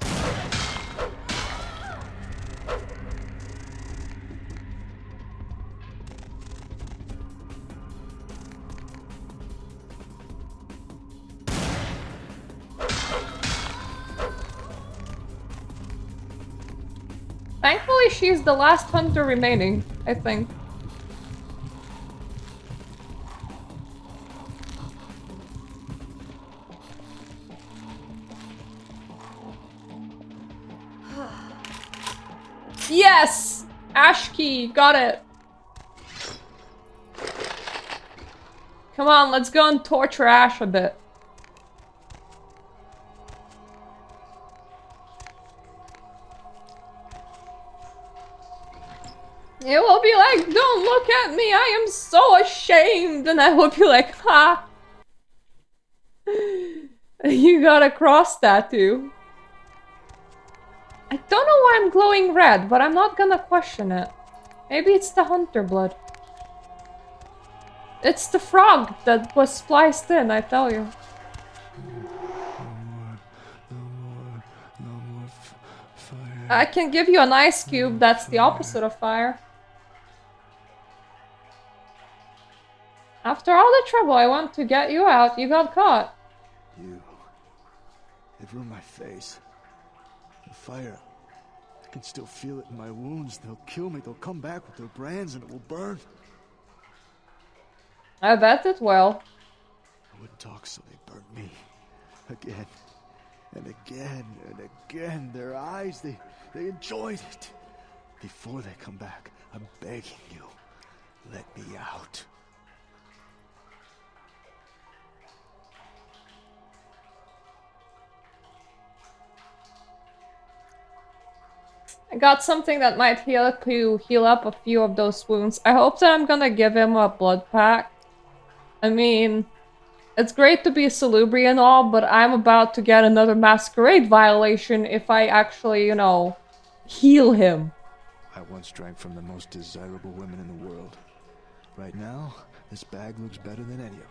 Thankfully, she's the last hunter remaining, I think. Yes! Ash key, got it. Come on, let's go and torture Ash a bit. It will be like, don't look at me, I am so ashamed. And I will be like, ha. You got a cross tattoo. I don't know why I'm glowing red, but I'm not gonna question it. Maybe it's the hunter blood. It's the frog that was spliced in, I tell you. I can give you an ice cube, that's the opposite of fire. After all the trouble I went to get you out, you got caught. They've ruined my face. The fire. I can still feel it in my wounds. They'll kill me. They'll come back with their brands and it will burn. I bet it will. I wouldn't talk, so they burned me. Again. And again and again. Their eyes, they enjoyed it. Before they come back, I'm begging you. Let me out. I got something that might heal up a few of those wounds. I hope that I'm gonna give him a blood pack. I mean, it's great to be a Salubri and all, but I'm about to get another masquerade violation if I actually, you know, heal him. I once drank from the most desirable women in the world. Right now, this bag looks better than any of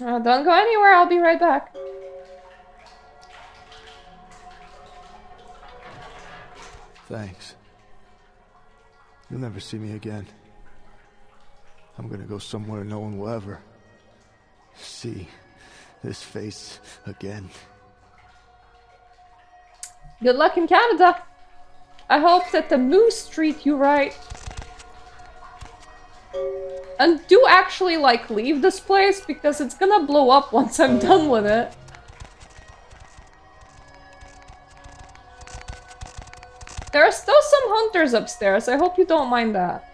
them. Don't go anywhere, I'll be right back. Thanks. You'll never see me again. I'm gonna go somewhere no one will ever see this face again. Good luck in Canada. I hope that the moose treat you right. And do actually, like, leave this place, because it's gonna blow up once I'm done with it. There are still some hunters upstairs. I hope you don't mind that.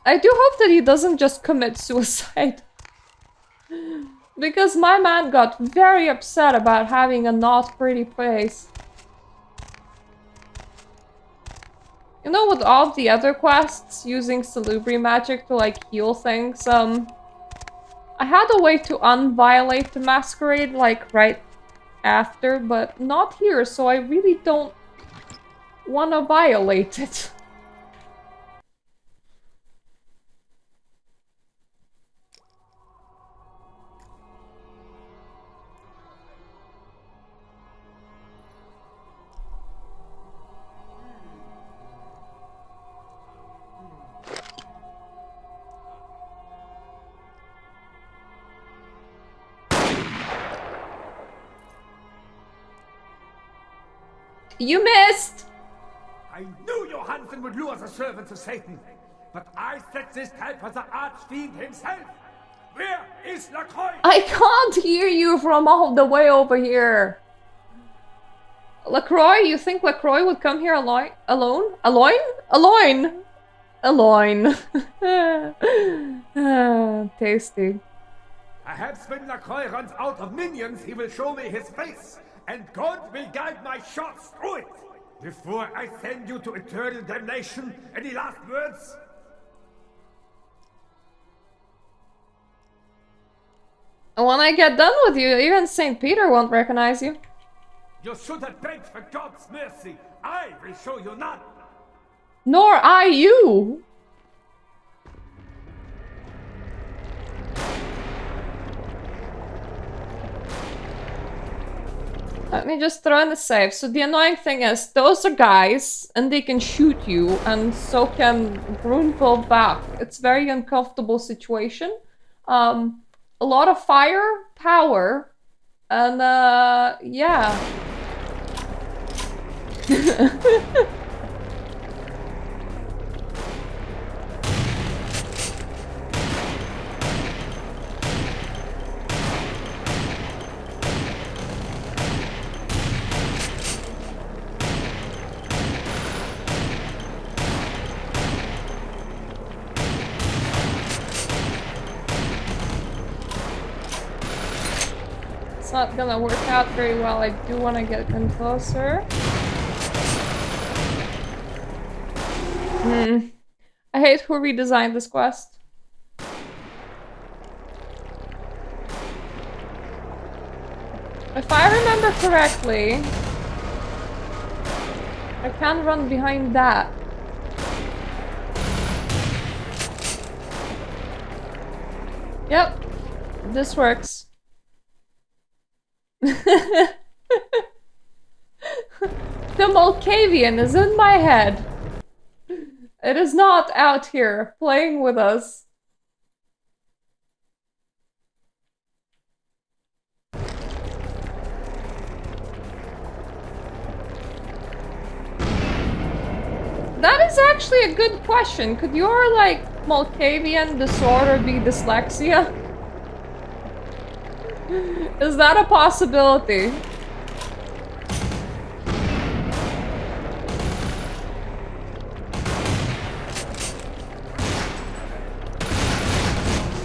I do hope that he doesn't just commit suicide. Because my man got very upset about having a not pretty face. You know, with all the other quests, using Salubri magic to, like, heal things, I had a way to unviolate the masquerade, like, right after, but not here, so I really don't want to violate it. You missed! I knew Johansen would lure the servant to Satan, but I set this type for the archfiend himself. Where is LaCroix? I can't hear you from all the way over here. LaCroix, you think LaCroix would come here alone? Alone? Tasty. Perhaps when LaCroix runs out of minions, he will show me his face, and God will guide my shots through it. Before I send you to eternal damnation, any last words? When I get done with you, even St. Peter won't recognize you. You should have begged for God's mercy. I will show you none. Nor I you. Let me just throw in the safe. So the annoying thing is, those are guys, and they can shoot you, and so can Grunfeld back. It's a very uncomfortable situation. A lot of fire, power, and yeah. It's not gonna work out very well. I do want to get in closer. I hate who redesigned this quest. If I remember correctly, I can run behind that. Yep, this works. The Malkavian is in my head. It is not out here playing with us. That is actually a good question. Could your, like, Malkavian disorder be dyslexia? Is that a possibility?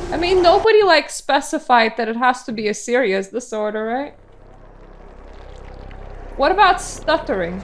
I mean, nobody, like, specified that it has to be a serious disorder, right? What about stuttering?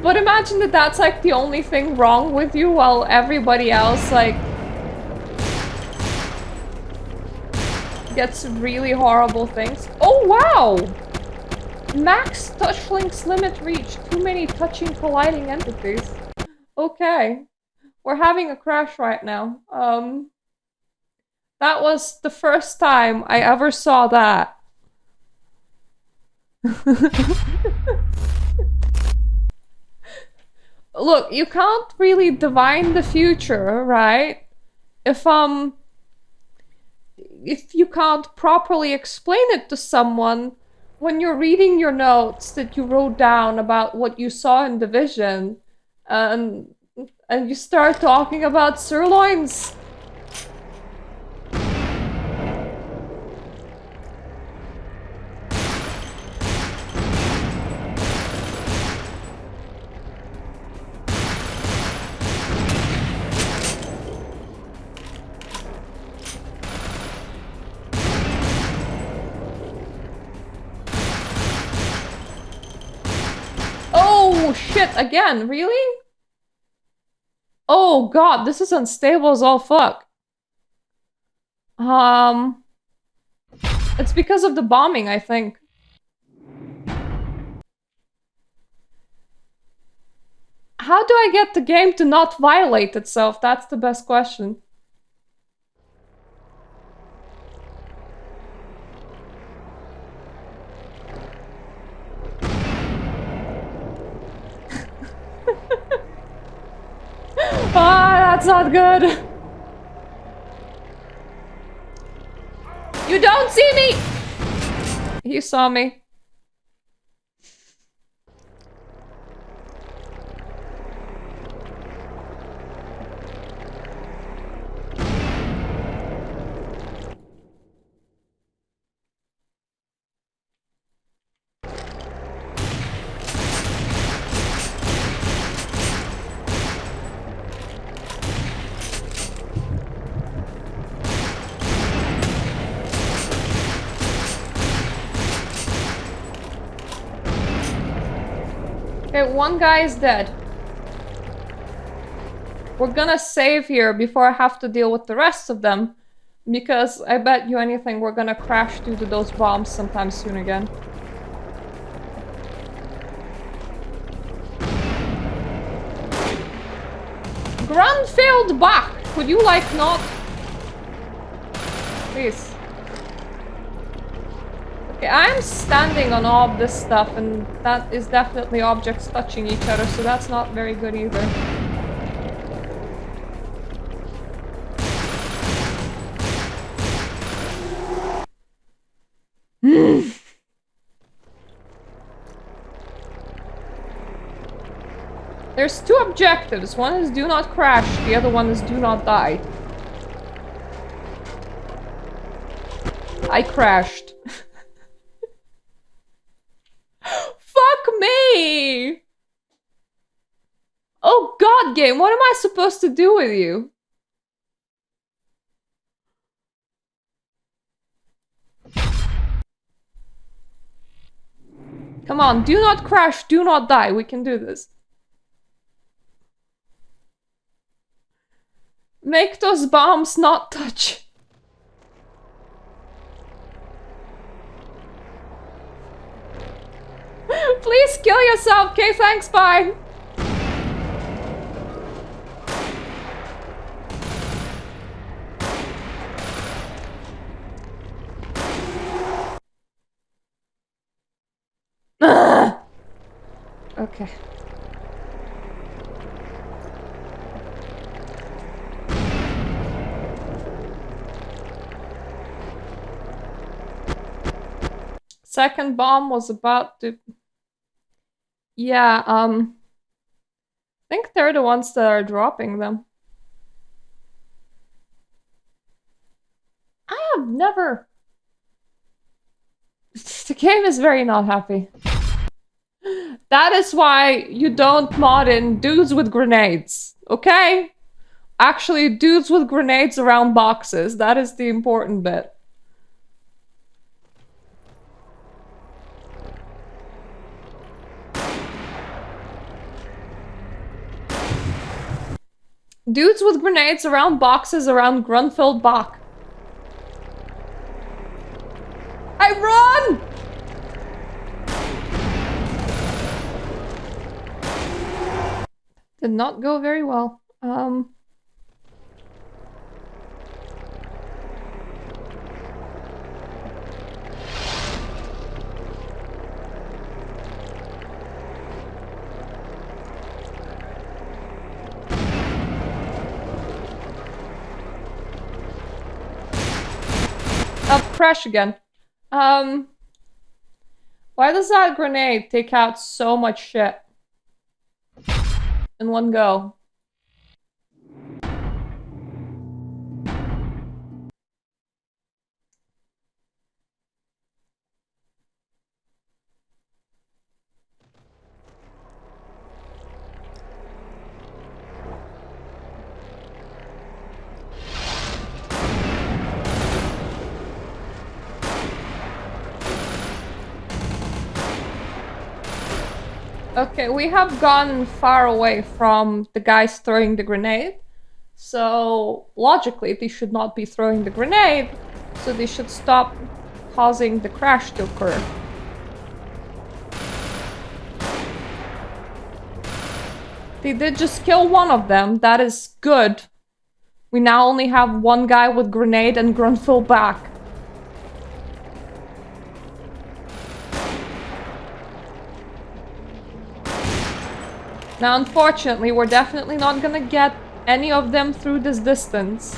But imagine that that's like the only thing wrong with you while everybody else like gets really horrible things. Oh wow! Max touch links limit reached. Too many touching colliding entities. Okay. We're having a crash right now. That was the first time I ever saw that. Look, you can't really divine the future, right? If you can't properly explain it to someone when you're reading your notes that you wrote down about what you saw in the vision, and you start talking about sirloins. Oh shit, again, really? Oh god, this is unstable as all fuck. It's because of the bombing, I think. How do I get the game to not violate itself? That's the best question. not good. You don't see me! He saw me. Okay, one guy is dead. We're gonna save here before I have to deal with the rest of them. Because I bet you anything we're gonna crash due to those bombs sometime soon again. Grunfeld back! Would you like not? Please. Okay, I'm standing on all of this stuff, and that is definitely objects touching each other, so that's not very good either. There's two objectives. One is do not crash, the other one is do not die. I crashed. Fuck me! Oh god, game, what am I supposed to do with you? Come on, do not crash, do not die. We can do this. Make those bombs not touch. Please kill yourself. Okay, thanks, bye. Okay. Second bomb was about to... Yeah, I think they're the ones that are dropping them. I have never... The game is very not happy. That is why you don't mod in dudes with grenades, okay? Actually, dudes with grenades around boxes. That is the important bit. Dudes with grenades around boxes around Grunfeld Bach. I run! Did not go very well. Crash again. Why does that grenade take out so much shit in one go? Okay, we have gone far away from the guys throwing the grenade. So, logically, they should not be throwing the grenade. So they should stop causing the crash to occur. They did just kill one of them. That is good. We now only have one guy with grenade and Grunfeld back. Now, unfortunately, we're definitely not gonna get any of them through this distance.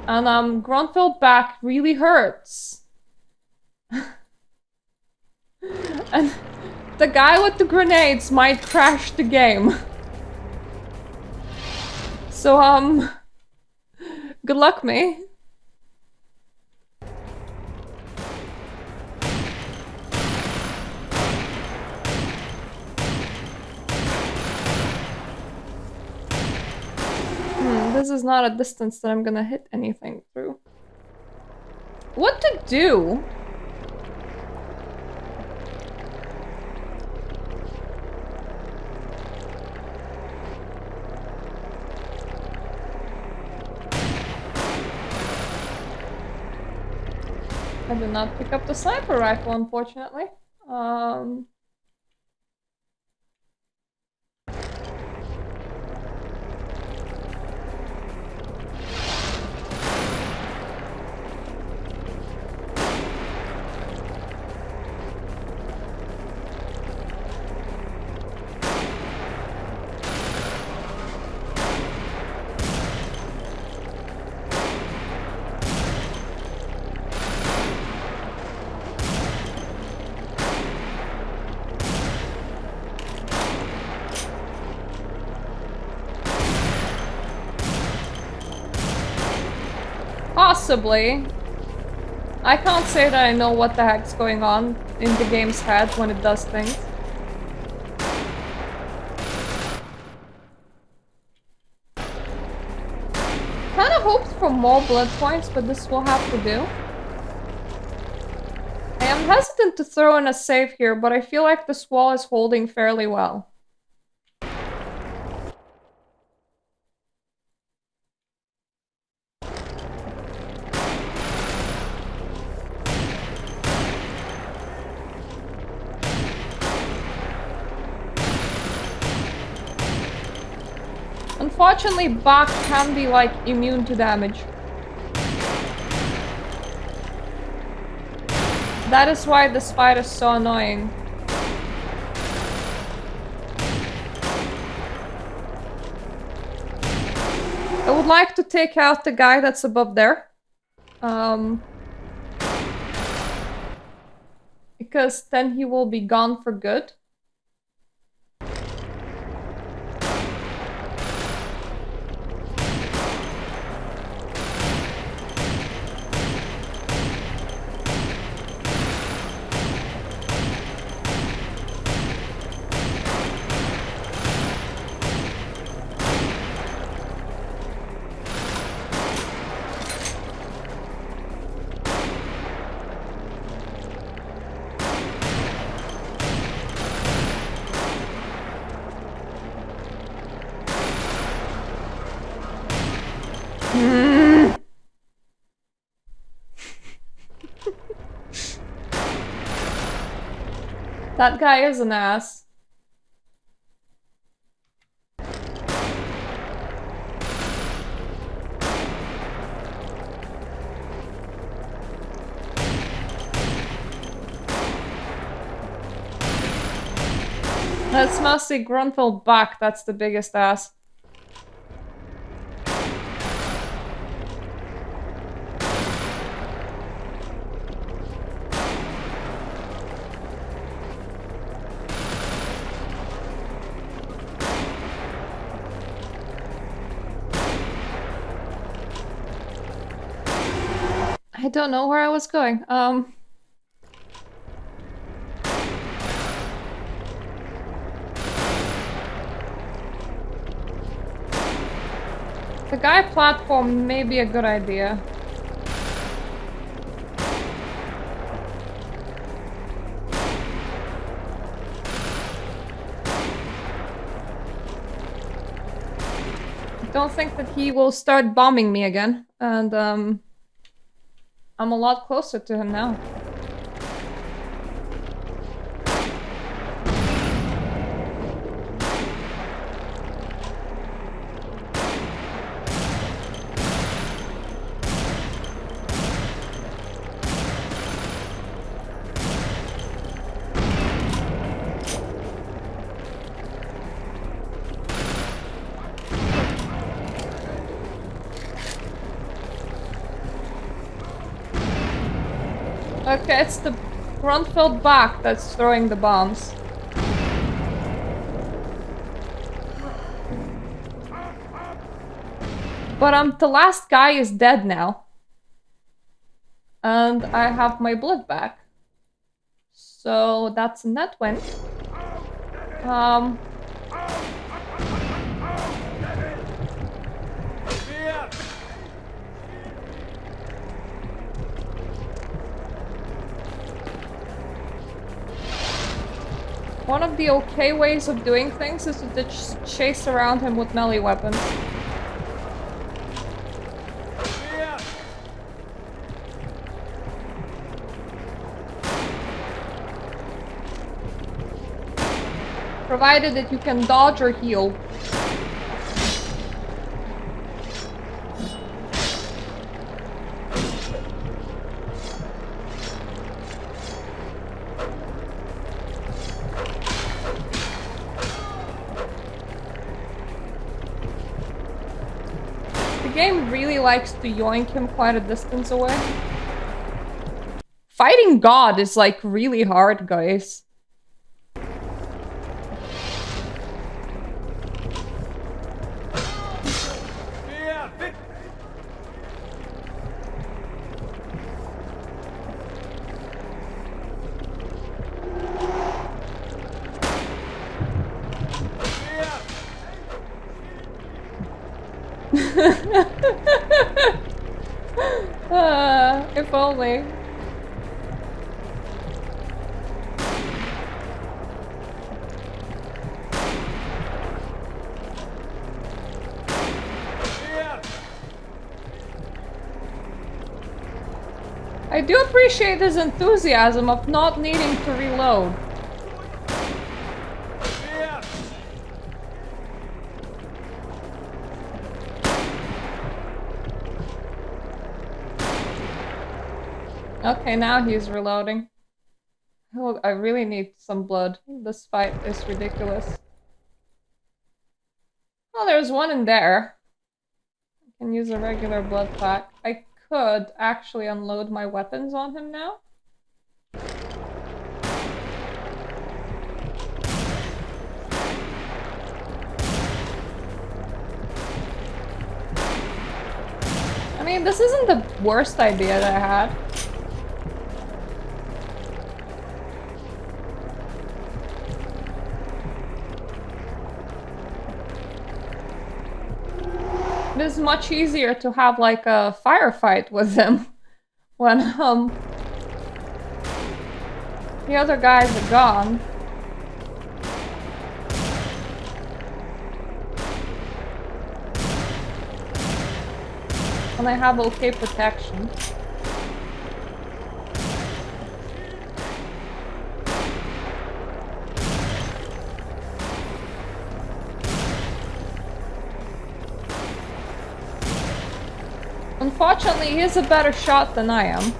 And Grunfeld back really hurts. And the guy with the grenades might crash the game. So, good luck, me. This is not a distance that I'm gonna hit anything through. What to do? I did not pick up the sniper rifle, unfortunately. Possibly. I can't say that I know what the heck's going on in the game's head when it does things. Kinda hoped for more blood points, but this will have to do. I am hesitant to throw in a save here, but I feel like this wall is holding fairly well. Unfortunately, Bach can be, like, immune to damage. That is why this fight is so annoying. I would like to take out the guy that's above there. Because then he will be gone for good. That guy is an ass. That's mostly Grunfeld back, that's the biggest ass. I don't know where I was going. The guy platform may be a good idea. I don't think that he will start bombing me again, and I'm a lot closer to him now. Okay, it's the front-filled back that's throwing the bombs. But the last guy is dead now. And I have my blood back. So that's a net win. One of the okay ways of doing things is to just chase around him with melee weapons. Provided that you can dodge or heal. The game really likes to yoink him quite a distance away. Fighting God is like really hard, guys. If only. I do appreciate his enthusiasm of not needing to reload. Okay, now he's reloading. Oh, I really need some blood. This fight is ridiculous. Oh, there's one in there. I can use a regular blood pack. I could actually unload my weapons on him now. I mean, this isn't the worst idea that I had. It is much easier to have like a firefight with them when the other guys are gone. And I have okay protection. Unfortunately, he is a better shot than I am.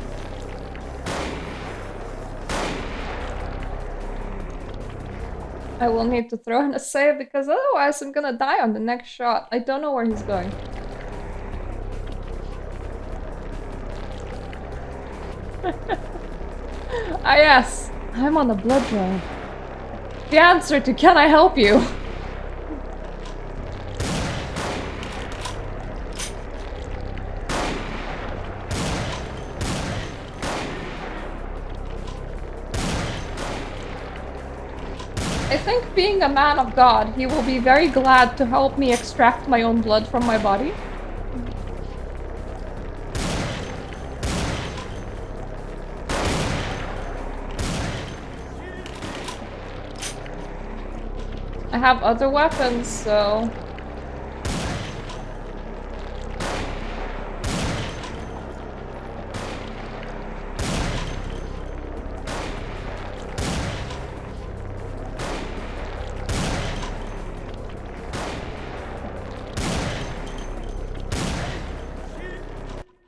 I will need to throw in a save because otherwise I'm gonna die on the next shot. I don't know where he's going. Ah yes, I'm on a blood drive. The answer to can I help you? I think being a man of God, he will be very glad to help me extract my own blood from my body. I have other weapons, so...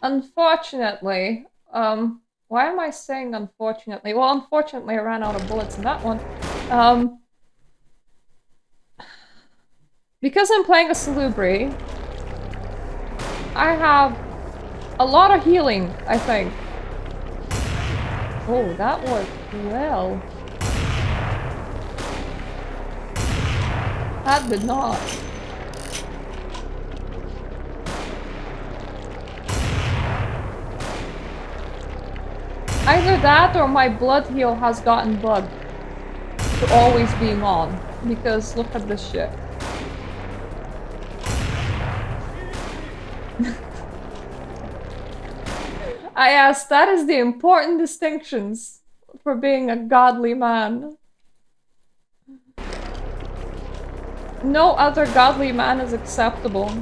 Unfortunately, why am I saying unfortunately? Well, unfortunately I ran out of bullets in that one. Because I'm playing a Salubri, I have a lot of healing, I think. Oh, that worked well. That did not. Either that or my blood heal has gotten bugged to always being on. Because look at this shit. I asked, that is the important distinctions for being a godly man. No other godly man is acceptable.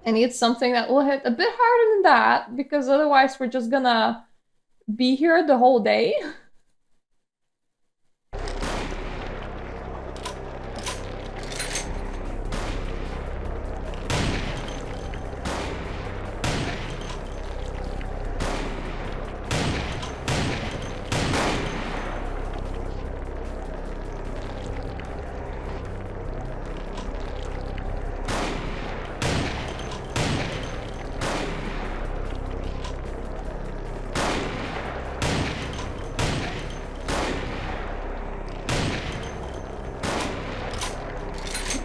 I need something that will hit a bit harder than that, because otherwise we're just gonna be here the whole day.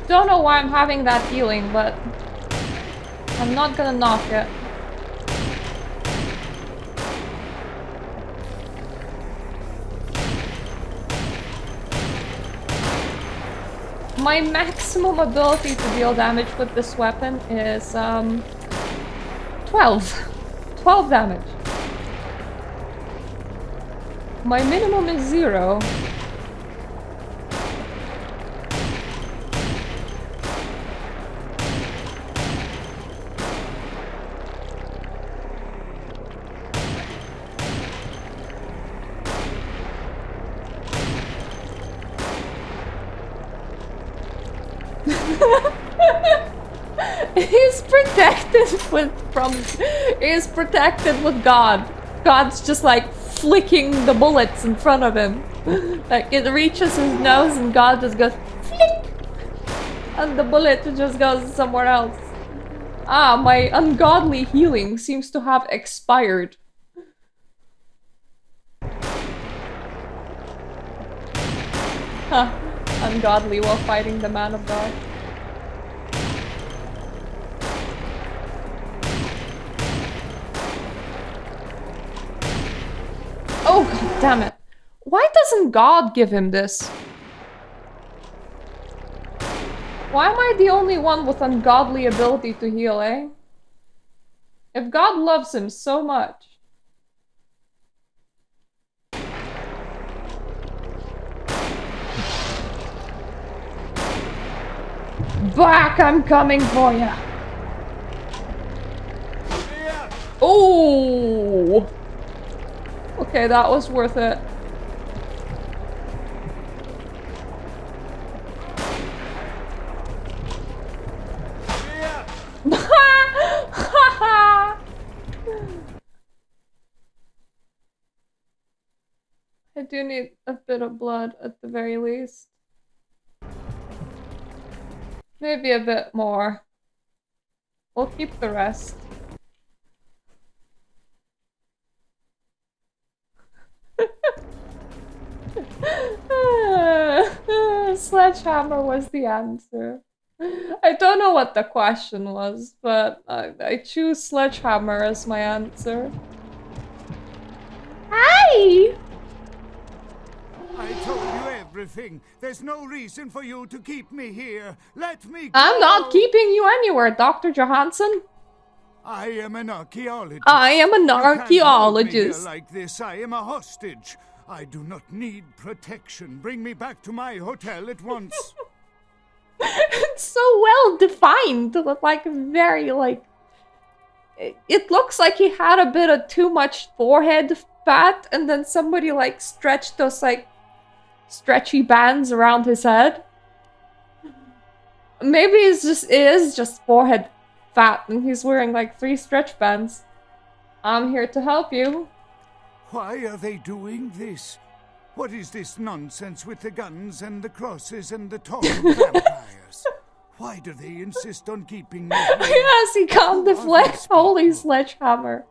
Don't know why I'm having that feeling, but I'm not gonna knock it. My maximum ability to deal damage with this weapon is 12. 12 damage. My minimum is 0. He's protected he's protected with God. God's just like flicking the bullets in front of him. Like it reaches his nose and God just goes flick! And the bullet just goes somewhere else. Ah, my ungodly healing seems to have expired. Huh. Ungodly while fighting the man of God. Oh, god damn it. Why doesn't God give him this? Why am I the only one with ungodly ability to heal, eh? If God loves him so much. Back, I'm coming for ya. Oh! Okay, that was worth it. I do need a bit of blood at the very least. Maybe a bit more. We'll keep the rest. Sledgehammer was the answer. I don't know what the question was, but I choose sledgehammer as my answer. Hi! I told you everything. There's no reason for you to keep me here. Let me go. I'm not keeping you anywhere, Dr. Johansson. I am an archaeologist. I am an archaeologist. You can't hold me here like this. I am a hostage. I do not need protection. Bring me back to my hotel at once. It's so well defined. Like, very, like... It looks like he had a bit of too much forehead fat, and then somebody, like, stretched those, like, stretchy bands around his head. Maybe it is just forehead fat and he's wearing like 3 stretch bands. I'm here to help you. Why are they doing this? What is this nonsense with the guns and the crosses and the talk of vampires? Why do they insist on keeping me here? Yes, he can't deflect. Holy sledgehammer.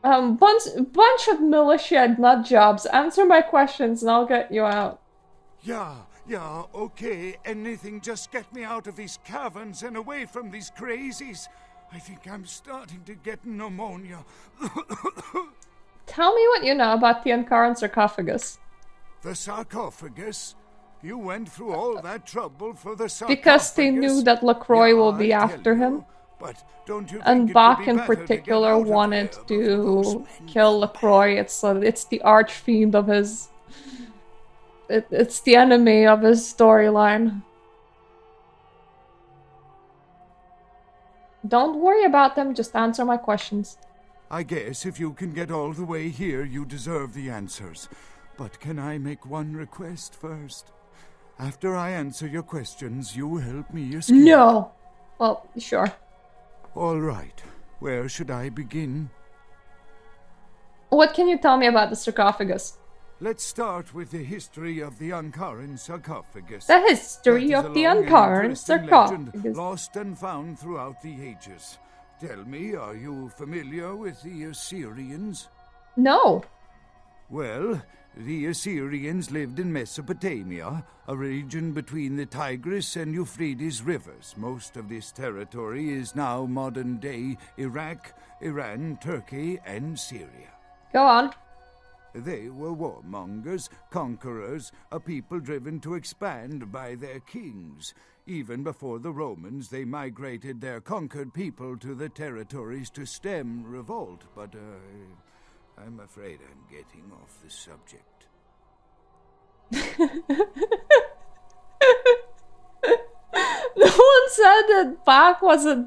Bunch of militia nut jobs. Answer my questions and I'll get you out. Yeah, okay. Anything, just get me out of these caverns and away from these crazies. I think I'm starting to get pneumonia. Tell me what you know about the Ankaran sarcophagus. The sarcophagus? You went through all that trouble for the sarcophagus? Because they knew that LaCroix will be after him. But don't you and think Bach it would be in better particular wanted to kill LaCroix. It's the archfiend of his... It's the enemy of his storyline. Don't worry about them, just answer my questions. I guess if you can get all the way here, you deserve the answers. But can I make one request first? After I answer your questions, you help me escape. No! Well, sure. All right. Where should I begin? What can you tell me about the sarcophagus? Let's start with the history of the Ankaran sarcophagus. The history of the Ankaran sarcophagus. Lost and found throughout the ages. Tell me, are you familiar with the Assyrians? No. Well, the Assyrians lived in Mesopotamia, a region between the Tigris and Euphrates rivers. Most of this territory is now modern-day Iraq, Iran, Turkey, and Syria. Go on. They were warmongers, conquerors, a people driven to expand by their kings. Even before the Romans, they migrated their conquered people to the territories to stem revolt. But I'm afraid I'm getting off the subject. No one said that Bach was a,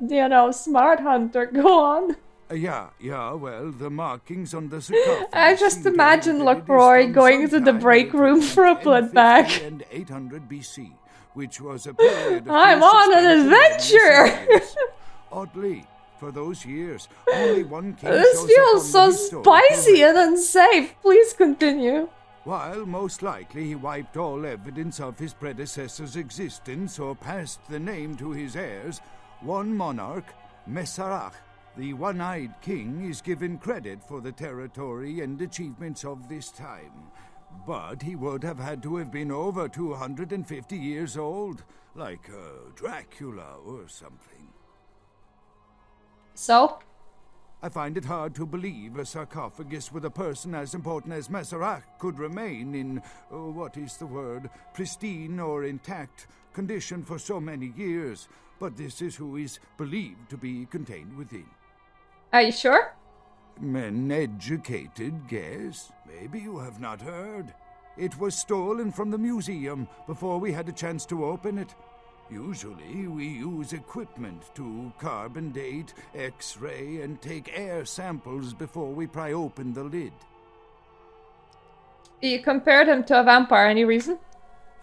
smart hunter. Go on. Yeah, well, the markings on the sarcophagus... I just imagine LaCroix going into the break room for a blood bag. And 800 BC, which was a period of I'm on an adventure! Oddly, for those years, only one king This feels so spicy and unsafe. Please continue. While most likely he wiped all evidence of his predecessor's existence or passed the name to his heirs, one monarch, Mesarach, the one-eyed king, is given credit for the territory and achievements of this time. But he would have had to have been over 250 years old, like Dracula or something. So? I find it hard to believe a sarcophagus with a person as important as Mesarach could remain in, pristine or intact condition for so many years. But this is who is believed to be contained within. Are you sure? An educated guess. Maybe you have not heard. It was stolen from the museum before we had a chance to open it. Usually we use equipment to carbon date, X-ray, and take air samples before we pry open the lid. You compared him to a vampire, any reason?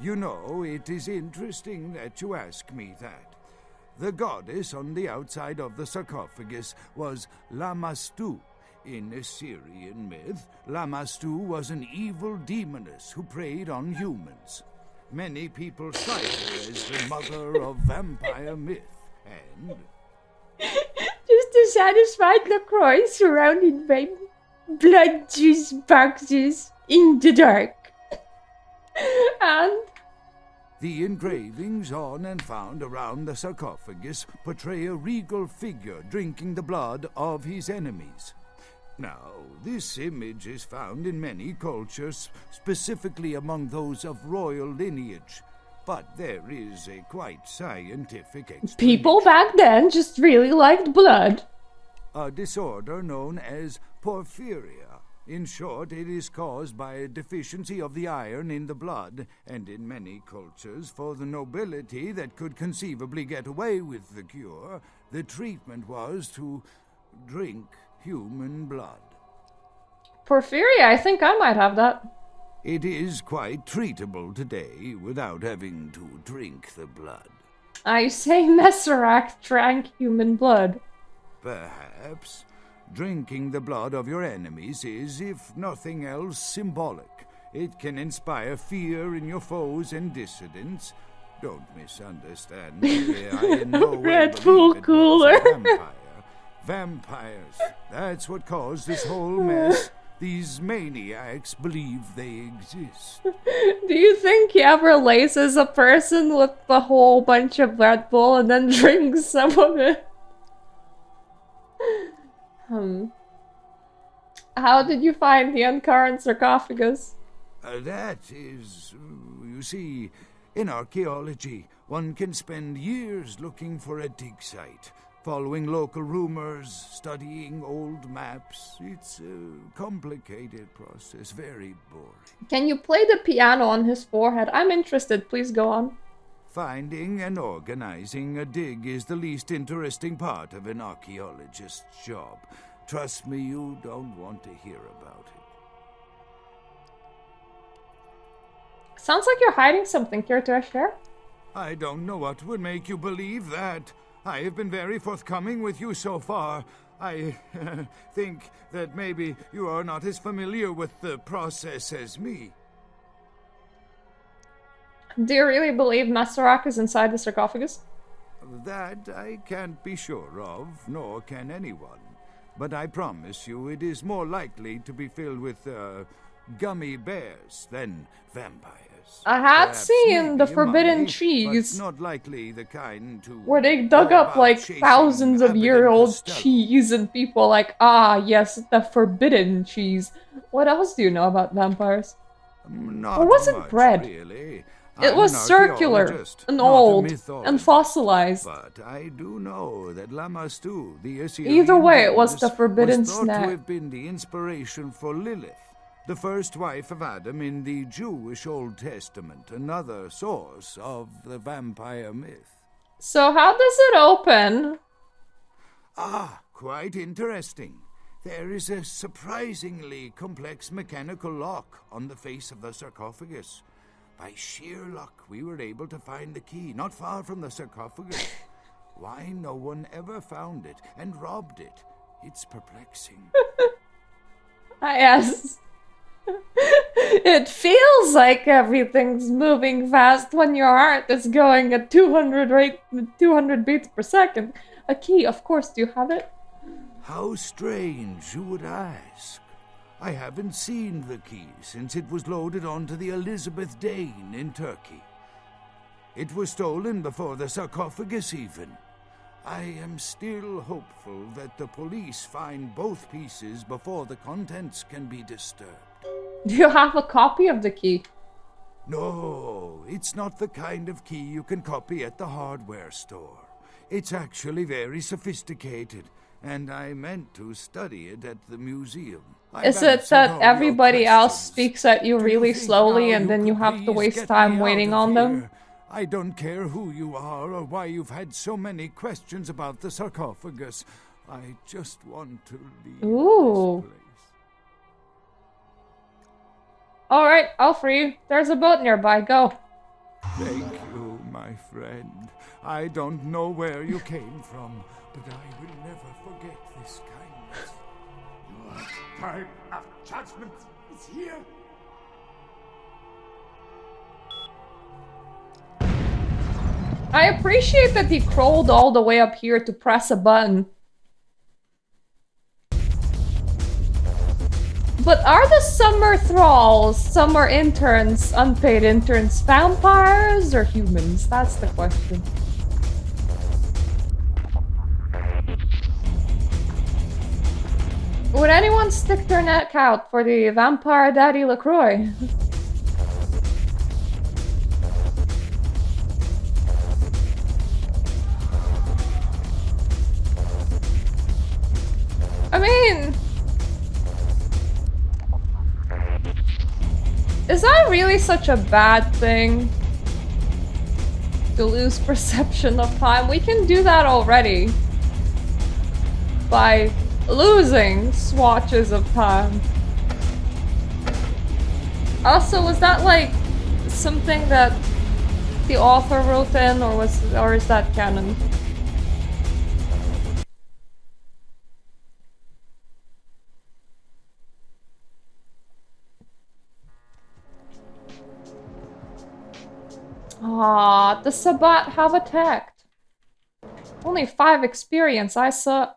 You know, it is interesting that you ask me that. The goddess on the outside of the sarcophagus was Lamastu. In Assyrian myth, Lamastu was an evil demoness who preyed on humans. Many people cite her as the mother of vampire myth, and... Just a satisfied LaCroix surrounded by blood juice boxes in the dark. And... The engravings on and found around the sarcophagus portray a regal figure drinking the blood of his enemies. Now, this image is found in many cultures, specifically among those of royal lineage, but there is a quite scientific explanation. People back then just really liked blood. A disorder known as porphyria. In short, it is caused by a deficiency of the iron in the blood, and in many cultures, for the nobility that could conceivably get away with the cure, the treatment was to drink human blood. Porphyria, I think I might have that. It is quite treatable today without having to drink the blood. I say Messerak drank human blood. Perhaps. Drinking the blood of your enemies is, if nothing else, symbolic. It can inspire fear in your foes and dissidents. Don't misunderstand me. I in no way Red believe Bull it was a cooler. vampire. Vampires. That's what caused this whole mess. These maniacs believe they exist. Do you think he ever laces a person with a whole bunch of Red Bull and then drinks some of it? How did you find the Uncaran sarcophagus? That is, you see, in archaeology, one can spend years looking for a dig site, following local rumors, studying old maps. It's a complicated process, very boring. Can you play the piano on his forehead? I'm interested, please go on. Finding and organizing a dig is the least interesting part of an archaeologist's job. Trust me, you don't want to hear about it. Sounds like you're hiding something. Care to share? I don't know what would make you believe that. I have been very forthcoming with you so far. I think that maybe you are not as familiar with the process as me. Do you really believe Messerak is inside the sarcophagus? That I can't be sure of, nor can anyone. But I promise you it is more likely to be filled with, gummy bears than vampires. I had Perhaps seen the maybe a forbidden mummy, cheese. but not likely the kind to Where they dug go up about like chasing thousands of year old Costello. cheese and people like, ah, yes, the forbidden cheese. What else do you know about vampires? Not Or was it much, bread? really. It I'm was an circular archaeologist, and not a old and mythologist. fossilized. But I do know that Lamastu, the Either Assyrian way, it was goddess, the forbidden was thought snack. to have been the inspiration for Lilith, the first wife of Adam in the Jewish Old Testament, another source of the vampire myth. So how does it open? Ah, quite interesting. There is a surprisingly complex mechanical lock on the face of the sarcophagus. By sheer luck, we were able to find the key not far from the sarcophagus. Why no one ever found it and robbed it? It's perplexing. Yes. It feels like everything's moving fast when your heart is going at 200 beats per second. A key, of course. Do you have it? How strange, you would ask. I haven't seen the key since it was loaded onto the Elizabeth Dane in Turkey. It was stolen before the sarcophagus even. I am still hopeful that the police find both pieces before the contents can be disturbed. Do you have a copy of the key? No, it's not the kind of key you can copy at the hardware store. It's actually very sophisticated, and I meant to study it at the museum. Is it that everybody else speaks at you really slowly and then you have to waste time waiting on them? I don't care who you are or why you've had so many questions about the sarcophagus. I just want to leave Ooh. this place. Alright, I'll free you. There's a boat nearby. Go. Thank you, my friend. I don't know where you came from, but I will never forget this kindness. Your time of judgment is here. I appreciate that he crawled all the way up here to press a button. But are the summer thralls, summer interns, unpaid interns, vampires or humans? That's the question. Would anyone stick their neck out for the vampire daddy LaCroix? I mean... Is that really such a bad thing? To lose perception of time? We can do that already. By losing swatches of time. Also, was that like something that the author wrote in, or is that canon? Ah, the Sabbat have attacked. Only 5 experience, I suck.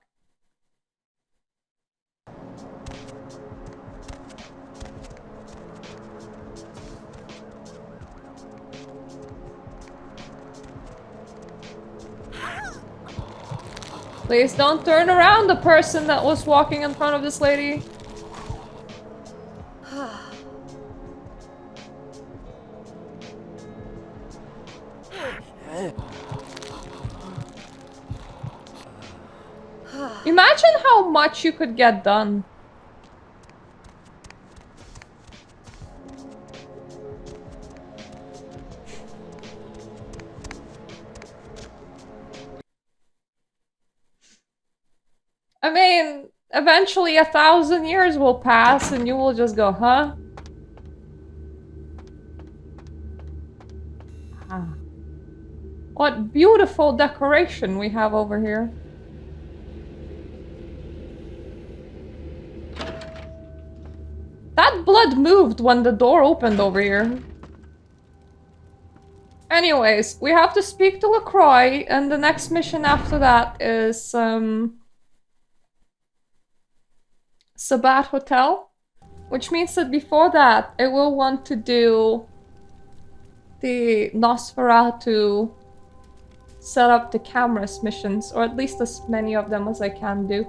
Please don't turn around, the person that was walking in front of this lady. Imagine how much you could get done. I mean, eventually 1,000 years will pass and you will just go, huh? Ah. What beautiful decoration we have over here. That blood moved when the door opened over here. Anyways, we have to speak to LaCroix, and the next mission after that is, Sabbat Hotel. Which means that before that, I will want to do the Nosferatu set up the cameras missions, or at least as many of them as I can do.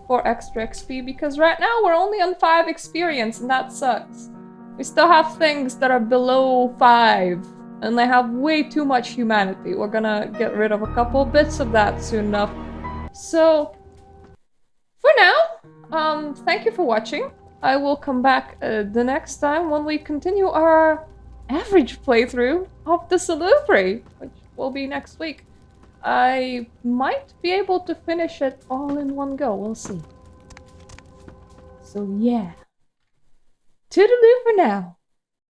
For extra XP, because right now we're only on 5 experience and that sucks. We still have things that are below 5 and they have way too much humanity. We're gonna get rid of a couple bits of that soon enough. So, for now, thank you for watching. I will come back the next time when we continue our average playthrough of the Salubri, which will be next week. I might be able to finish it all in one go, we'll see. So yeah. Toodaloo for now.